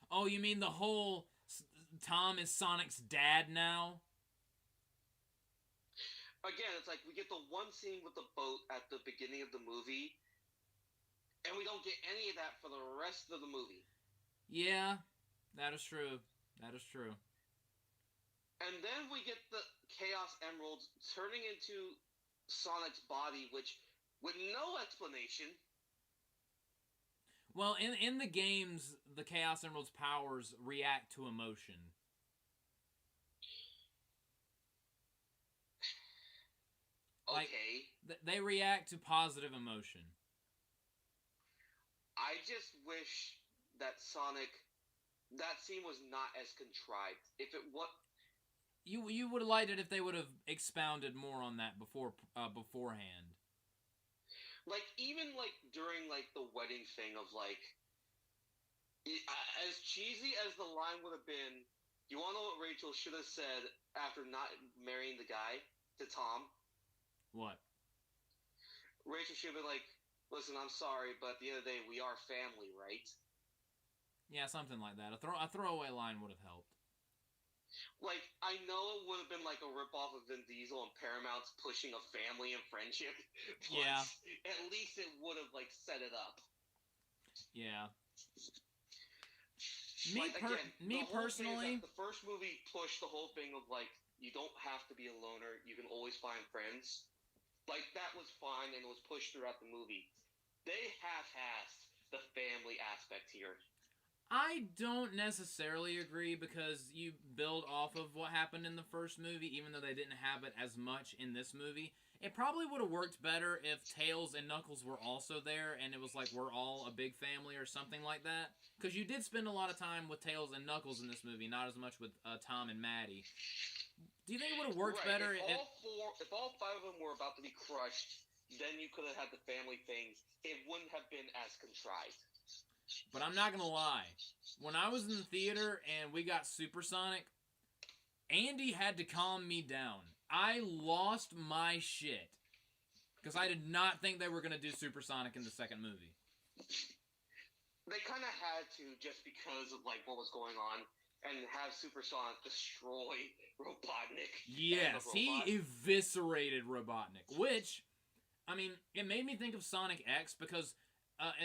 Oh, you mean the whole Tom is Sonic's dad now?
Again, it's like we get the one scene with the boat at the beginning of the movie, and we don't get any of that for the rest of the movie.
Yeah, that is true. That is true.
And then we get the Chaos Emeralds turning into Sonic's body, which, with no explanation.
Well, in the games, the Chaos Emerald's powers react to emotion.
Okay.
They react to positive emotion.
I just wish that that scene was not as contrived. If it was...
You would have liked it if they would have expounded more on that beforehand.
Like, even, like, during, like, the wedding thing of, like... as cheesy as the line would have been, you want to know what Rachel should have said after not marrying the guy to Tom?
What?
Rachel should have been like, listen, I'm sorry, but at the end of the day, we are family, right?
Yeah, something like that. A throwaway line would have helped.
Like, I know it would have been like a ripoff of Vin Diesel and Paramount's pushing a family and friendship. But
yeah.
At least it would have, like, set it up.
Yeah.
Me
personally,
the first movie pushed the whole thing of, like, you don't have to be a loner. You can always find friends. Like, that was fine and it was pushed throughout the movie. They half-assed the family aspect here.
I don't necessarily agree because you build off of what happened in the first movie, even though they didn't have it as much in this movie. It probably would have worked better if Tails and Knuckles were also there and it was like we're all a big family or something like that. Because you did spend a lot of time with Tails and Knuckles in this movie, not as much with Tom and Maddie. Do you think it would have worked better
if all five of them were about to be crushed, then you could have had the family thing. It wouldn't have been as contrived.
But I'm not going to lie. When I was in the theater and we got Supersonic, Andy had to calm me down. I lost my shit. Because I did not think they were going to do Supersonic in the second movie.
They kind of had to just because of, like, what was going on. And have Supersonic destroy Robotnik.
Yes, he eviscerated Robotnik. Which, I mean, it made me think of Sonic X because,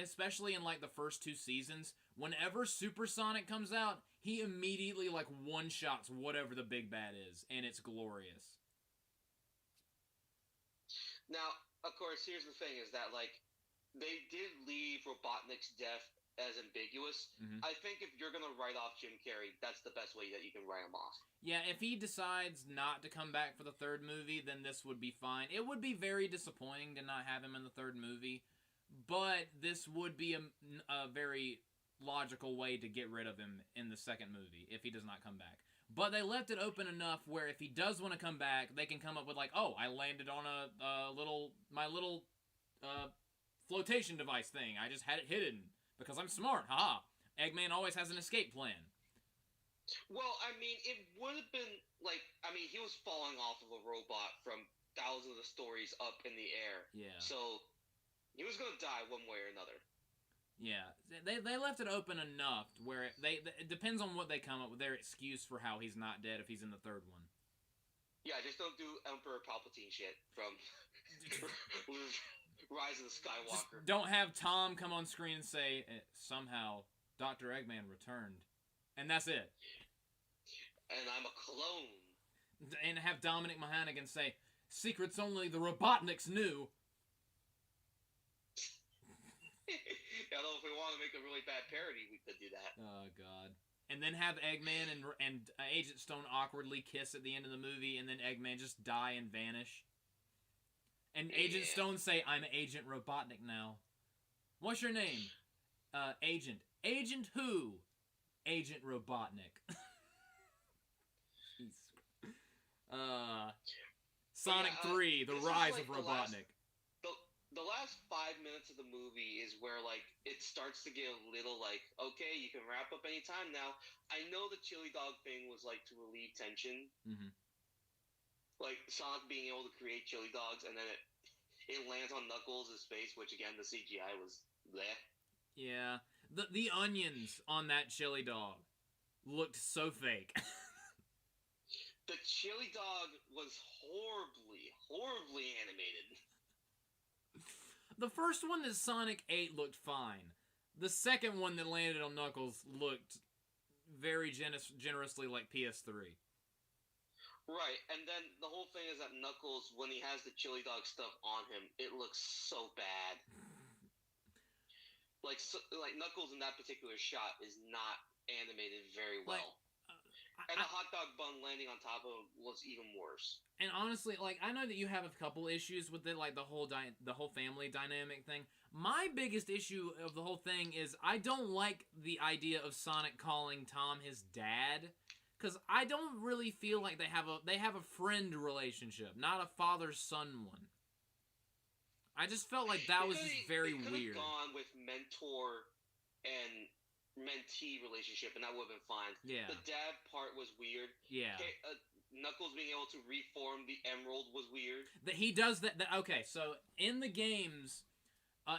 especially in, like, the first two seasons, whenever Supersonic comes out, he immediately, like, one-shots whatever the big bad is. And it's glorious.
Now, of course, here's the thing is that, like, they did leave Robotnik's death as ambiguous.
Mm-hmm.
I think if you're gonna write off Jim Carrey, that's the best way that you can write him off.
Yeah, if he decides not to come back for the third movie, then this would be fine. It would be very disappointing to not have him in the third movie, but this would be a very logical way to get rid of him in the second movie if he does not come back. But they left it open enough where if he does want to come back, they can come up with like, oh, I landed on my little flotation device thing. I just had it hidden because I'm smart. Haha. Eggman always has an escape plan.
Well, I mean, it would have been like, I mean, he was falling off of a robot from thousands of stories up in the air.
Yeah.
So he was going to die one way or another.
Yeah, they left it open enough where it depends on what they come up with their excuse for how he's not dead if he's in the third one.
Yeah, just don't do Emperor Palpatine shit from Rise of the Skywalker.
Just don't have Tom come on screen and say, somehow Dr. Eggman returned. And that's it.
And I'm a clone.
And have Dominic Mahanigan say, secrets only the Robotniks knew.
Although if we want to make a really bad parody, we could do that.
Oh, God. And then have Eggman and Agent Stone awkwardly kiss at the end of the movie, and then Eggman just die and vanish. And Agent Stone say, I'm Agent Robotnik now. What's your name? Agent. Agent who? Agent Robotnik. Jeez. Sonic 3, The Rise of Robotnik.
The last 5 minutes of the movie is where, like, it starts to get a little, like, okay, you can wrap up any time now. I know the chili dog thing was, like, to relieve tension.
Mm-hmm.
Like, Sonic being able to create chili dogs, and then it lands on Knuckles' face, which, again, the CGI was bleh.
Yeah. The onions on that chili dog looked so fake.
The chili dog was horribly, horribly animated.
The first one that Sonic ate looked fine. The second one that landed on Knuckles looked very generously like PS3.
Right, and then the whole thing is that Knuckles, when he has the chili dog stuff on him, it looks so bad. Like Knuckles in that particular shot is not animated very well. And the hot dog bun landing on top of him was even worse.
And honestly, like, I know that you have a couple issues with it, like the whole family dynamic thing. My biggest issue of the whole thing is I don't like the idea of Sonic calling Tom his dad, because I don't really feel like they have a friend relationship, not a father-son one. I just felt like that was just very weird. They could have
gone with mentor and mentee relationship, and that would have been fine.
Yeah.
The dad part was weird.
Yeah.
Knuckles being able to reform the Emerald was weird.
That he does that. Okay, so in the games,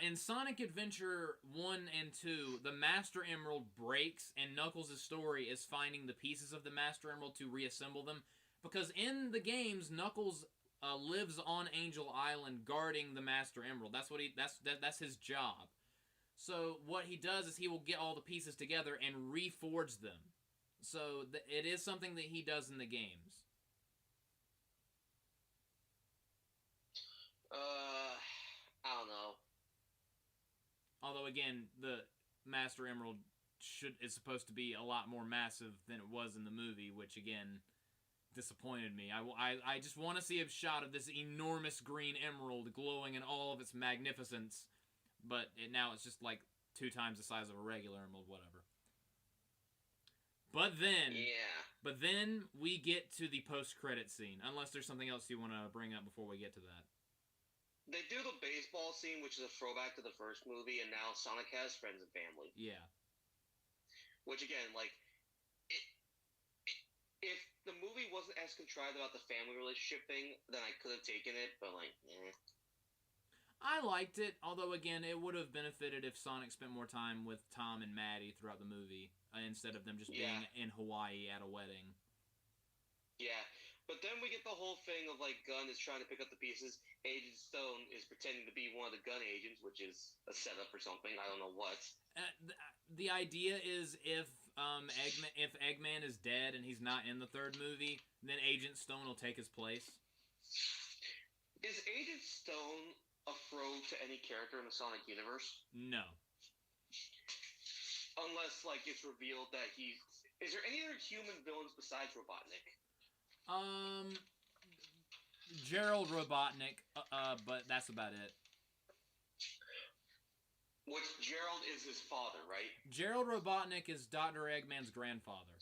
in Sonic Adventure 1 and 2, the Master Emerald breaks, and Knuckles' story is finding the pieces of the Master Emerald to reassemble them. Because in the games, Knuckles lives on Angel Island guarding the Master Emerald. That's his job. So what he does is he will get all the pieces together and reforge them. So it is something that he does in the games.
I don't know.
Although again, the Master Emerald is supposed to be a lot more massive than it was in the movie, which again disappointed me. I just want to see a shot of this enormous green emerald glowing in all of its magnificence, but now it's just like 2 times the size of a regular emerald, whatever. But then we get to the post-credit scene, unless there's something else you want to bring up before we get to that.
They do the baseball scene, which is a throwback to the first movie, and now Sonic has friends and family.
Yeah.
Which, again, like, if the movie wasn't as contrived about the family relationship thing, then I could have taken it, but, like,
I liked it, although, again, it would have benefited if Sonic spent more time with Tom and Maddie throughout the movie, instead of them just being in Hawaii at a wedding. Yeah,
but then we get the whole thing of, like, Gunn is trying to pick up the pieces. Agent Stone is pretending to be one of the Gunn agents, which is a setup or something. I don't know what.
The idea is if Eggman is dead and he's not in the third movie, then Agent Stone will take his place.
Is Agent Stone a throw to any character in the Sonic universe?
No.
Unless, like, it's revealed that he's... Is there any other human villains besides Robotnik?
Gerald Robotnik, but that's about it.
Which Gerald is his father, right?
Gerald Robotnik is Dr. Eggman's grandfather.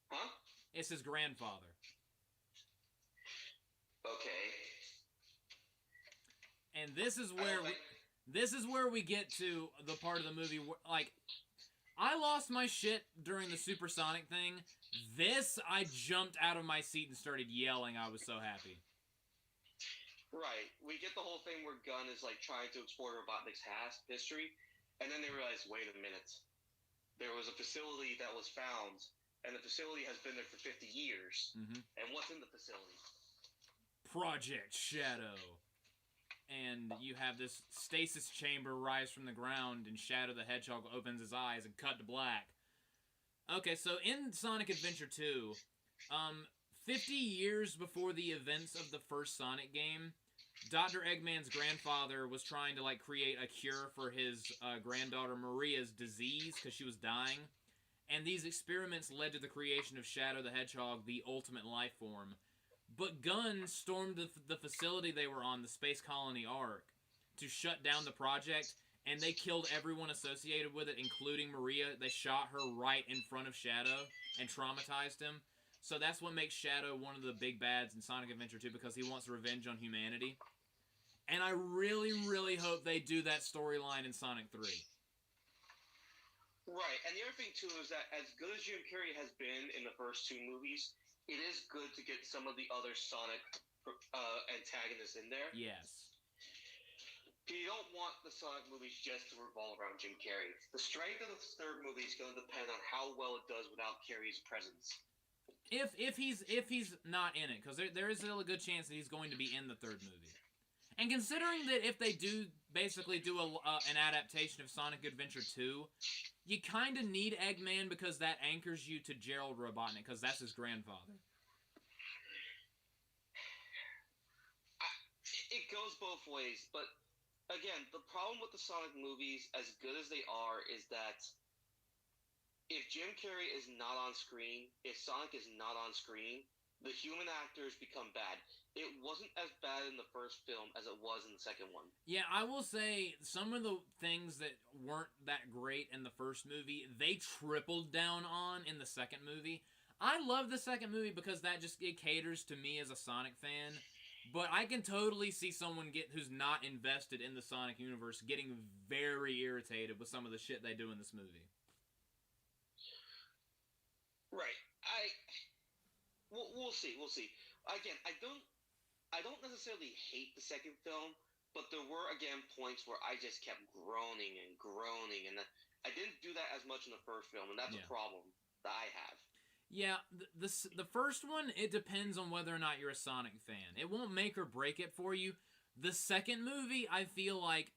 Huh?
It's his grandfather.
Okay.
And this is where we get to the part of the movie where, like, I lost my shit during the supersonic thing. This, I jumped out of my seat and started yelling. I was so happy.
Right. We get the whole thing where Gunn is, like, trying to explore Robotnik's history, and then they realize, wait a minute. There was a facility that was found, and the facility has been there for 50 years. Mm-hmm. And what's in the facility?
Project Shadow. And you have this stasis chamber rise from the ground, and Shadow the Hedgehog opens his eyes and cut to black. Okay, so in Sonic Adventure 2, 50 years before the events of the first Sonic game, Dr. Eggman's grandfather was trying to, like, create a cure for his granddaughter Maria's disease because she was dying. And these experiments led to the creation of Shadow the Hedgehog, the ultimate life form. But Gunn stormed the facility they were on, the Space Colony Ark, to shut down the project, and they killed everyone associated with it, including Maria. They shot her right in front of Shadow and traumatized him. So that's what makes Shadow one of the big bads in Sonic Adventure 2, because he wants revenge on humanity. And I really, really hope they do that storyline in Sonic 3.
Right, and the other thing, too, is that as good as Jim Carrey has been in the first two movies, it is good to get some of the other Sonic antagonists in there.
Yes.
You don't want the Sonic movies just to revolve around Jim Carrey. The strength of the third movie is going to depend on how well it does without Carrey's presence.
If he's not in it, because there is still a good chance that he's going to be in the third movie. And considering that if they do basically do an adaptation of Sonic Adventure 2, you kind of need Eggman because that anchors you to Gerald Robotnik, because that's his grandfather.
It goes both ways, but again, the problem with the Sonic movies, as good as they are, is that if Jim Carrey is not on screen, if Sonic is not on screen, the human actors become bad. It wasn't as bad in the first film as it was in the second one. Yeah,
I will say some of the things that weren't that great in the first movie, they tripled down on in the second movie. I love the second movie because it caters to me as a Sonic fan. But I can totally see someone who's not invested in the Sonic universe getting very irritated with some of the shit they do in this movie.
Right. We'll see. Again, I don't necessarily hate the second film, but there were, again, points where I just kept groaning, and I didn't do that as much in the first film, and that's a problem that I have.
Yeah, the first one, it depends on whether or not you're a Sonic fan. It won't make or break it for you. The second movie, I feel like,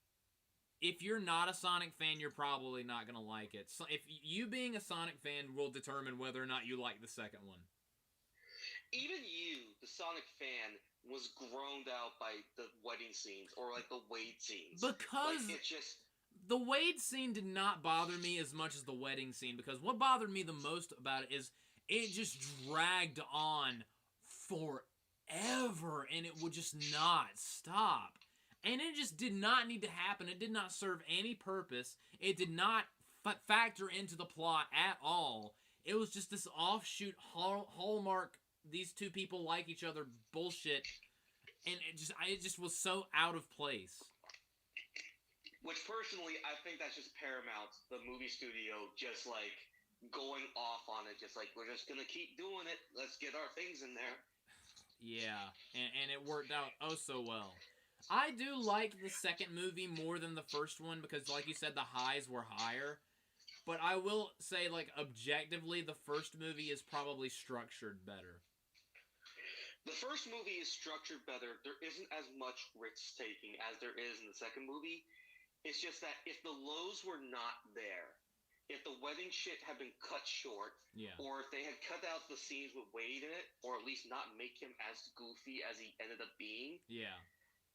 if you're not a Sonic fan, you're probably not going to like it. So if you being a Sonic fan will determine whether or not you like the second one.
Even you, the Sonic fan, was groaned out by the wedding scenes, or like the Wade scenes.
Because
like, it's just...
the Wade scene did not bother me as much as the wedding scene, because what bothered me the most about it is it just dragged on forever, and it would just not stop. And it just did not need to happen. It did not serve any purpose. It did not factor into the plot at all. It was just this offshoot hallmark, these two people like each other bullshit, and it just was so out of place.
Which, personally, I think that's just Paramount, the movie studio, just, like, going off on it. Just like, we're just going to keep doing it. Let's get our things in there.
Yeah, and it worked out oh so well. I do like the second movie more than the first one because, like you said, the highs were higher. But I will say, like, objectively, the first movie is probably structured better.
The first movie is structured better. There isn't as much risk-taking as there is in the second movie. It's just that if the lows were not there, if the wedding shit had been cut short, or if they had cut out the scenes with Wade in it, or at least not make him as goofy as he ended up being,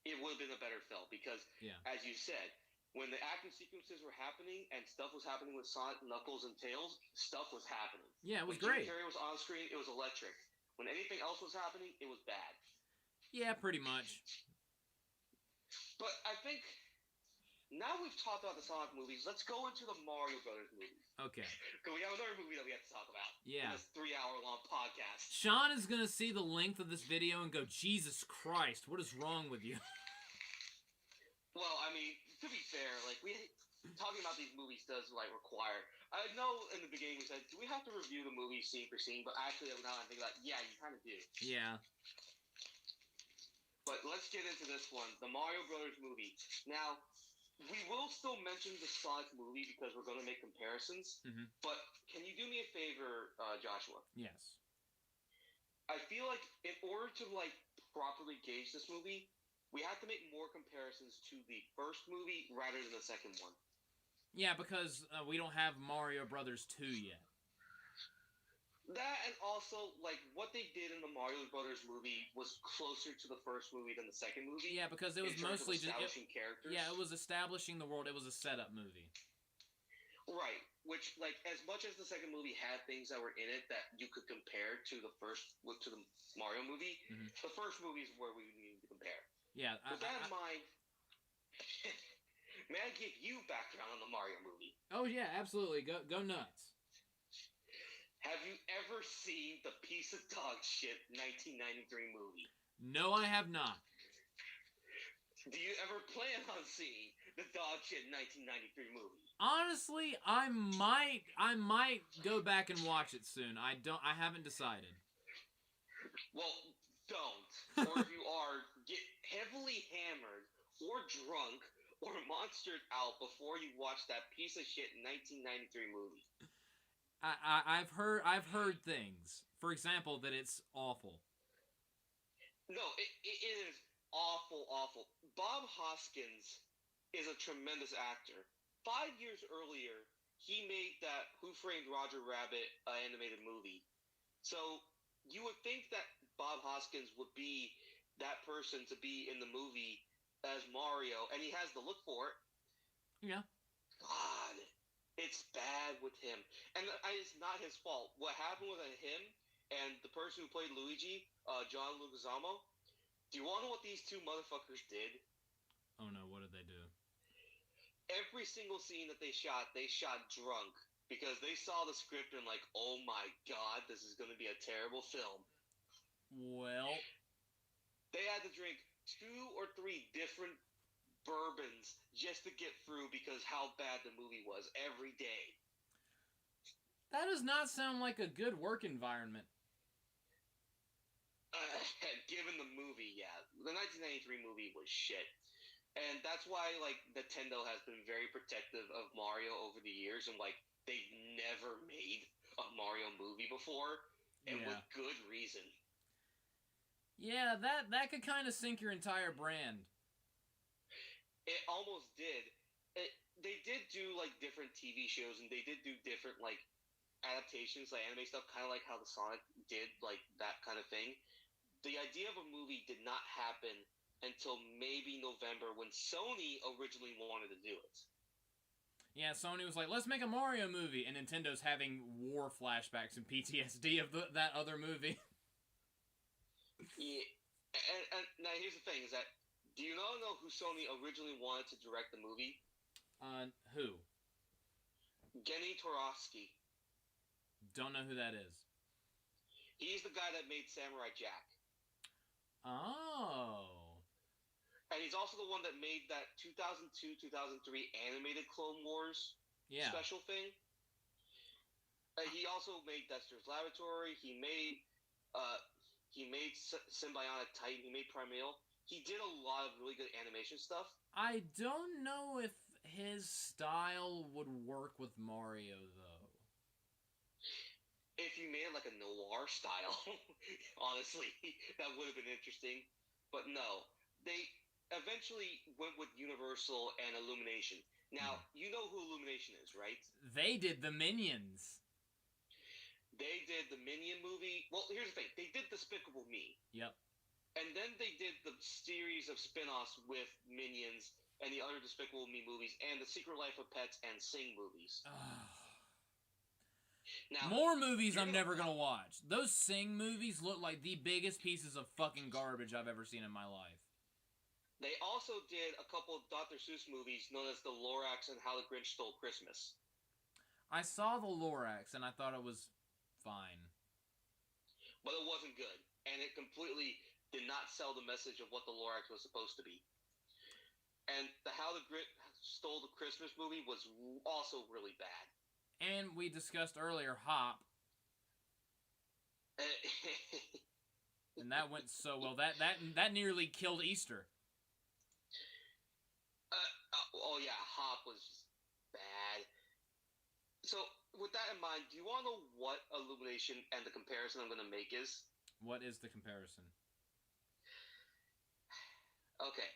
it would have been a better film. Because, as you said, when the action sequences were happening and stuff was happening with Sonic, Knuckles, and Tails, stuff was happening.
Yeah, it was
when
great.
Jim Carrey was on screen, it was electric. When anything else was happening, it was bad.
Yeah, pretty much.
But I think now we've talked about the Sonic movies, let's go into the Mario Brothers movies.
Okay.
Because we have another movie that we have to talk about.
Yeah.
In this 3-hour-long podcast.
Sean is going to see the length of this video and go, Jesus Christ, what is wrong with you?
Well, I mean, to be fair, like, talking about these movies does, like, require... I know in the beginning we said, do we have to review the movie scene for scene? But actually, now I think about it, yeah, you kind of do.
Yeah.
But let's get into this one, the Mario Brothers movie. Now, we will still mention the Sonic movie because we're going to make comparisons.
Mm-hmm.
But can you do me a favor, Joshua?
Yes.
I feel like in order to, like, properly gauge this movie, we have to make more comparisons to the first movie rather than the second one.
Yeah, because we don't have Mario Brothers 2 yet.
That, and also, like, what they did in the Mario Brothers movie was closer to the first movie than the second movie.
Yeah, because it was mostly just
establishing characters.
Yeah, it was establishing the world. It was a setup movie.
Right, which, like, as much as the second movie had things that were in it that you could compare to the Mario movie,
mm-hmm.
the first movie is where we need to compare.
Yeah.
With that in mind, may I give you background on the Mario movie?
Oh yeah, absolutely. Go nuts.
Have you ever seen the piece of dog shit 1993 movie?
No, I have not.
Do you ever plan on seeing the dog shit 1993 movie?
Honestly, I might go back and watch it soon. I haven't decided.
Well, don't. Or if you are, get heavily hammered or drunk or monstered out before you watch that piece of shit 1993 movie.
I've heard things. For example, that it's awful.
No, it is awful, awful. Bob Hoskins is a tremendous actor. 5 years earlier, he made that Who Framed Roger Rabbit animated movie. So you would think that Bob Hoskins would be that person to be in the movie as Mario, and he has the look for it.
Yeah.
God, it's bad with him. And it's not his fault. What happened with him and the person who played Luigi, John Leguizamo, do you want to know what these two motherfuckers did?
Oh no, what did they do?
Every single scene that they shot drunk because they saw the script and like, oh my god, this is going to be a terrible film.
Well,
they had to drink 2 or 3 different bourbons just to get through because how bad the movie was every day.
That does not sound like a good work environment.
Given the movie, yeah. The 1993 movie was shit. And that's why, like, Nintendo has been very protective of Mario over the years, and, like, they've never made a Mario movie before, and with good reason.
Yeah, that could kind of sink your entire brand.
It almost did. They did do, like, different TV shows, and they did do different, like, adaptations, like anime stuff, kind of like how the Sonic did, like, that kind of thing. The idea of a movie did not happen until maybe November when Sony originally wanted to do it.
Yeah, Sony was like, let's make a Mario movie, and Nintendo's having war flashbacks and PTSD of that other movie.
Yeah, and now here's the thing, is that, do you know who Sony originally wanted to direct the movie?
Who?
Genny Torofsky.
Don't know who that is.
He's the guy that made Samurai Jack.
Oh.
And he's also the one that made that 2002-2003 animated Clone Wars special thing. He also made Dexter's Laboratory. He made Symbionic Titan. He made Primeval. He did a lot of really good animation stuff.
I don't know if his style would work with Mario, though.
If you made it like a noir style, honestly, that would have been interesting. But no, they eventually went with Universal and Illumination. Now, you know who Illumination is, right?
They did the Minions.
They did the Minion movie. Well, here's the thing. They did Despicable Me.
Yep.
And then they did the series of spin-offs with Minions and the other Despicable Me movies, and The Secret Life of Pets and Sing movies.
Now, more movies I'm never going to watch. Those Sing movies look like the biggest pieces of fucking garbage I've ever seen in my life.
They also did a couple of Dr. Seuss movies known as The Lorax and How the Grinch Stole Christmas.
I saw The Lorax, and I thought it was fine.
But it wasn't good, and it completely did not sell the message of what The Lorax was supposed to be. And the How the Grinch Stole the Christmas movie was also really bad.
And we discussed earlier Hop. And that went so well. That nearly killed Easter.
Oh yeah, Hop was just bad. So with that in mind, do you want to know what Illumination and the comparison I'm going to make is?
What is the comparison?
Okay.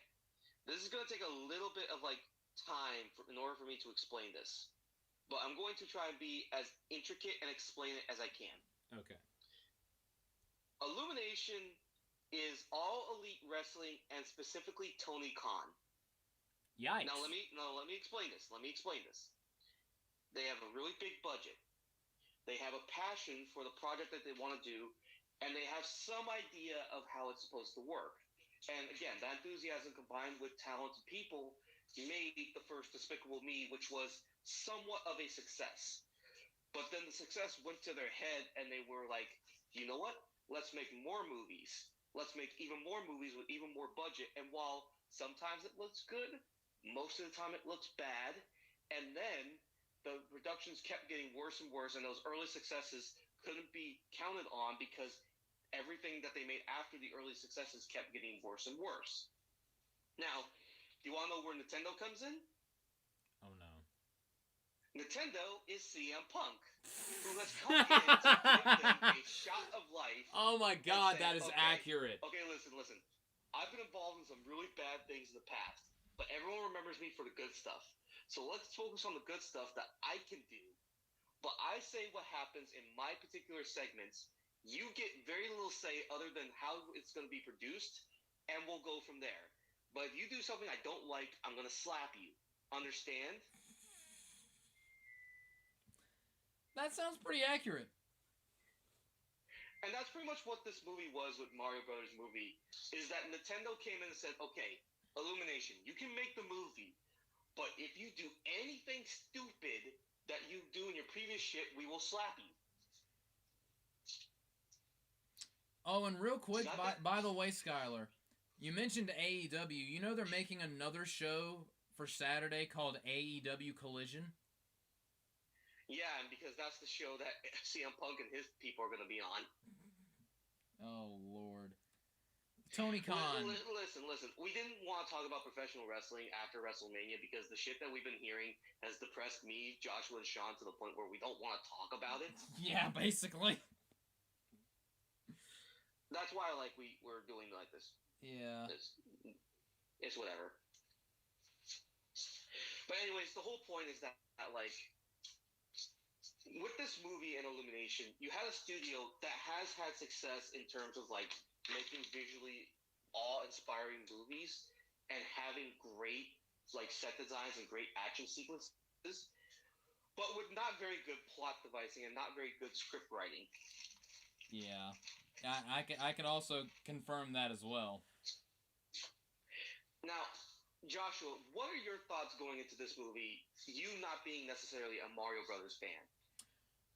This is going to take a little bit of time in order for me to explain this. But I'm going to try and be as intricate and explain it as I can.
Okay.
Illumination is all elite wrestling and specifically Tony Khan.
Yikes.
Now let me explain this. They have a really big budget. They have a passion for the project that they want to do, and they have some idea of how it's supposed to work. And again, that enthusiasm combined with talented people made the first Despicable Me, which was somewhat of a success. But then the success went to their head, and they were like, you know what? Let's make more movies. Let's make even more movies with even more budget. And while sometimes it looks good, most of the time it looks bad. And then the productions kept getting worse and worse, and those early successes couldn't be counted on because everything that they made after the early successes kept getting worse and worse. Now, do you want to know where Nintendo comes in?
Oh, no.
Nintendo is CM Punk, who has come in to give them a shot of life.
Oh, my God, that is accurate.
Okay, listen. I've been involved in some really bad things in the past, but everyone remembers me for the good stuff. So let's focus on the good stuff that I can do. But I say what happens in my particular segments. You get very little say other than how it's going to be produced, and we'll go from there. But if you do something I don't like, I'm going to slap you. Understand?
That sounds pretty accurate.
And that's pretty much what this movie was with Mario Brothers movie, is that Nintendo came in and said, okay, Illumination, you can make the movie, but if you do anything stupid that you do in your previous shit, we will slap you.
Oh, and real quick, by the way, Skyler, you mentioned AEW. You know they're making another show for Saturday called AEW Collision?
Yeah, and because that's the show that CM Punk and his people are going to be on.
Oh, Lord. Tony Khan.
Listen. We didn't want to talk about professional wrestling after WrestleMania because the shit that we've been hearing has depressed me, Joshua, and Sean to the point where we don't want to talk about it.
Yeah, basically.
That's why we're doing like this.
Yeah.
It's whatever. But anyways, the whole point is that with this movie and Illumination, you had a studio that has had success in terms of making visually awe-inspiring movies and having great set designs and great action sequences, but with not very good plot devising and not very good script writing.
Yeah, I can also confirm that as well.
Now, Joshua, what are your thoughts going into this movie, you not being necessarily a Mario Brothers fan?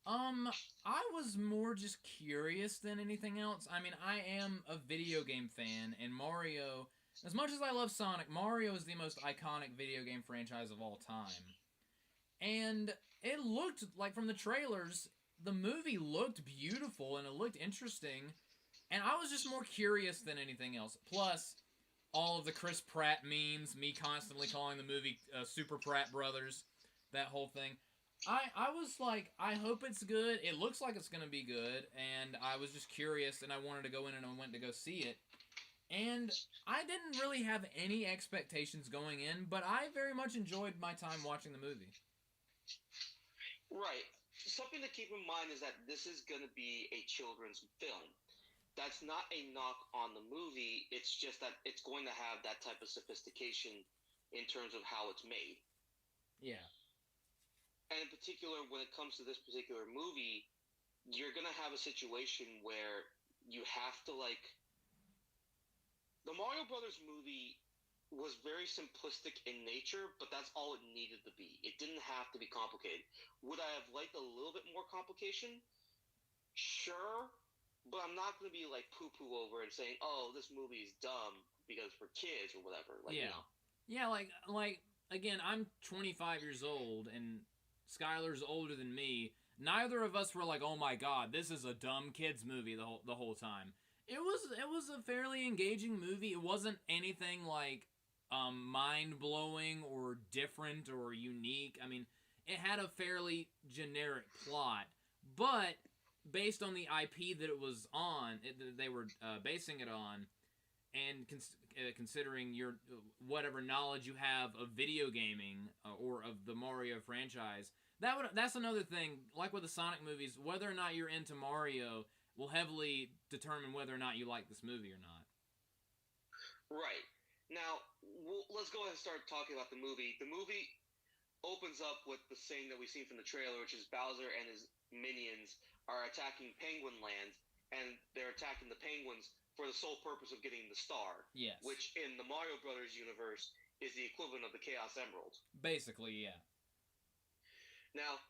I was more just curious than anything else. I mean, I am a video game fan, and Mario, as much as I love Sonic, Mario is the most iconic video game franchise of all time. And it looked like, from the trailers, the movie looked beautiful, and it looked interesting, and I was just more curious than anything else. Plus, all of the Chris Pratt memes, me constantly calling the movie Super Pratt Brothers, that whole thing. I was like, I hope it's good. It looks like it's going to be good, and I was just curious, and I wanted to go in, and I went to go see it. And I didn't really have any expectations going in, but I very much enjoyed my time watching the movie.
Right. Something to keep in mind is that this is going to be a children's film. That's not a knock on the movie. It's just that it's going to have that type of sophistication in terms of how it's made.
Yeah.
And in particular, when it comes to this particular movie, you're going to have a situation where you have to, like... The Mario Brothers movie was very simplistic in nature, but that's all it needed to be. It didn't have to be complicated. Would I have liked a little bit more complication? Sure, but I'm not going to be, like, poo-poo over it saying, oh, this movie is dumb because for kids or whatever. Like,
yeah.
You know.
Yeah, like, again, I'm 25 years old, and Skyler's older than me. Neither of us were like, oh my god, this is a dumb kids movie the whole time. It was a fairly engaging movie. It wasn't anything like mind-blowing or different or unique. I mean, it had a fairly generic plot, but based on the IP that it was on, that they were basing it on, and considering your whatever knowledge you have of video gaming or of the Mario franchise, that's another thing. Like with the Sonic movies, whether or not you're into Mario will heavily determine whether or not you like this movie or not.
Right. Now, let's go ahead and start talking about the movie. The movie opens up with the scene that we've seen from the trailer, which is Bowser and his minions are attacking Penguin Land, and they're attacking the penguins for the sole purpose of getting the star.
Yes.
Which, in the Mario Brothers universe, is the equivalent of the Chaos Emerald.
Basically, yeah.
Now,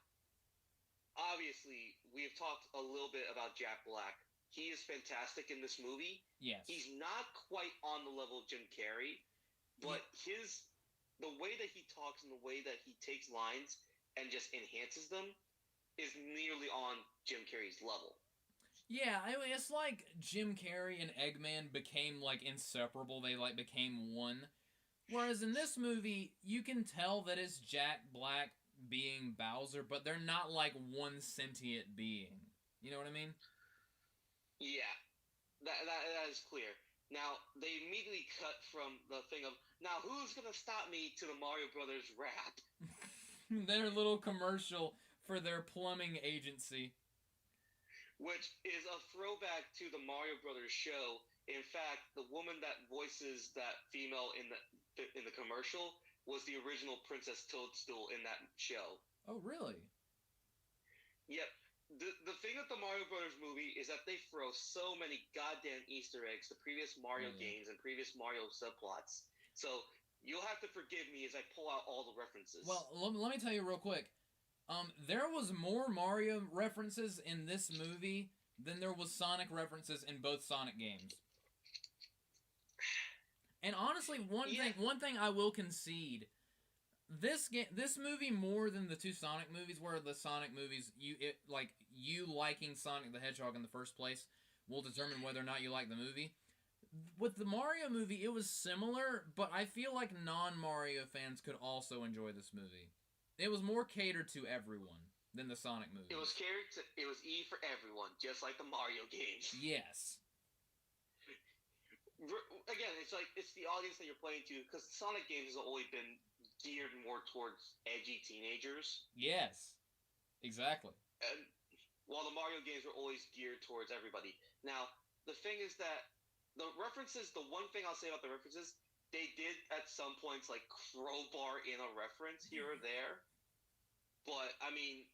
obviously, we have talked a little bit about Jack Black. He is fantastic in this movie.
Yes.
He's not quite on the level of Jim Carrey, but the way that he talks and the way that he takes lines and just enhances them is nearly on Jim Carrey's level.
Yeah, it's like Jim Carrey and Eggman became, like, inseparable. They, like, became one. Whereas in this movie, you can tell that it's Jack Black being Bowser, but they're not, like, one sentient being. You know what I mean?
Yeah, that is clear. Now, they immediately cut from the thing of, now who's going to stop me, to the Mario Brothers rap.
Their little commercial for their plumbing agency.
Which is a throwback to the Mario Brothers show. In fact, the woman that voices that female in the commercial was the original Princess Toadstool in that show.
Oh, really?
Yep. The thing with the Mario Brothers movie is that they throw so many goddamn Easter eggs to previous Mario games and previous Mario subplots. So you'll have to forgive me as I pull out all the references.
Well, let me tell you real quick. There was more Mario references in this movie than there was Sonic references in both Sonic games. And honestly, one thing I will concede, this movie more than the two Sonic movies, where the Sonic movies you liking Sonic the Hedgehog in the first place will determine whether or not you like the movie. With the Mario movie, it was similar, but I feel like non-Mario fans could also enjoy this movie. It was more catered to everyone than the Sonic movie.
It was E for everyone, just like the Mario games.
Yes.
Again, it's the audience that you're playing to, because the Sonic games has always been geared more towards edgy teenagers.
Yes. Exactly.
And while the Mario games were always geared towards everybody. Now, the thing is that the references, the one thing I'll say about the references, they did at some points like crowbar in a reference here or there. But, I mean,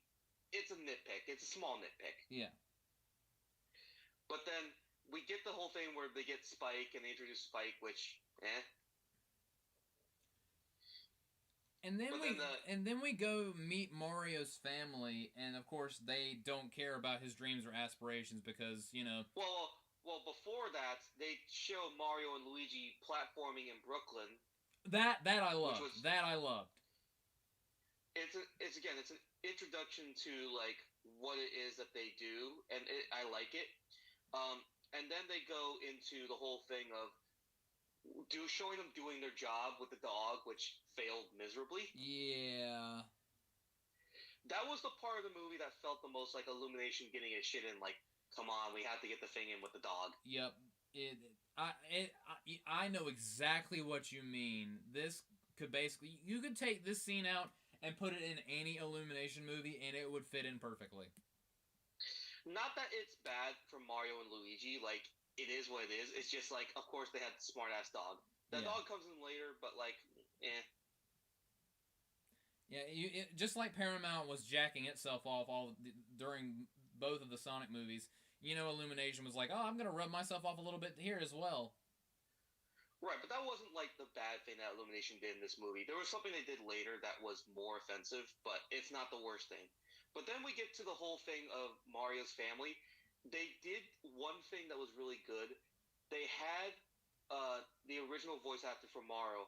it's a nitpick. It's a small nitpick.
Yeah.
But then we get the whole thing where they get Spike and they introduce Spike, which,
And then we go meet Mario's family, and of course they don't care about his dreams or aspirations because, you know...
Well, before that, they show Mario and Luigi platforming in Brooklyn.
That I loved. That I loved.
It's an introduction to, like, what it is that they do, and I like it. And then they go into the whole thing of showing them doing their job with the dog, which failed miserably. Yeah. That was the part of the movie that felt the most like Illumination getting its shit in, like, come on, we have to get the thing in with the dog.
Yep. I know exactly what you mean. This could basically... You could take this scene out and put it in any Illumination movie, and it would fit in perfectly.
Not that it's bad for Mario and Luigi. Like, it is what it is. It's just, like, of course they had the smart-ass dog. That dog comes in later, but, like, eh.
Yeah, just like Paramount was jacking itself off during both of the Sonic movies, Illumination was like, oh, I'm going to rub myself off a little bit here as well.
Right, but that wasn't like the bad thing that Illumination did in this movie. There was something they did later that was more offensive, but it's not the worst thing. But then we get to the whole thing of Mario's family. They did one thing that was really good. They had the original voice actor for Mario,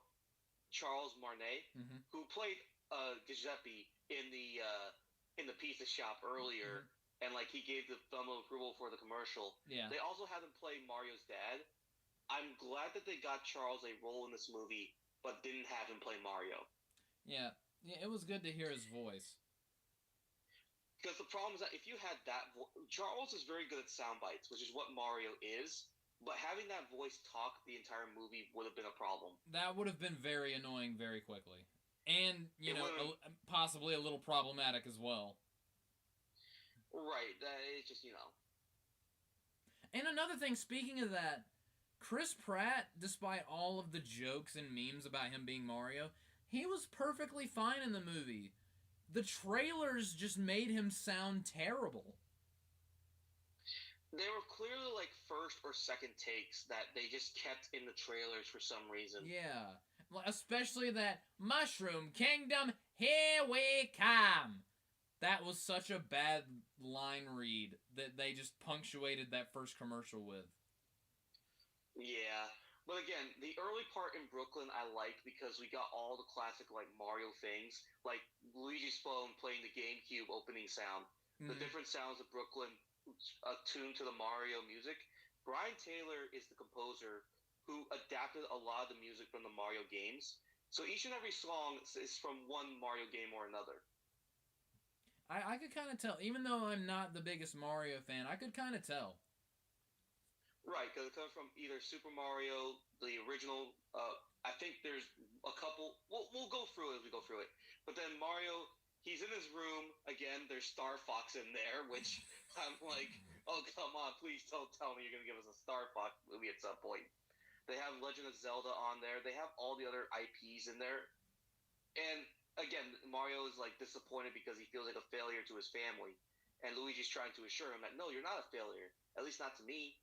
Charles Martinet, who played Giuseppe in the pizza shop earlier, and like he gave the thumb of approval for the commercial.
Yeah.
They also had him play Mario's dad. I'm glad that they got Charles a role in this movie, but didn't have him play Mario.
Yeah, it was good to hear his voice.
Because the problem is that if you had that Charles is very good at sound bites, which is what Mario is. But having that voice talk the entire movie would have been a problem.
That would have been very annoying very quickly. And, possibly a little problematic as well.
Right. It's just,
And another thing, speaking of that, Chris Pratt, despite all of the jokes and memes about him being Mario, he was perfectly fine in the movie. The trailers just made him sound terrible.
They were clearly like first or second takes that they just kept in the trailers for some reason.
Yeah. Especially that Mushroom Kingdom, here we come. That was such a bad line read that they just punctuated that first commercial with.
Yeah. But again, the early part in Brooklyn I liked because we got all the classic like Mario things, like Luigi's phone playing the GameCube opening sound, the different sounds of Brooklyn attuned to the Mario music. Brian Taylor is the composer who adapted a lot of the music from the Mario games. So each and every song is from one Mario game or another.
I could kind of tell. Even though I'm not the biggest Mario fan, I could kind of tell.
Right, because it comes from either Super Mario, the original. I think there's a couple. We'll go through it as we go through it. But then Mario, he's in his room again. There's Star Fox in there, which I'm like, oh come on, please don't tell me you're gonna give us a Star Fox movie at some point. They have Legend of Zelda on there. They have all the other IPs in there, and again, Mario is like disappointed because he feels like a failure to his family, and Luigi's trying to assure him that no, you're not a failure. At least not to me.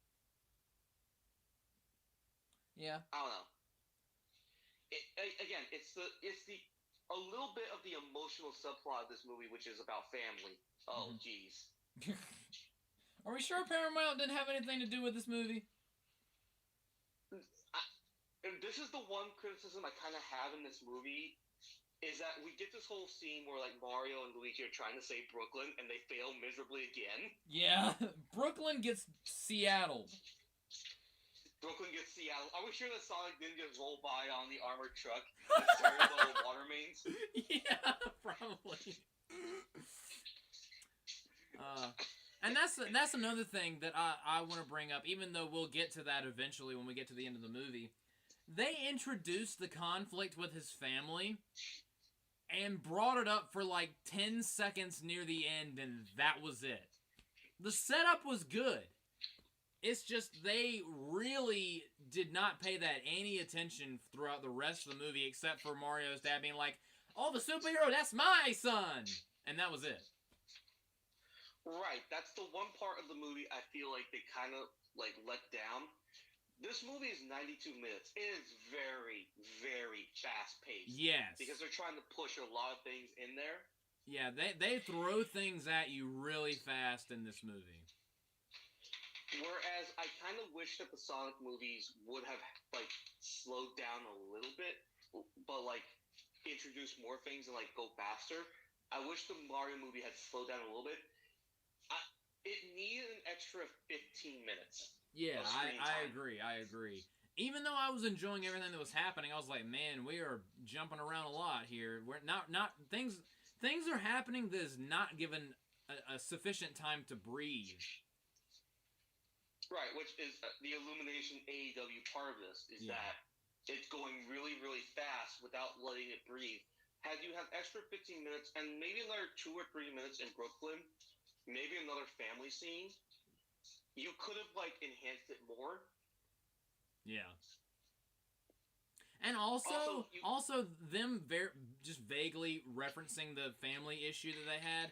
Yeah.
I don't know. It's a little bit of the emotional subplot of this movie, which is about family. Oh, jeez.
Are we sure Paramount didn't have anything to do with this movie?
This is the one criticism I kind of have in this movie, is that we get this whole scene where like Mario and Luigi are trying to save Brooklyn, and they fail miserably again.
Yeah, Brooklyn gets Seattle.
Brooklyn gets Seattle. Are we sure that Sonic didn't just roll by on the armored truck and tear the water mains?
Yeah, probably. And that's another thing that I want to bring up, even though we'll get to that eventually when we get to the end of the movie. They introduced the conflict with his family and brought it up for like 10 seconds near the end, and that was it. The setup was good. It's just they really did not pay that any attention throughout the rest of the movie, except for Mario's dad being like, oh, the superhero, that's my son! And that was it.
Right, that's the one part of the movie I feel like they kind of like let down. This movie is 92 minutes. It is very, very fast-paced.
Yes.
Because they're trying to push a lot of things in there.
Yeah, they throw things at you really fast in this movie.
Whereas I kind of wish that the Sonic movies would have like slowed down a little bit, but like introduce more things and like go faster. I wish the Mario movie had slowed down a little bit. It needed an extra 15 minutes.
Yeah, I agree. Even though I was enjoying everything that was happening, I was like, man, we are jumping around a lot here. We're not things are happening that is not given a sufficient time to breathe.
Right, which is the Illumination AEW part of this, is that it's going really, really fast without letting it breathe. Had you had extra 15 minutes and maybe another 2 or 3 minutes in Brooklyn, maybe another family scene, you could have like enhanced it more.
Yeah. And also them just vaguely referencing the family issue that they had,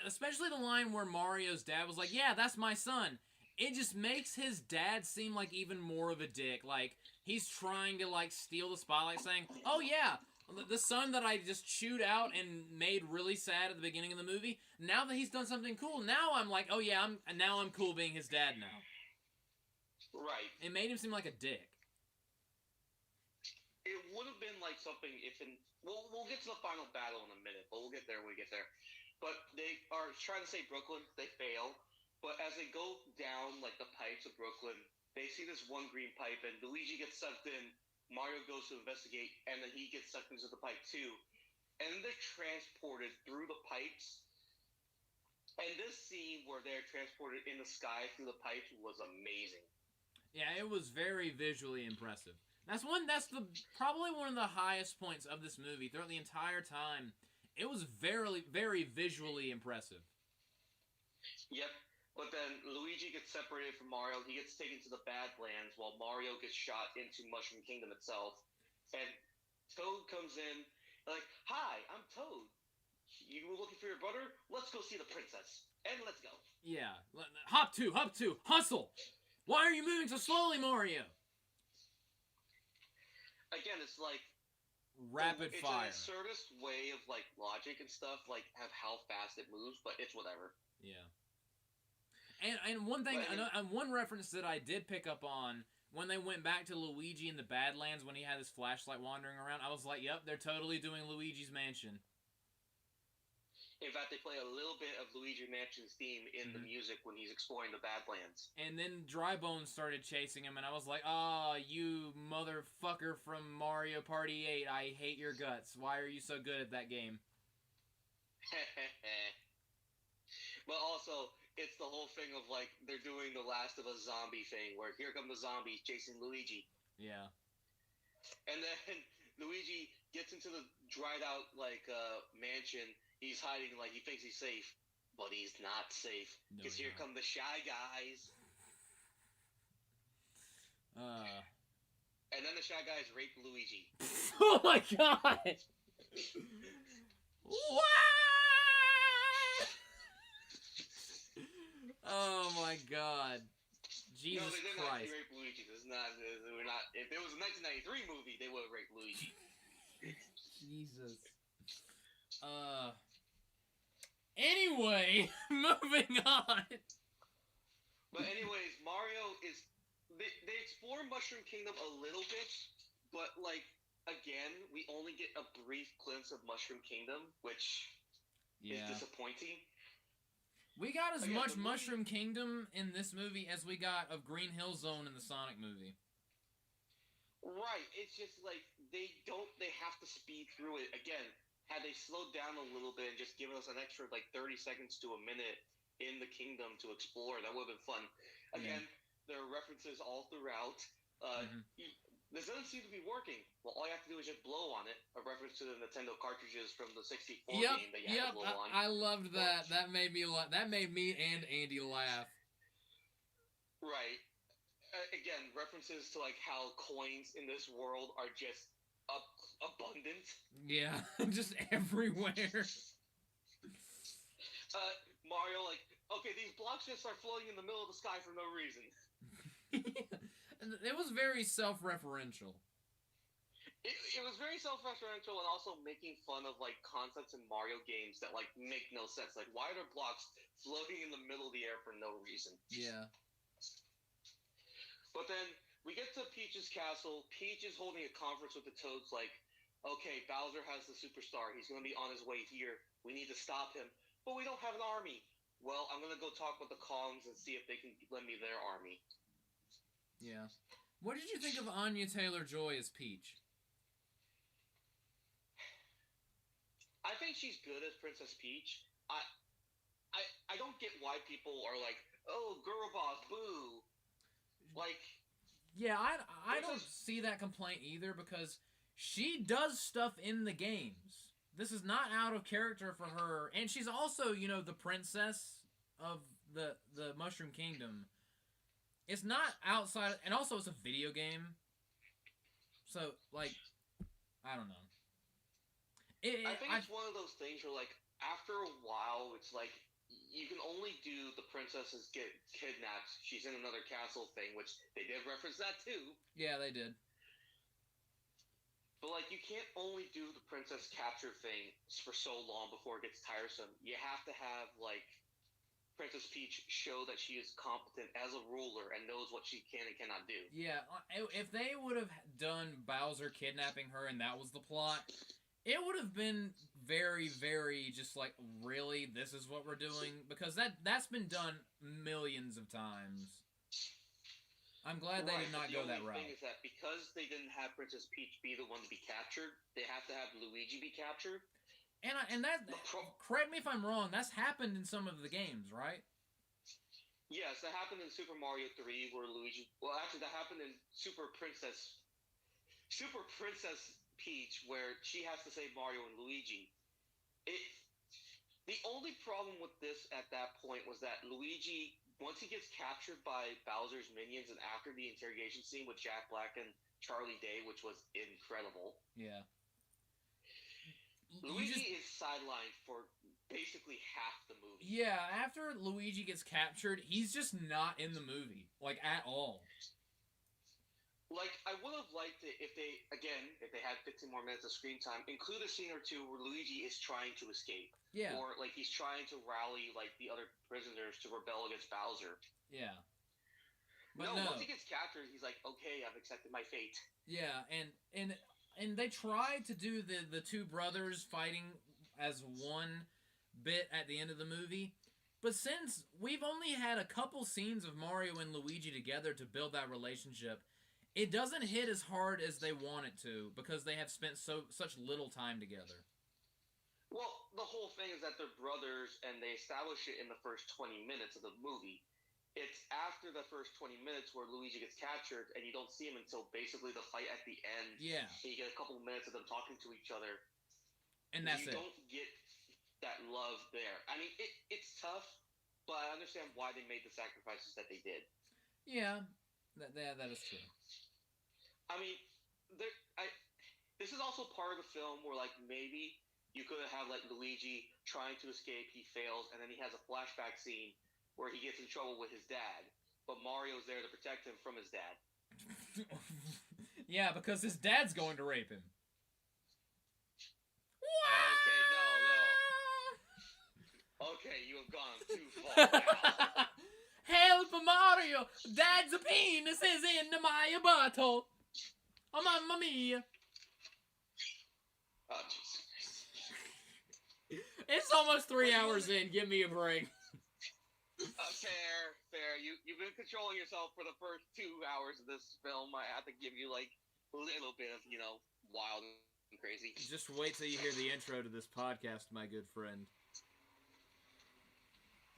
especially the line where Mario's dad was like, "Yeah, that's my son." It just makes his dad seem like even more of a dick. Like he's trying to like steal the spotlight, saying, "Oh yeah, the son that I just chewed out and made really sad at the beginning of the movie. Now that he's done something cool, now I'm like, oh yeah, I'm cool being his dad now."
Right.
It made him seem like a dick.
It would have been like something if we'll get to the final battle in a minute, but we'll get there when we get there. But they are trying to save Brooklyn. They fail. But as they go down like the pipes of Brooklyn, they see this one green pipe, and Luigi gets sucked in. Mario goes to investigate, and then he gets sucked into the pipe too. And then they're transported through the pipes. And this scene where they're transported in the sky through the pipes was amazing.
Yeah, it was very visually impressive. That's probably one of the highest points of this movie throughout the entire time. It was very, very visually impressive.
Yep. But then Luigi gets separated from Mario. He gets taken to the Badlands while Mario gets shot into Mushroom Kingdom itself. And Toad comes in like, "Hi, I'm Toad. You were looking for your brother? Let's go see the princess. And let's go."
Yeah. Hop two, hustle! Why are you moving so slowly, Mario?
Again, it's like
rapid fire.
It's an absurdist way of like logic and stuff, like have how fast it moves, but it's whatever.
Yeah. And one thing, and one reference that I did pick up on when they went back to Luigi in the Badlands when he had his flashlight wandering around, I was like, "Yep, they're totally doing Luigi's Mansion."
In fact, they play a little bit of Luigi Mansion's theme in the music when he's exploring the Badlands.
And then Dry Bones started chasing him, and I was like, "Ah, you motherfucker from Mario Party 8, I hate your guts. Why are you so good at that game?"
But also, it's the whole thing of, like, they're doing the Last of Us zombie thing, where here come the zombies chasing Luigi.
Yeah.
And then Luigi gets into the dried-out, like, mansion. He's hiding, like, he thinks he's safe, but he's not safe. Because here come the Shy Guys. And then the Shy Guys rape Luigi.
Oh my god! What? Oh my god. Jesus
no, they didn't
Christ.
actually rape Luigi. We're not. If it was a 1993 movie, they would have raped Luigi.
Jesus. Anyway, moving on.
But anyways, Mario is... They explore Mushroom Kingdom a little bit, but, like, again, we only get a brief glimpse of Mushroom Kingdom, which is disappointing.
We got as much Mushroom Kingdom in this movie as we got of Green Hill Zone in the Sonic movie.
Right. It's just, like, they have to speed through it. Again, had they slowed down a little bit and just given us an extra, like, 30 seconds to a minute in the kingdom to explore, that would have been fun. Again, there are references all throughout. This doesn't seem to be working. Well, all you have to do is just blow on it. A reference to the Nintendo cartridges from the 64 game that you had to blow on.
I loved that. That made me and Andy laugh.
Right. Again, references to, like, how coins in this world are just abundant.
Yeah, just everywhere.
Mario, like, okay, these blocks just are floating in the middle of the sky for no reason.
It was very self-referential.
It was very self-referential and also making fun of, like, concepts in Mario games that, like, make no sense. Like, why are there blocks floating in the middle of the air for no reason?
Yeah.
But then we get to Peach's castle. Peach is holding a conference with the Toads, like, okay, Bowser has the superstar. He's going to be on his way here. We need to stop him. But we don't have an army. Well, I'm going to go talk with the Kongs and see if they can lend me their army.
Yeah. What did you think of Anya Taylor-Joy as Peach?
I think she's good as Princess Peach. I don't get why people are like, oh, girl boss, boo. Like...
Yeah, I don't see that complaint either because she does stuff in the games. This is not out of character for her. And she's also, you know, the princess of the Mushroom Kingdom. It's not outside... And also, it's a video game. So, like, I don't know.
I think it's one of those things where, like, after a while, it's like, you can only do the princesses get kidnapped, she's in another castle thing, which they did reference that too.
Yeah, they did.
But, like, you can't only do the princess capture thing for so long before it gets tiresome. You have to have, like, Princess Peach show that she is competent as a ruler and knows what she can and cannot do.
Yeah, if they would have done Bowser kidnapping her and that was the plot, it would have been very, very just like, really, this is what we're doing? Because that's been done millions of times. I'm glad they did not go that route.
The only thing is that because they didn't have Princess Peach be the one to be captured, they have to have Luigi be captured.
And that, correct me if I'm wrong, that's happened in some of the games, right?
Yes, that happened in Super Mario 3 where Luigi... Well, actually, that happened in Super Princess Peach where she has to save Mario and Luigi. The only problem with this at that point was that Luigi, once he gets captured by Bowser's minions and after the interrogation scene with Jack Black and Charlie Day, which was incredible.
Yeah.
Luigi is sidelined for basically half the movie.
Yeah, after Luigi gets captured, he's just not in the movie, like, at all.
Like, I would have liked it if they had 15 more minutes of screen time, include a scene or two where Luigi is trying to escape.
Yeah.
Or, like, he's trying to rally, like, the other prisoners to rebel against Bowser.
Yeah.
But no, once he gets captured, he's like, okay, I've accepted my fate.
Yeah, and they tried to do the two brothers fighting as one bit at the end of the movie, but since we've only had a couple scenes of Mario and Luigi together to build that relationship, it doesn't hit as hard as they want it to because they have spent such little time together.
Well, the whole thing is that they're brothers, and they establish it in the first 20 minutes of the movie. It's after the first 20 minutes where Luigi gets captured, and you don't see him until basically the fight at the end.
Yeah.
And you get a couple of minutes of them talking to each other.
And that's
You don't get that love there. I mean, it's tough, but I understand why they made the sacrifices that they did.
Yeah, that is true.
I mean, this is also part of the film where, like, maybe you could have, like, Luigi trying to escape, he fails, and then he has a flashback scene where he gets in trouble with his dad, but Mario's there to protect him from his dad.
Yeah, because his dad's going to rape him.
Okay, no. Okay, you have gone too far now.
Help, Mario! Dad's penis is in my bottle! Oh, mamma mia!
Oh, Jesus.
It's almost 3 hours in. Give me a break.
Fair. You've been controlling yourself for the first 2 hours of this film. I have to give you, like, a little bit of, wild and crazy.
Just wait till you hear the intro to this podcast, my good friend.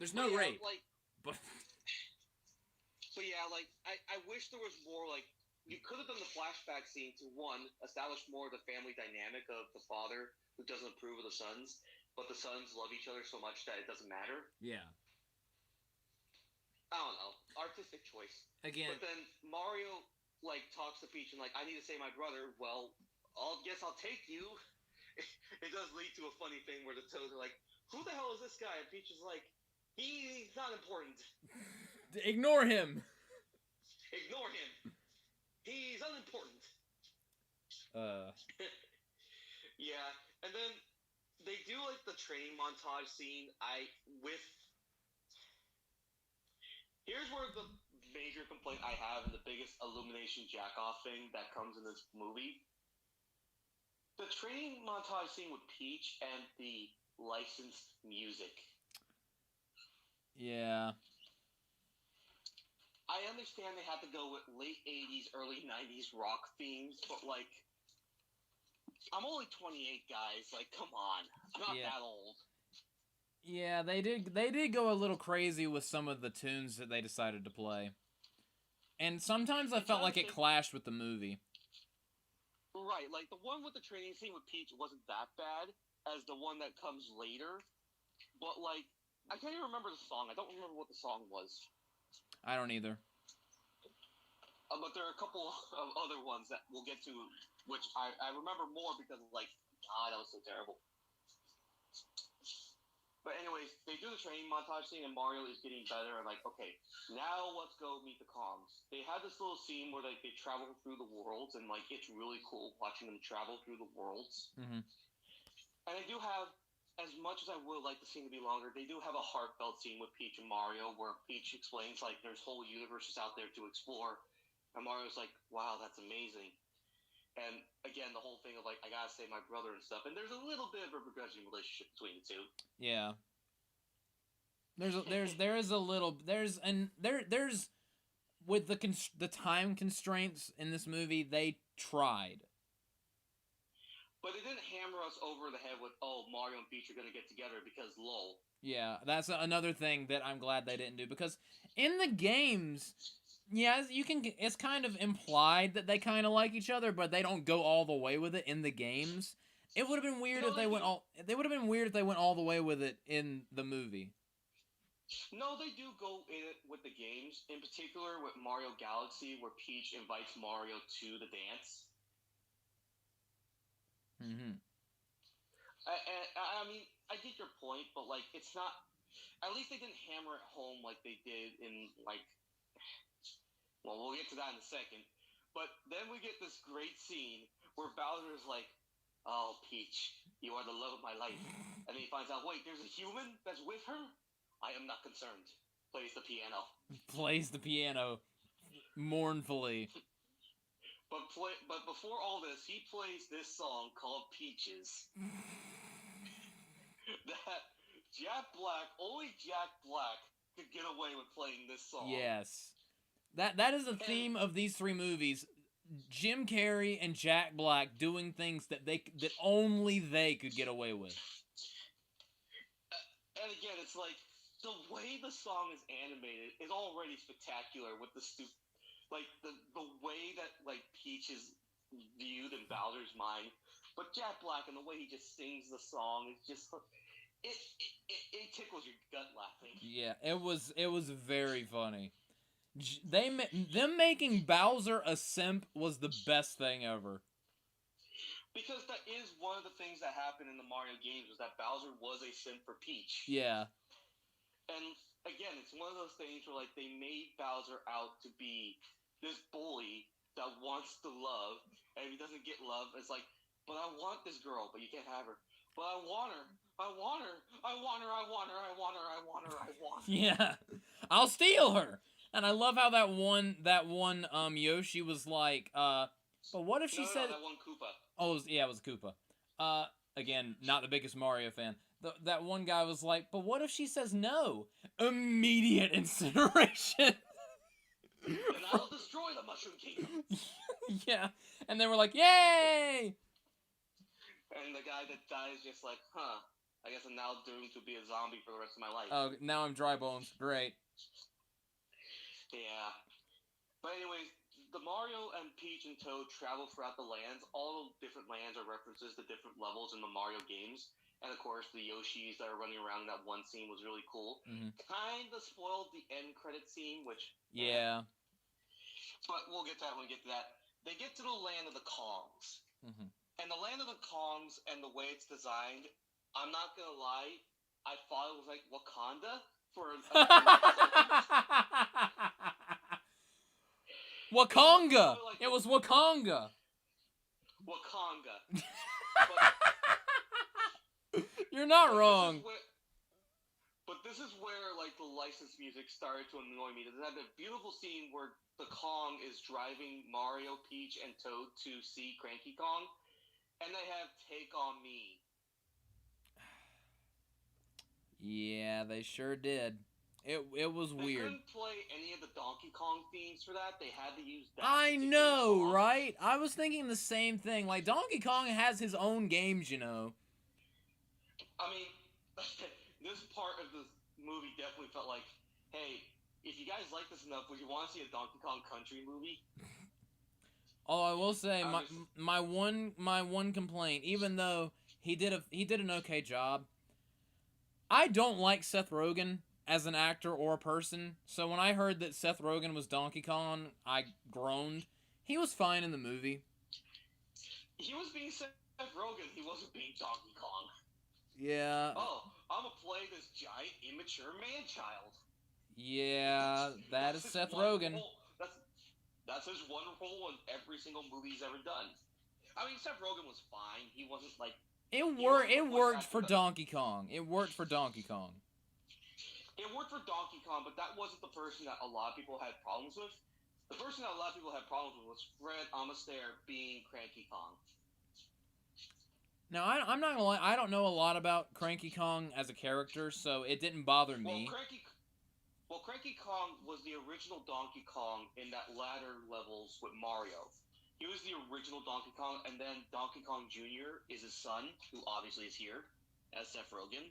There's no rape. But
yeah, like, I wish there was more, like, you could have done the flashback scene to, one, establish more of the family dynamic of the father who doesn't approve of the sons, but the sons love each other so much that it doesn't matter.
Yeah.
I don't know. Artistic choice.
Again.
But then Mario, like, talks to Peach and, like, I need to save my brother. Well, guess I'll take you. It does lead to a funny thing where the Toads are like, who the hell is this guy? And Peach is like, he's not important.
Ignore him.
Ignore him. He's unimportant. Yeah. And then they do, like, the training montage scene. Here's where the major complaint I have and the biggest Illumination jack-off thing that comes in this movie. The training montage scene with Peach and the licensed music.
Yeah.
I understand they have to go with late 80s, early 90s rock themes, but, like, I'm only 28, guys. Like, come on. I'm not that old.
Yeah, they did go a little crazy with some of the tunes that they decided to play. And sometimes I felt like it clashed with the movie.
Right, like the one with the training scene with Peach wasn't that bad as the one that comes later. But, like, I can't even remember the song. I don't remember what the song was.
I don't either.
But there are a couple of other ones that we'll get to which I remember more because, like, God, that was so terrible. But anyways, they do the training montage scene, and Mario is getting better. And like, okay, now let's go meet the Kongs. They have this little scene where like they travel through the worlds, and like it's really cool watching them travel through the worlds.
Mm-hmm.
And they do have, as much as I would like the scene to be longer, they do have a heartfelt scene with Peach and Mario where Peach explains like there's whole universes out there to explore, and Mario's like, "Wow, that's amazing." And again, the whole thing of like, I gotta save my brother and stuff. And there's a little bit of a begrudging relationship between the two.
Yeah. There's with the time constraints in this movie, they tried.
But they didn't hammer us over the head with, oh, Mario and Peach are gonna get together because lol.
Yeah, that's another thing that I'm glad they didn't do, because in the games, yeah, it's kind of implied that they kind of like each other, but they don't go all the way with it in the games. It would have been weird if they went all the way with it in the movie.
No, they do go in it with the games, in particular with Mario Galaxy, where Peach invites Mario to the dance.
Mm-hmm.
I mean, I get your point, but like, it's not. At least they didn't hammer it home like they did in like. Well, we'll get to that in a second. But then we get this great scene where Bowser's like, "Oh, Peach, you are the love of my life," and then he finds out, wait, there's a human that's with her. I am not concerned. Plays the piano.
Plays the piano mournfully.
But before all this, he plays this song called Peaches. That only Jack Black could get away with playing this song.
Yes. That is the theme of these three movies. Jim Carrey and Jack Black doing things that only they could get away with.
And again, it's like, the way the song is animated is already spectacular with the the way that like Peach is viewed in Bowser's mind, but Jack Black and the way he just sings the song is just it tickles your gut laughing.
Yeah, it was very funny. Them making Bowser a simp was the best thing ever.
Because that is one of the things that happened in the Mario games, was that Bowser was a simp for Peach.
Yeah.
And again, it's one of those things where like they made Bowser out to be this bully that wants to love, and if he doesn't get love, it's like, but I want this girl, but you can't have her. But I want her. I want her. I want her. I want her. I want her. I want her. I want her.
Yeah. I'll steal her. And I love how that one Yoshi was like, but what if she said...
No, that one Koopa.
Oh, it was Koopa. Again, not the biggest Mario fan. That one guy was like, but what if she says no? Immediate incineration.
And I'll destroy the Mushroom Kingdom.
Yeah. And they were like, yay!
And the guy that dies just like, I guess I'm now doomed to be a zombie for the rest of my life.
Oh, now I'm dry bones. Great.
Yeah. But anyways, the Mario and Peach and Toad travel throughout the lands. All the different lands are references to different levels in the Mario games. And of course, the Yoshis that are running around in that one scene was really cool.
Mm-hmm.
Kind of spoiled the end credit scene, which...
Yeah.
But we'll get to that when we get to that. They get to the land of the Kongs.
Mm-hmm.
And the land of the Kongs and the way it's designed, I'm not going to lie, I thought it was like Wakanda for...
Wakanga! It was Wakanga!
Wakanga.
You're not wrong.
But this is where, like, the licensed music started to annoy me. There's that beautiful scene where the Kong is driving Mario, Peach, and Toad to see Cranky Kong, and they have Take On Me.
Yeah, they sure did. It was weird.
They couldn't play any of the Donkey Kong themes for that. They had to use that.
I know, song. Right? I was thinking the same thing. Like, Donkey Kong has his own games, you know.
I mean, this part of the movie definitely felt like, hey, if you guys like this enough, would you want to see a Donkey Kong Country movie?
Oh, I will say my one complaint, even though he did an okay job, I don't like Seth Rogen as an actor or a person. So when I heard that Seth Rogen was Donkey Kong, I groaned. He was fine in the movie.
He was being Seth Rogen. He wasn't being Donkey Kong.
Yeah.
Oh, I'm gonna play this giant, immature man-child.
Yeah, that is Seth Rogen.
That's his one role in every single movie he's ever done. I mean, Seth Rogen was fine. He wasn't like...
It worked for Donkey Kong. It worked for Donkey Kong.
It worked for Donkey Kong, but that wasn't the person that a lot of people had problems with. The person that a lot of people had problems with was Fred Astaire being Cranky Kong.
Now, I'm not gonna lie, I don't know a lot about Cranky Kong as a character, so it didn't bother me.
Cranky Kong was the original Donkey Kong in that latter levels with Mario. He was the original Donkey Kong, and then Donkey Kong Jr. is his son, who obviously is here, as Seth Rogen.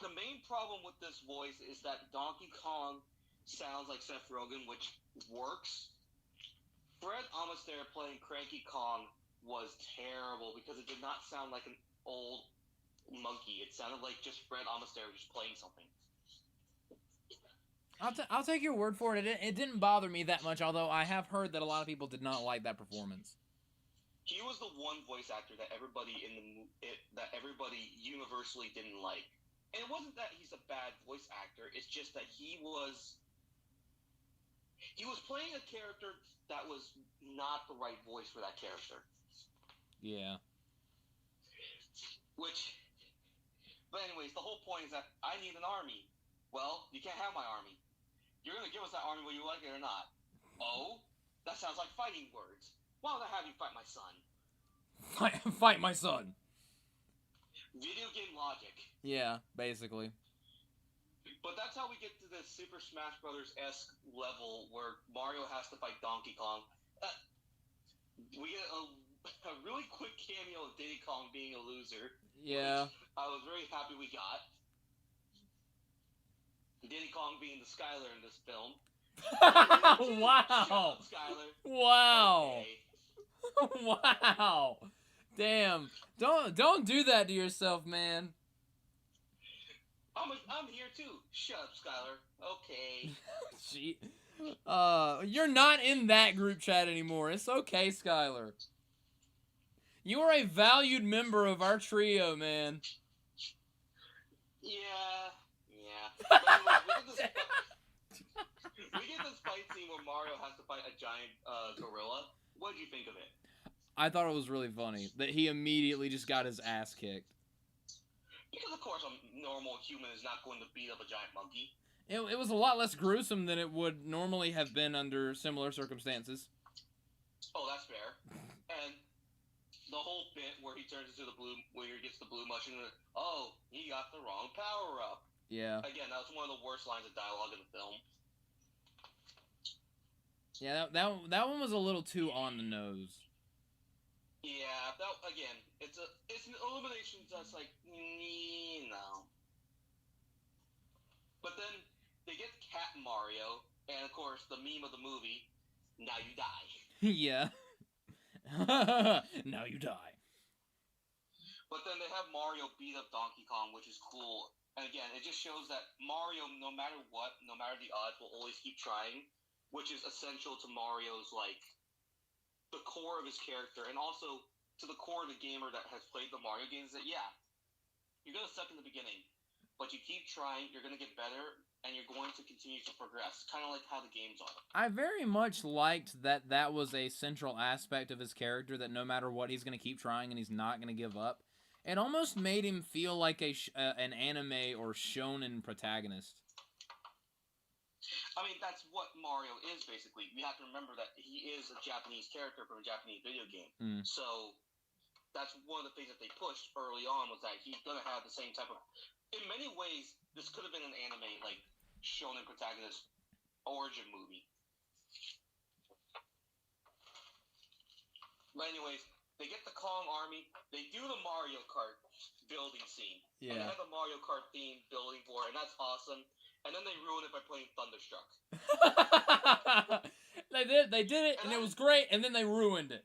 The main problem with this voice is that Donkey Kong sounds like Seth Rogen, which works. Fred Astaire playing Cranky Kong was terrible because it did not sound like an old monkey. It sounded like just Fred Astaire just playing something.
I'll take your word for it. It didn't bother me that much, although I have heard that a lot of people did not like that performance.
He was the one voice actor that everybody universally didn't like. And it wasn't that he's a bad voice actor. It's just that he was playing a character that was not the right voice for that character.
Yeah.
But anyways, the whole point is that I need an army. Well, you can't have my army. You're going to give us that army whether you like it or not. Oh, that sounds like fighting words. Why don't I have you fight my son?
Fight my son.
Video game logic.
Yeah, basically.
But that's how we get to this Super Smash Bros.-esque level where Mario has to fight Donkey Kong. We get a really quick cameo of Diddy Kong being a loser.
Yeah.
I was very happy we got. Diddy Kong being the Skyler in this film.
Wow.
Skyler.
Wow.
Okay.
Wow. Damn. Don't do that to yourself, man.
I'm here too. Shut up, Skyler. Okay.
Gee. You're not in that group chat anymore. It's okay, Skyler. You are a valued member of our trio, man.
Yeah. But anyways, we get this fight scene where Mario has to fight a giant gorilla. What did you think of it?
I thought it was really funny that he immediately just got his ass kicked.
Because of course a normal human is not going to beat up a giant monkey.
It was a lot less gruesome than it would normally have been under similar circumstances.
Oh, that's fair. And the whole bit where he turns into where he gets the blue mushroom, oh, he got the wrong power up.
Yeah.
Again, that was one of the worst lines of dialogue in the film.
Yeah, that one was a little too on the nose.
Yeah, it's an elimination that's like, no. But then they get Cat Mario, and of course the meme of the movie, now you die.
Yeah. Now you die.
But then they have Mario beat up Donkey Kong, which is cool. And again, it just shows that Mario, no matter what, no matter the odds, will always keep trying, which is essential to Mario's, like, the core of his character, and also to the core of the gamer that has played the Mario games, that, yeah, you're going to suck in the beginning, but you keep trying, you're going to get better, and you're going to continue to progress, kind of like how the games are. I
very much liked that was a central aspect of his character, that no matter what, he's going to keep trying and he's not going to give up. It almost made him feel like an anime or shonen protagonist.
I mean, that's what Mario is, basically. You have to remember that he is a Japanese character from a Japanese video game. So that's one of the things that they pushed early on, was that he's going to have the same type of... In many ways, this could have been an anime, like, shonen protagonist origin movie. But anyways, they get the Kong army, they do the Mario Kart building scene. Yeah. And they have the Mario Kart theme building for it, and that's awesome. And then they ruin it by playing Thunderstruck.
They did it, and it was great, and then they ruined it.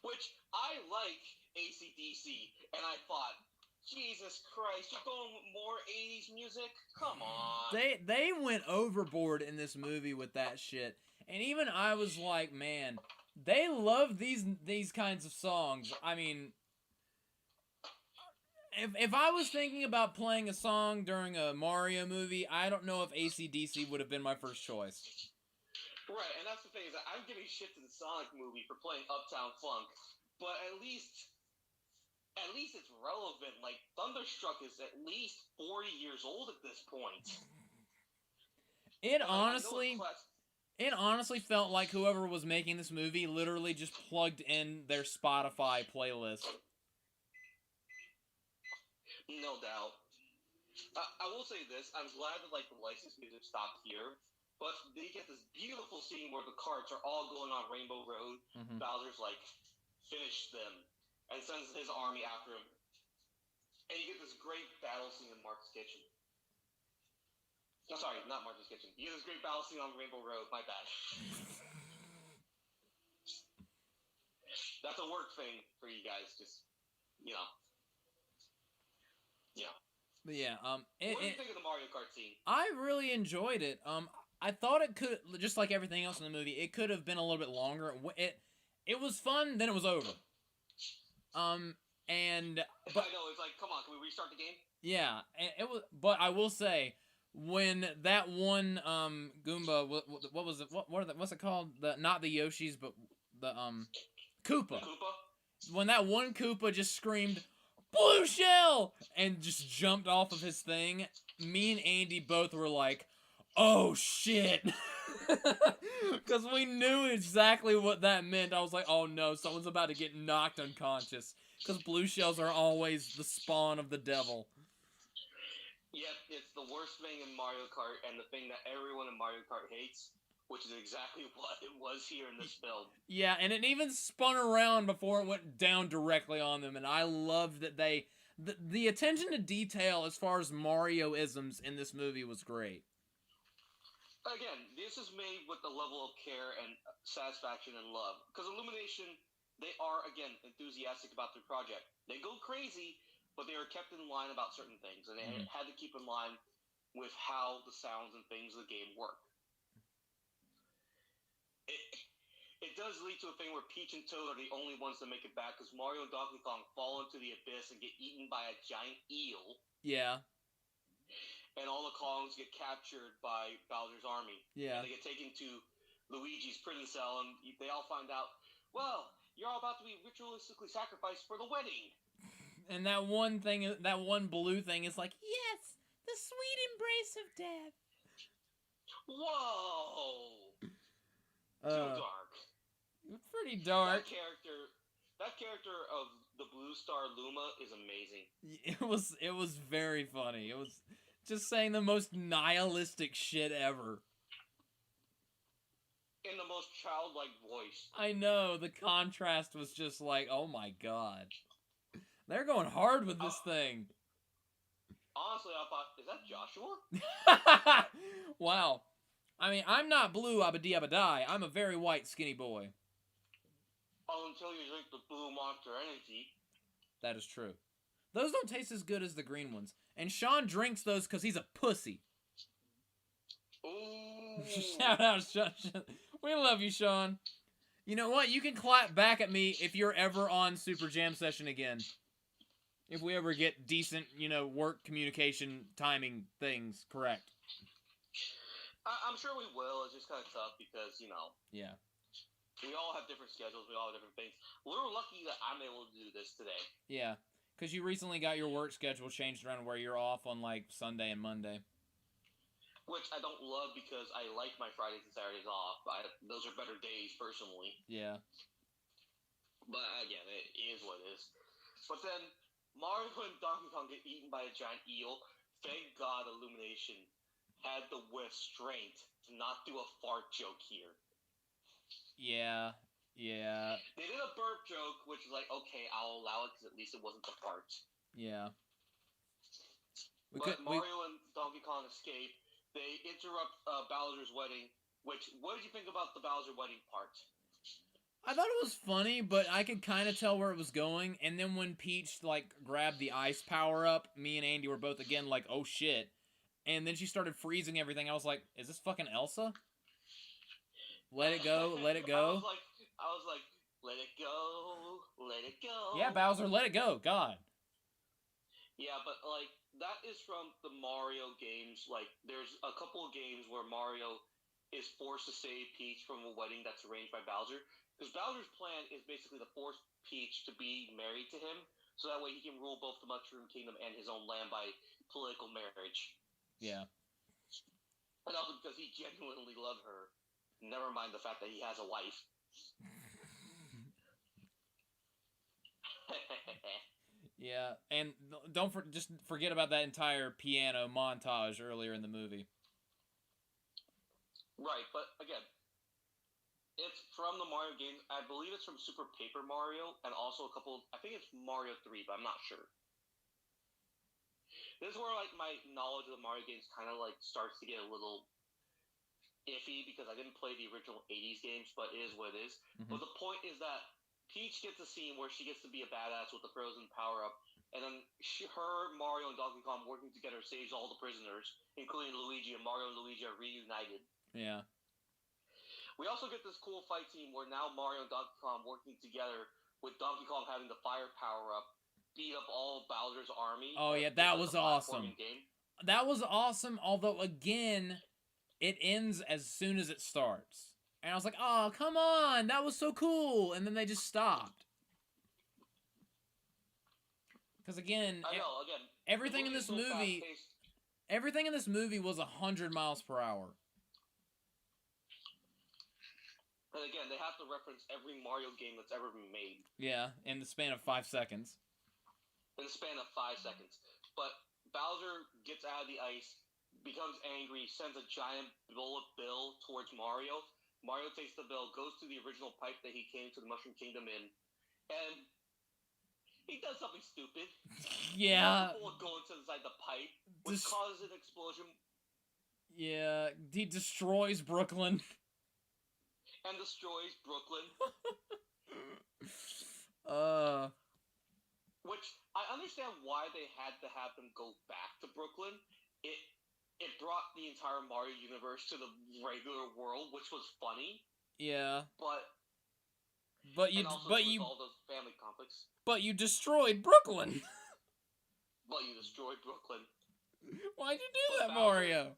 Which, I like AC/DC, and I thought, Jesus Christ, you're going with more 80s music? Come on.
They went overboard in this movie with that shit. And even I was like, man, They love these kinds of songs. I mean, if I was thinking about playing a song during a Mario movie, I don't know if AC/DC would have been my first choice.
Right, and that's the thing is that I'm giving shit to the Sonic movie for playing Uptown Funk, but at least it's relevant. Like, Thunderstruck is at least 40 years old at this point.
It honestly felt like whoever was making this movie literally just plugged in their Spotify playlist.
No doubt. I will say this: I'm glad that like the licensed music stopped here, but they get this beautiful scene where the carts are all going on Rainbow Road. Mm-hmm. Bowser's like, finish them, and sends his army after him, and you get this great battle scene in Mark's kitchen. No, sorry, not Martha's Kitchen. You get this great battle scene on Rainbow Road. My bad. That's a work thing for you guys. Just, you know. Yeah.
But yeah.
What do you think of the Mario Kart scene?
I really enjoyed it. I thought it could, just like everything else in the movie, it could have been a little bit longer. It was fun. Then it was over. But
I know it's like, come on, can we restart the game?
Yeah, it was. But I will say, when that one Goomba, what was it? What's it called? Not the Yoshis, but the Koopa. When that one Koopa just screamed, "Blue Shell!" and just jumped off of his thing, me and Andy both were like, "Oh shit!" Because we knew exactly what that meant. I was like, "Oh no, someone's about to get knocked unconscious." Because blue shells are always the spawn of the devil.
Yep, it's the worst thing in Mario Kart, and the thing that everyone in Mario Kart hates, which is exactly what it was here in this film.
Yeah, and it even spun around before it went down directly on them, and I love that the attention to detail as far as Mario-isms in this movie was great.
Again, this is made with the level of care and satisfaction and love. Because Illumination, they are, again, enthusiastic about their project. They go crazy, but they are kept in line about certain things, and they had to keep in line with how the sounds and things of the game work. It does lead to a thing where Peach and Toad are the only ones that make it back, because Mario and Donkey Kong fall into the abyss and get eaten by a giant eel.
Yeah.
And all the Kongs get captured by Bowser's army.
Yeah.
And they get taken to Luigi's prison cell, and they all find out, well, you're all about to be ritualistically sacrificed for the wedding.
And that one blue thing is like, yes, the sweet embrace of death.
Whoa! Too dark.
Pretty dark.
That character of the Blue Star Luma is amazing.
It was very funny. It was just saying the most nihilistic shit ever.
In the most childlike voice.
I know, the contrast was just like, oh my god. They're going hard with this thing.
Honestly, I thought, is that Joshua?
Wow. I mean, I'm not blue abba-dee-abba-die. I'm a very white, skinny boy.
Oh, until you drink the Blue Monster Energy.
That is true. Those don't taste as good as the green ones. And Sean drinks those because he's a pussy.
Ooh.
Shout out, Sean. We love you, Sean. You know what? You can clap back at me if you're ever on Super Jam Session again. If we ever get decent, work communication timing things correct.
I'm sure we will. It's just kind of tough because,
Yeah.
We all have different schedules. We all have different things. We're lucky that I'm able to do this today.
Yeah. Because you recently got your work schedule changed around where you're off on, Sunday and Monday.
Which I don't love because I like my Fridays and Saturdays off. Those are better days, personally.
Yeah.
But, again, it is what it is. But then, Mario and Donkey Kong get eaten by a giant eel. Thank God Illumination had the strength to not do a fart joke here.
Yeah.
They did a burp joke, which is like, okay, I'll allow it because at least it wasn't the fart.
Yeah.
Mario and Donkey Kong escape. They interrupt Bowser's wedding, what did you think about the Bowser wedding part?
I thought it was funny, but I could kind of tell where it was going, and then when Peach, grabbed the ice power-up, me and Andy were both, again, like, oh shit. And then she started freezing everything. I was like, is this fucking Elsa? Let it go.
I was like, I was like, let it go, let it go.
Yeah, Bowser, let it go. God.
Yeah, but like that is from the Mario games. Like, there's a couple of games where Mario is forced to save Peach from a wedding that's arranged by Bowser. Because Bowser's plan is basically to force Peach to be married to him, so that way he can rule both the Mushroom Kingdom and his own land by political marriage.
Yeah.
And also because he genuinely loved her. Never mind the fact that he has a wife.
Yeah, and just forget about that entire piano montage earlier in the movie.
Right, but again, it's from the Mario games. I believe it's from Super Paper Mario, and also a couple. I think it's Mario 3, but I'm not sure. This is where like my knowledge of the Mario games kind of like starts to get a little iffy because I didn't play the original 80s games, but it is what it is. Mm-hmm. But the point is that Peach gets a scene where she gets to be a badass with the frozen power-up, and then her, Mario, and Donkey Kong working together saves all the prisoners, including Luigi, and Mario and Luigi are reunited.
Yeah.
We also get this cool fight scene where now Mario and Donkey Kong working together with Donkey Kong having the fire power-up, beat up all of Bowser's army.
Oh, yeah, that was awesome. Game. That was awesome, although, again, it ends as soon as it starts. And I was like, oh, come on, that was so cool. And then they just stopped. Because again, everything in this movie, was 100 miles per hour.
And again, they have to reference every Mario game that's ever been made.
Yeah, in the span of 5 seconds.
In the span of 5 seconds. But Bowser gets out of the ice, becomes angry, sends a giant bullet bill towards Mario. Mario takes the bill, goes to the original pipe that he came to the Mushroom Kingdom in, and he does something stupid.
Yeah.
The bullet goes inside the pipe, which causes an explosion.
Yeah, he destroys Brooklyn.
And destroys Brooklyn. Which, I understand why they had to have them go back to Brooklyn. It brought the entire Mario universe to the regular world, which was funny.
Yeah.
But you all those family conflicts.
But you destroyed Brooklyn. Why'd you do that, Mario?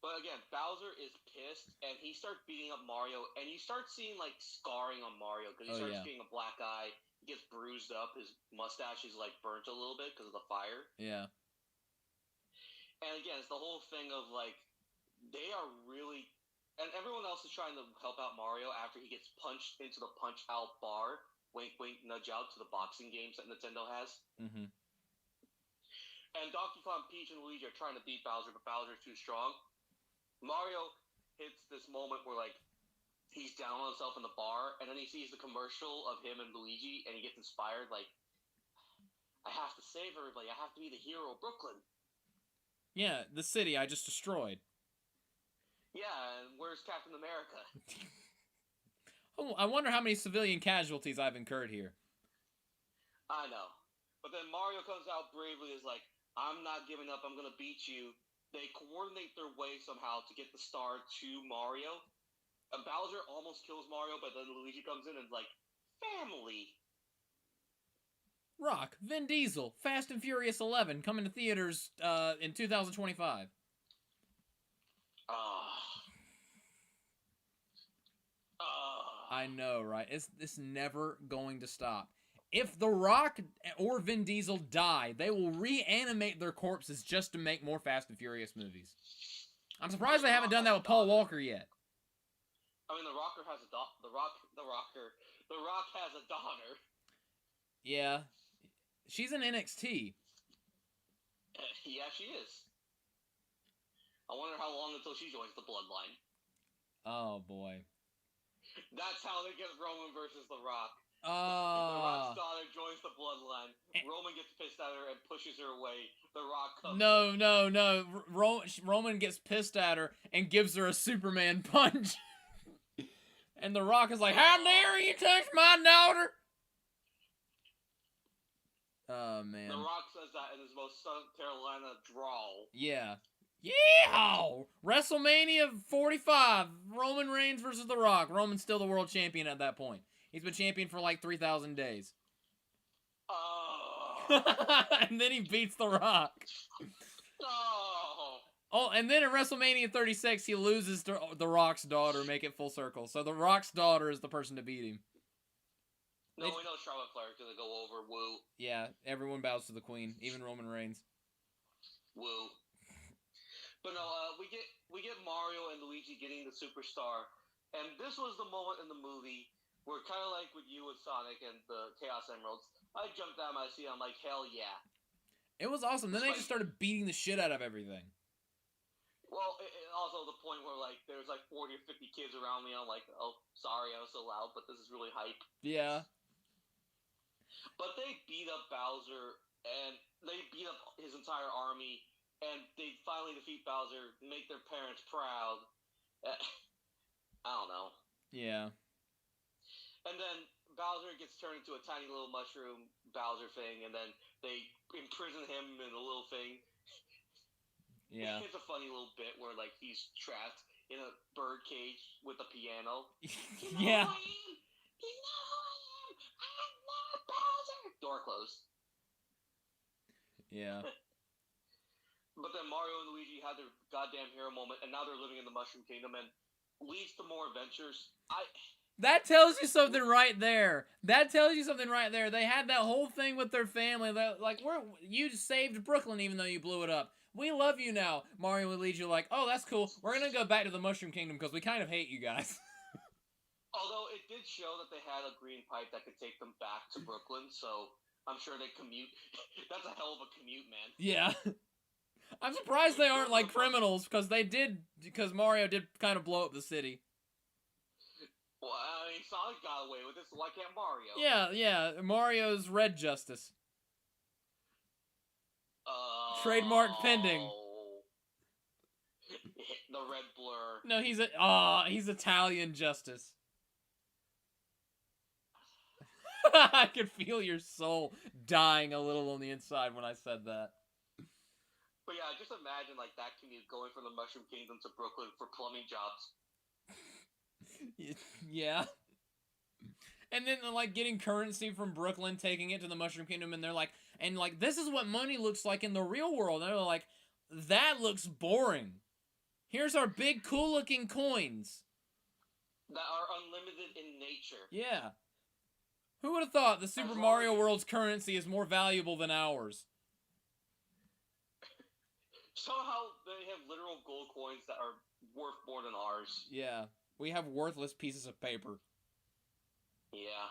But again, Bowser is pissed, and he starts beating up Mario, and you start seeing, like, scarring on Mario, because he starts getting a black eye, he gets bruised up, his mustache is, like, burnt a little bit because of the fire.
Yeah.
And again, it's the whole thing of, like, they are really... And everyone else is trying to help out Mario after he gets punched into the punch-out bar, wink, wink, nudge out to the boxing games that Nintendo has.
Mm-hmm.
And Donkey Kong, Peach, and Luigi are trying to beat Bowser, but Bowser's too strong. Mario hits this moment where, like, he's down on himself in the bar, and then he sees the commercial of him and Luigi, and he gets inspired, like, I have to save everybody. I have to be the hero of Brooklyn.
Yeah, the city I just destroyed.
Yeah, and where's Captain America?
Oh, I wonder how many civilian casualties I've incurred here.
I know. But then Mario comes out bravely is like, I'm not giving up, I'm going to beat you. They coordinate their way somehow to get the star to Mario. And Bowser almost kills Mario, but then Luigi comes in and is like, family.
Rock, Vin Diesel, Fast and Furious 11, coming to theaters in 2025. I know, right? It's never going to stop. If The Rock or Vin Diesel die, they will reanimate their corpses just to make more Fast and Furious movies. I'm surprised they haven't done that with Paul Walker yet.
I mean, The Rock has a daughter.
Yeah. She's in NXT.
Yeah, she is. I wonder how long until she joins the Bloodline.
Oh, boy.
That's how they get Roman versus The Rock. The Rock's daughter joins the Bloodline. Roman gets pissed at her and pushes her away. The Rock comes
No. Roman gets pissed at her and gives her a Superman punch. And The Rock is like, how dare you touch my daughter? Oh, man.
The Rock says that in his most South Carolina drawl.
Yeah. Yeah! WrestleMania 45, Roman Reigns versus The Rock. Roman's still the world champion at that point. He's been champion for like 3,000 days. And then he beats The Rock. Oh, and then in WrestleMania 36, he loses to The Rock's daughter, make it full circle. So The Rock's daughter is the person to beat him.
No, we know Charlotte Flair's gonna go over. Woo.
Yeah, everyone bows to the Queen, even Roman Reigns.
Woo. But no, we get Mario and Luigi getting the superstar, and this was the moment in the movie where, kind of like with you with Sonic and the Chaos Emeralds, I jumped out of my seat. I'm like, hell yeah!
It was awesome. Then they just started beating the shit out of everything.
Well, also the point where like there's like 40 or 50 kids around me. I'm like, oh, sorry, I was so loud, but this is really hype.
Yeah.
But they beat up Bowser, and they beat up his entire army, and they finally defeat Bowser, make their parents proud. I don't know.
Yeah.
And then Bowser gets turned into a tiny little mushroom Bowser thing, and then they imprison him in a little thing.
Yeah.
It's a funny little bit where like he's trapped in a bird cage with a piano.
Yeah.
You know who I am? I'm not Bowser! Door closed.
Yeah.
But then Mario and Luigi had their goddamn hero moment, and now they're living in the Mushroom Kingdom, and leads to more adventures.
That tells you something right there. That tells you something right there. They had that whole thing with their family. That, like, you saved Brooklyn even though you blew it up. We love you now. Mario and Luigi are like, oh, that's cool. We're going to go back to the Mushroom Kingdom because we kind of hate you guys.
Although it did show that they had a green pipe that could take them back to Brooklyn, so I'm sure they commute. That's a hell of a commute, man.
Yeah. I'm surprised they aren't like criminals because Mario did kind of blow up the city.
Well, I mean, Sonic got away with it, so why can't Mario?
Yeah. Mario's red justice. Trademark pending.
The red blur.
No, he's Italian justice. I could feel your soul dying a little on the inside when I said that.
But yeah, just imagine like that commute going from the Mushroom Kingdom to Brooklyn for plumbing jobs.
Yeah. And then like getting currency from Brooklyn, taking it to the Mushroom Kingdom, and they're like, this is what money looks like in the real world. And they're like, that looks boring. Here's our big cool looking coins.
That are unlimited in nature.
Yeah. Who would have thought the Super Mario World's currency is more valuable than ours?
Somehow they have literal gold coins that are worth more than ours.
Yeah. We have worthless pieces of paper.
Yeah.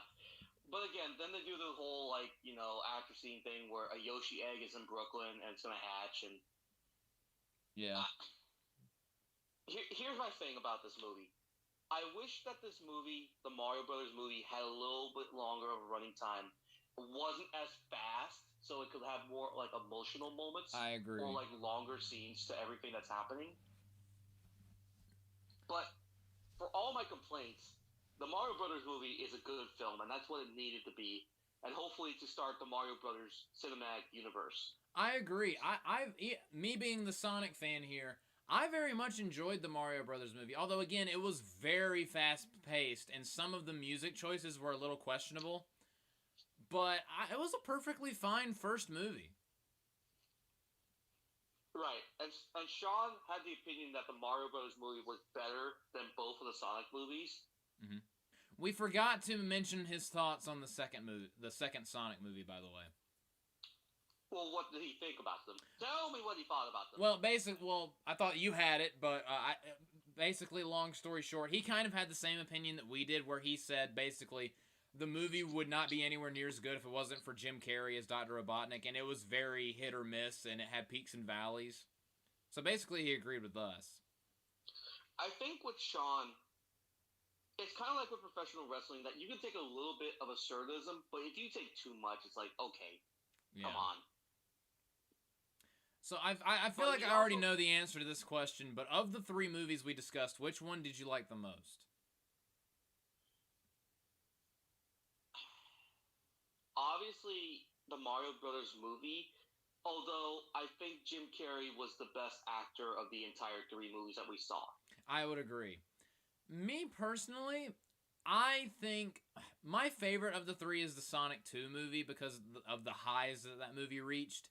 But again, then they do the whole, like, you know, after scene thing where a Yoshi egg is in Brooklyn and it's going to hatch. And
yeah.
Here's my thing about this movie. I wish that this movie, the Mario Brothers movie, had a little bit longer of a running time. It wasn't as fast, so it could have more, like, emotional moments.
I agree.
Or, like, longer scenes to everything that's happening. But for all my complaints, the Mario Brothers movie is a good film, and that's what it needed to be. And hopefully to start the Mario Brothers cinematic universe.
I agree. Me being the Sonic fan here, I very much enjoyed the Mario Brothers movie. Although, again, it was very fast-paced, and some of the music choices were a little questionable. But it was a perfectly fine first movie.
Right. And Sean had the opinion that the Mario Brothers movie was better than both of the Sonic movies.
Mm-hmm. We forgot to mention his thoughts on the second Sonic movie, by the way.
Well, what did he think about them? Tell me what he thought about them.
Well, I thought you had it, but basically, long story short, he kind of had the same opinion that we did, where he said, basically, the movie would not be anywhere near as good if it wasn't for Jim Carrey as Dr. Robotnik, and it was very hit or miss, and it had peaks and valleys. So basically, he agreed with us.
I think with Sean, it's kind of like with professional wrestling, that you can take a little bit of assertism, but if you take too much, it's like, okay, come on.
So I feel like I already know the answer to this question, but of the three movies we discussed, which one did you like the most?
Obviously, the Mario Brothers movie, Although I think Jim Carrey was the best actor of the entire 3 movies that we saw.
I would agree. Me personally, I think my favorite of the 3 is the Sonic 2 movie because of the highs that movie reached.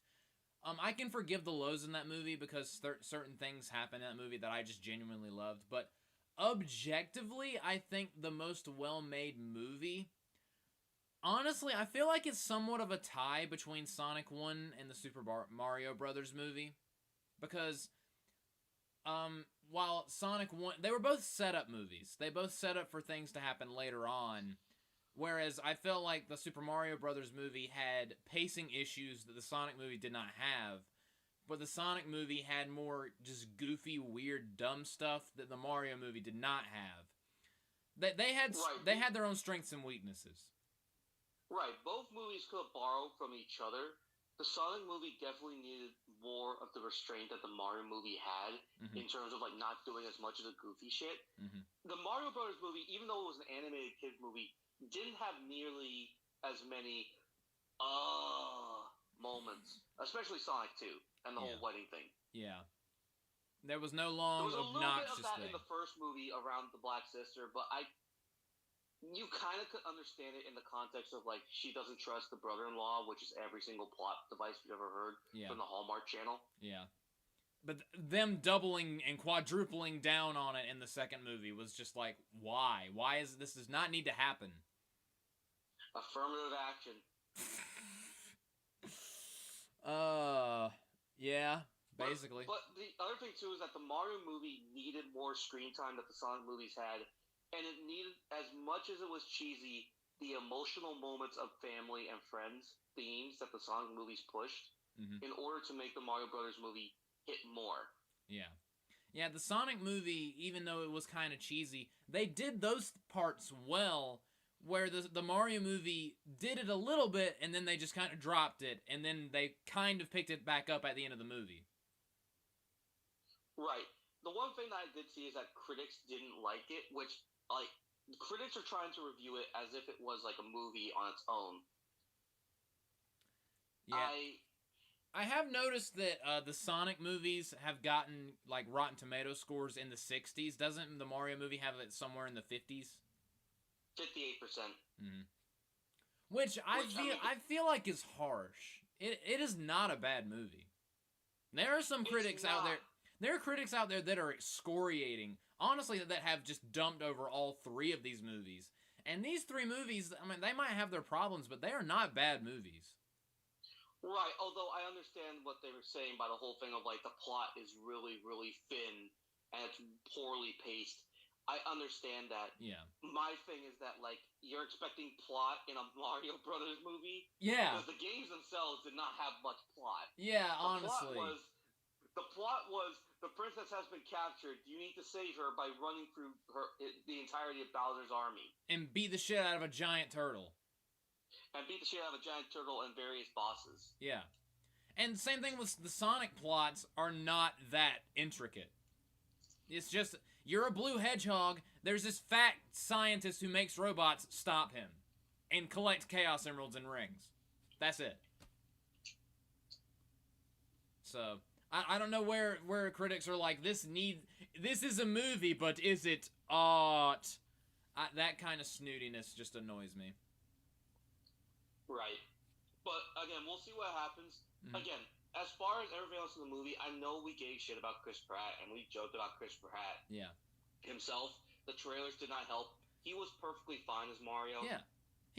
I can forgive the lows in that movie because certain things happen in that movie that I just genuinely loved. But objectively, I think the most well-made movie... Honestly, I feel like it's somewhat of a tie between Sonic 1 and the Super Mario Brothers movie. Because, while Sonic 1... They were both setup movies. They both set up for things to happen later on. Whereas I felt like the Super Mario Brothers movie had pacing issues that the Sonic movie did not have. But the Sonic movie had more just goofy, weird, dumb stuff that the Mario movie did not have. They had their own strengths and weaknesses.
Right, both movies could have borrowed from each other. The Sonic movie definitely needed more of the restraint that the Mario movie had in terms of like not doing as much of the goofy shit. The Mario Brothers movie, even though it was an animated kids movie, didn't have nearly as many moments, especially Sonic 2 and the whole wedding thing.
Yeah. There was no long, obnoxious thing. There was a little bit of that
in the first movie around the Black Sister, but you kind of could understand it in the context of, like, she doesn't trust the brother-in-law, which is every single plot device we've ever heard from the Hallmark Channel.
Yeah. But them doubling and quadrupling down on it in the second movie was just like, why? Why this does not need to happen?
Affirmative action.
Yeah, basically.
But the other thing, too, is that the Mario movie needed more screen time that the Sonic movies had. And it needed, as much as it was cheesy, the emotional moments of family and friends themes that the Sonic movies pushed in order to make the Mario Brothers movie hit more.
Yeah. Yeah, the Sonic movie, even though it was kind of cheesy, they did those parts well, where the Mario movie did it a little bit, and then they just kind of dropped it, and then they kind of picked it back up at the end of the movie.
Right. The one thing that I did see is that critics didn't like it, which... like, critics are trying to review it as if it was like a movie on its own.
Yeah. I have noticed that the Sonic movies have gotten, like, Rotten Tomato scores in the 60s. Doesn't the Mario movie have it somewhere in the 50s?
58%.
Which I feel like is harsh. It is not a bad movie. There are some critics out there... There are critics out there that are excoriating, honestly, that have just dumped over all 3 of these movies. And these 3 movies, I mean, they might have their problems, but they are not bad movies.
Right, although I understand what they were saying by the whole thing of, like, the plot is really, really thin and it's poorly paced. I understand that.
Yeah.
My thing is that, like, you're expecting plot in a Mario Brothers movie.
Yeah.
Because the games themselves did not have much plot.
Yeah, honestly.
The plot was the princess has been captured. You need to save her by running through the entirety of Bowser's army.
And beat the shit out of a giant turtle.
And beat the shit out of a giant turtle and various bosses.
Yeah. And same thing with the Sonic plots are not that intricate. It's just, you're a blue hedgehog, there's this fat scientist who makes robots, stop him. And collect Chaos Emeralds and rings. That's it. So... I don't know where critics are like, this is a movie, but is it art? That kind of snootiness just annoys me.
Right. But, again, we'll see what happens. Again, as far as everything else in the movie, I know we gave shit about Chris Pratt, and we joked about Chris Pratt himself. The trailers did not help. He was perfectly fine as Mario.
Yeah.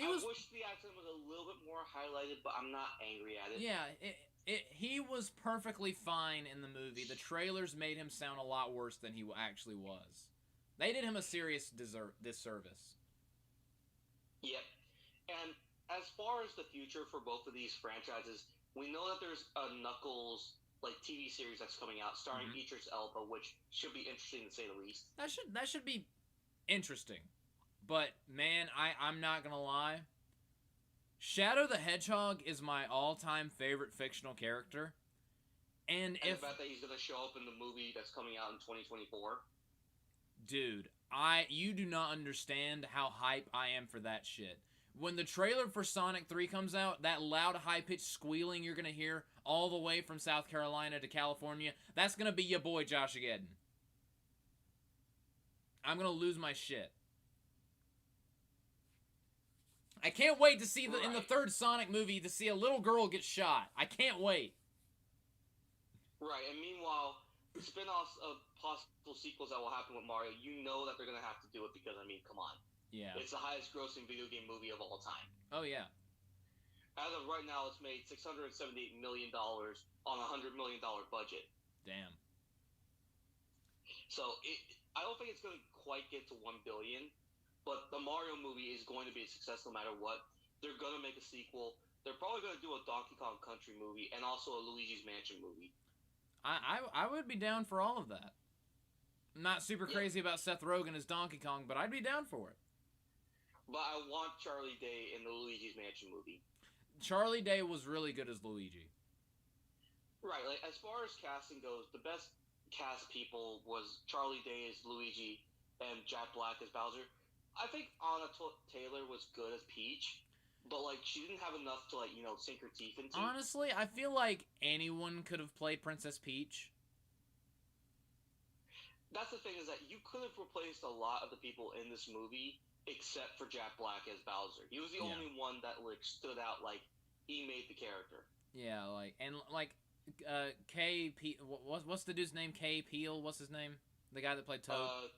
I wish the accent was a little bit more highlighted, but I'm not angry at it.
Yeah, he was perfectly fine in the movie. The trailers made him sound a lot worse than he actually was. They did him a serious disservice.
Yep. And as far as the future for both of these franchises, we know that there's a Knuckles like TV series that's coming out starring Idris Elba, which should be interesting to say the least.
That should be interesting. But man, I'm not gonna lie. Shadow the Hedgehog is my all-time favorite fictional character. And
the fact that he's gonna show up in the movie that's coming out in 2024.
Dude, you do not understand how hype I am for that shit. when the trailer for Sonic 3 comes out, that loud, high-pitched squealing you're going to hear all the way from South Carolina to California, that's going to be your boy Josh Geddon. I'm going to lose my shit. I can't wait to see in the third Sonic movie to see a little girl get shot. I can't wait.
Right, and meanwhile, the spin-offs of possible sequels that will happen with Mario, you know that they're going to have to do it because, I mean, come on.
Yeah.
It's the highest grossing video game movie of all time.
Oh, yeah.
As of right now, it's made $678 million on a $100 million budget.
Damn.
So, I don't think it's going to quite get to $1 billion, but the Mario movie is going to be a success no matter what. They're going to make a sequel. They're probably going to do a Donkey Kong Country movie and also a Luigi's Mansion movie.
I would be down for all of that. I'm not super crazy about Seth Rogen as Donkey Kong, but I'd be down for it.
But I want Charlie Day in the Luigi's Mansion movie.
Charlie Day was really good as Luigi.
Right, like as far as casting goes, the best cast people was Charlie Day as Luigi and Jack Black as Bowser. I think Anna Taylor was good as Peach, but like she didn't have enough to like, you know, sink her teeth into.
Honestly, I feel like anyone could have played Princess Peach.
That's the thing, is that you could have replaced a lot of the people in this movie except for Jack Black as Bowser. He was the only one that like stood out, like he made the character.
Yeah, like K.P. What's the dude's name? K. Peel. What's his name? The guy that played Toad.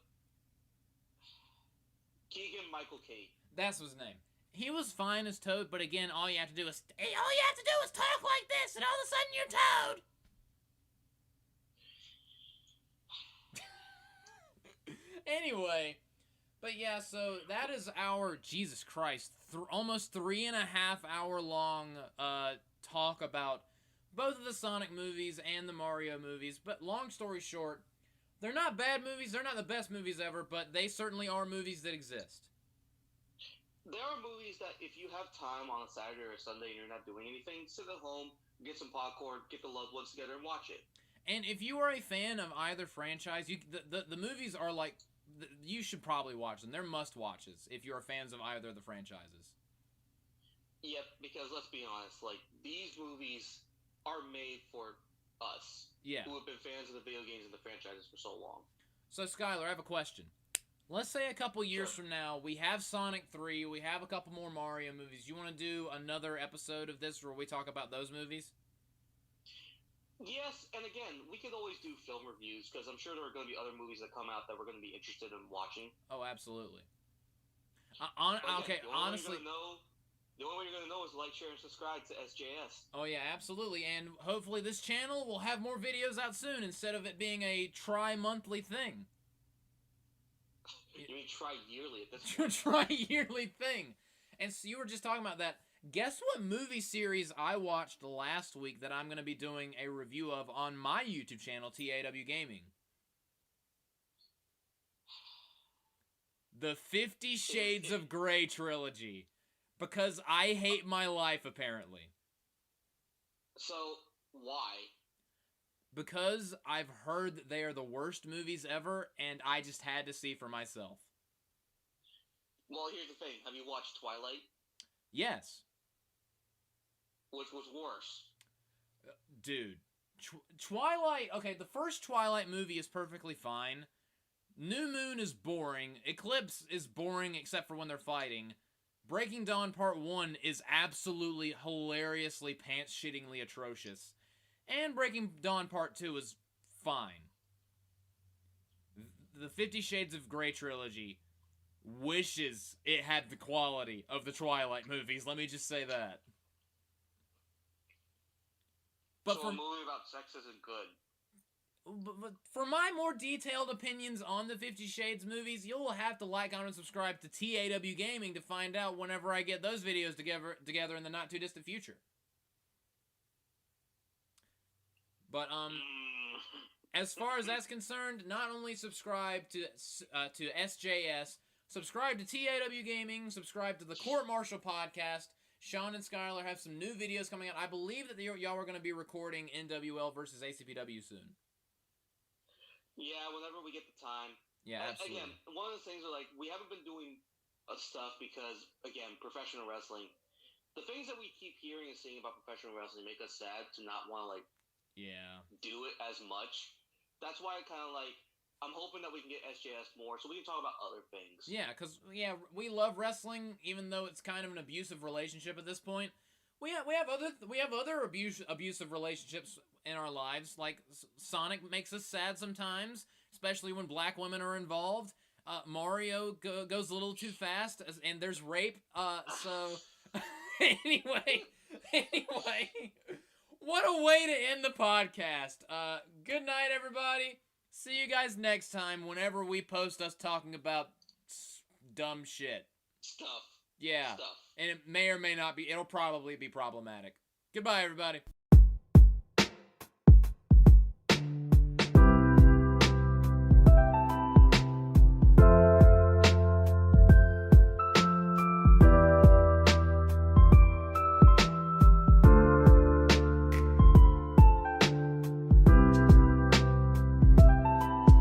Keegan Michael Kay.
That's his name. He was fine as Toad, but again, all you have to do is talk like this, and all of a sudden you're Toad. Anyway, but yeah, so that is our, Jesus Christ, almost 3.5 hour long talk about both of the Sonic movies and the Mario movies. But long story short, they're not bad movies, they're not the best movies ever, but they certainly are movies that exist.
There are movies that if you have time on a Saturday or a Sunday and you're not doing anything, sit at home, get some popcorn, get the loved ones together, and watch it.
And if you are a fan of either franchise, the movies are like, you should probably watch them. They're must-watches if you're fans of either of the franchises.
Yep, because let's be honest, like, these movies are made for us.
Yeah.
Who have been fans of the video games and the franchises for so long.
So, Skyler, I have a question. Let's say a couple years from now, we have Sonic 3, we have a couple more Mario movies. You want to do another episode of this where we talk about those movies?
Yes, and again, we could always do film reviews, because I'm sure there are going to be other movies that come out that we're going to be interested in watching.
Oh, absolutely. Okay, honestly...
The only way you're going to know is to like, share, and subscribe to SJS.
Oh, yeah, absolutely. And hopefully this channel will have more videos out soon instead of it being a tri-monthly thing.
You mean tri-yearly at this point?
Tri-yearly thing. And so you were just talking about that. Guess what movie series I watched last week that I'm going to be doing a review of on my YouTube channel, TAW Gaming? The 50 Shades of Grey trilogy. Because I hate my life, apparently.
So, why?
Because I've heard that they are the worst movies ever, and I just had to see for myself.
Well, here's the thing. Have you watched Twilight?
Yes.
Which was worse?
Dude. Twilight... Okay, the first Twilight movie is perfectly fine. New Moon is boring. Eclipse is boring except for when they're fighting. Breaking Dawn Part 1 is absolutely hilariously pants-shittingly atrocious. And Breaking Dawn Part 2 is fine. The 50 Shades of Grey trilogy wishes it had the quality of the Twilight movies, let me just say that. But
so a movie about sex isn't good.
But for my more detailed opinions on the 50 Shades movies, you'll have to like, comment, and subscribe to TAW Gaming to find out whenever I get those videos together in the not-too-distant future. But, as far as that's concerned, not only subscribe to SJS, subscribe to TAW Gaming, subscribe to the Court Martial Podcast. Sean and Skyler have some new videos coming out. I believe that y'all are going to be recording NWL versus ACPW soon.
Yeah, whenever we get the time.
Yeah, absolutely.
Again, one of the things are, like, we haven't been doing stuff because, again, professional wrestling, the things that we keep hearing and seeing about professional wrestling make us sad to not want to, like, do it as much. That's why I'm hoping that we can get SJS more so we can talk about other things.
Yeah, because, we love wrestling, even though it's kind of an abusive relationship at this point. We have other abusive relationships in our lives. Like Sonic makes us sad sometimes, especially when black women are involved. Mario goes a little too fast, and there's rape. So anyway, what a way to end the podcast. Good night, everybody. See you guys next time. Whenever we post us talking about dumb shit.
Stuff.
Yeah. And it may or may not be. It'll probably be problematic. Goodbye, everybody.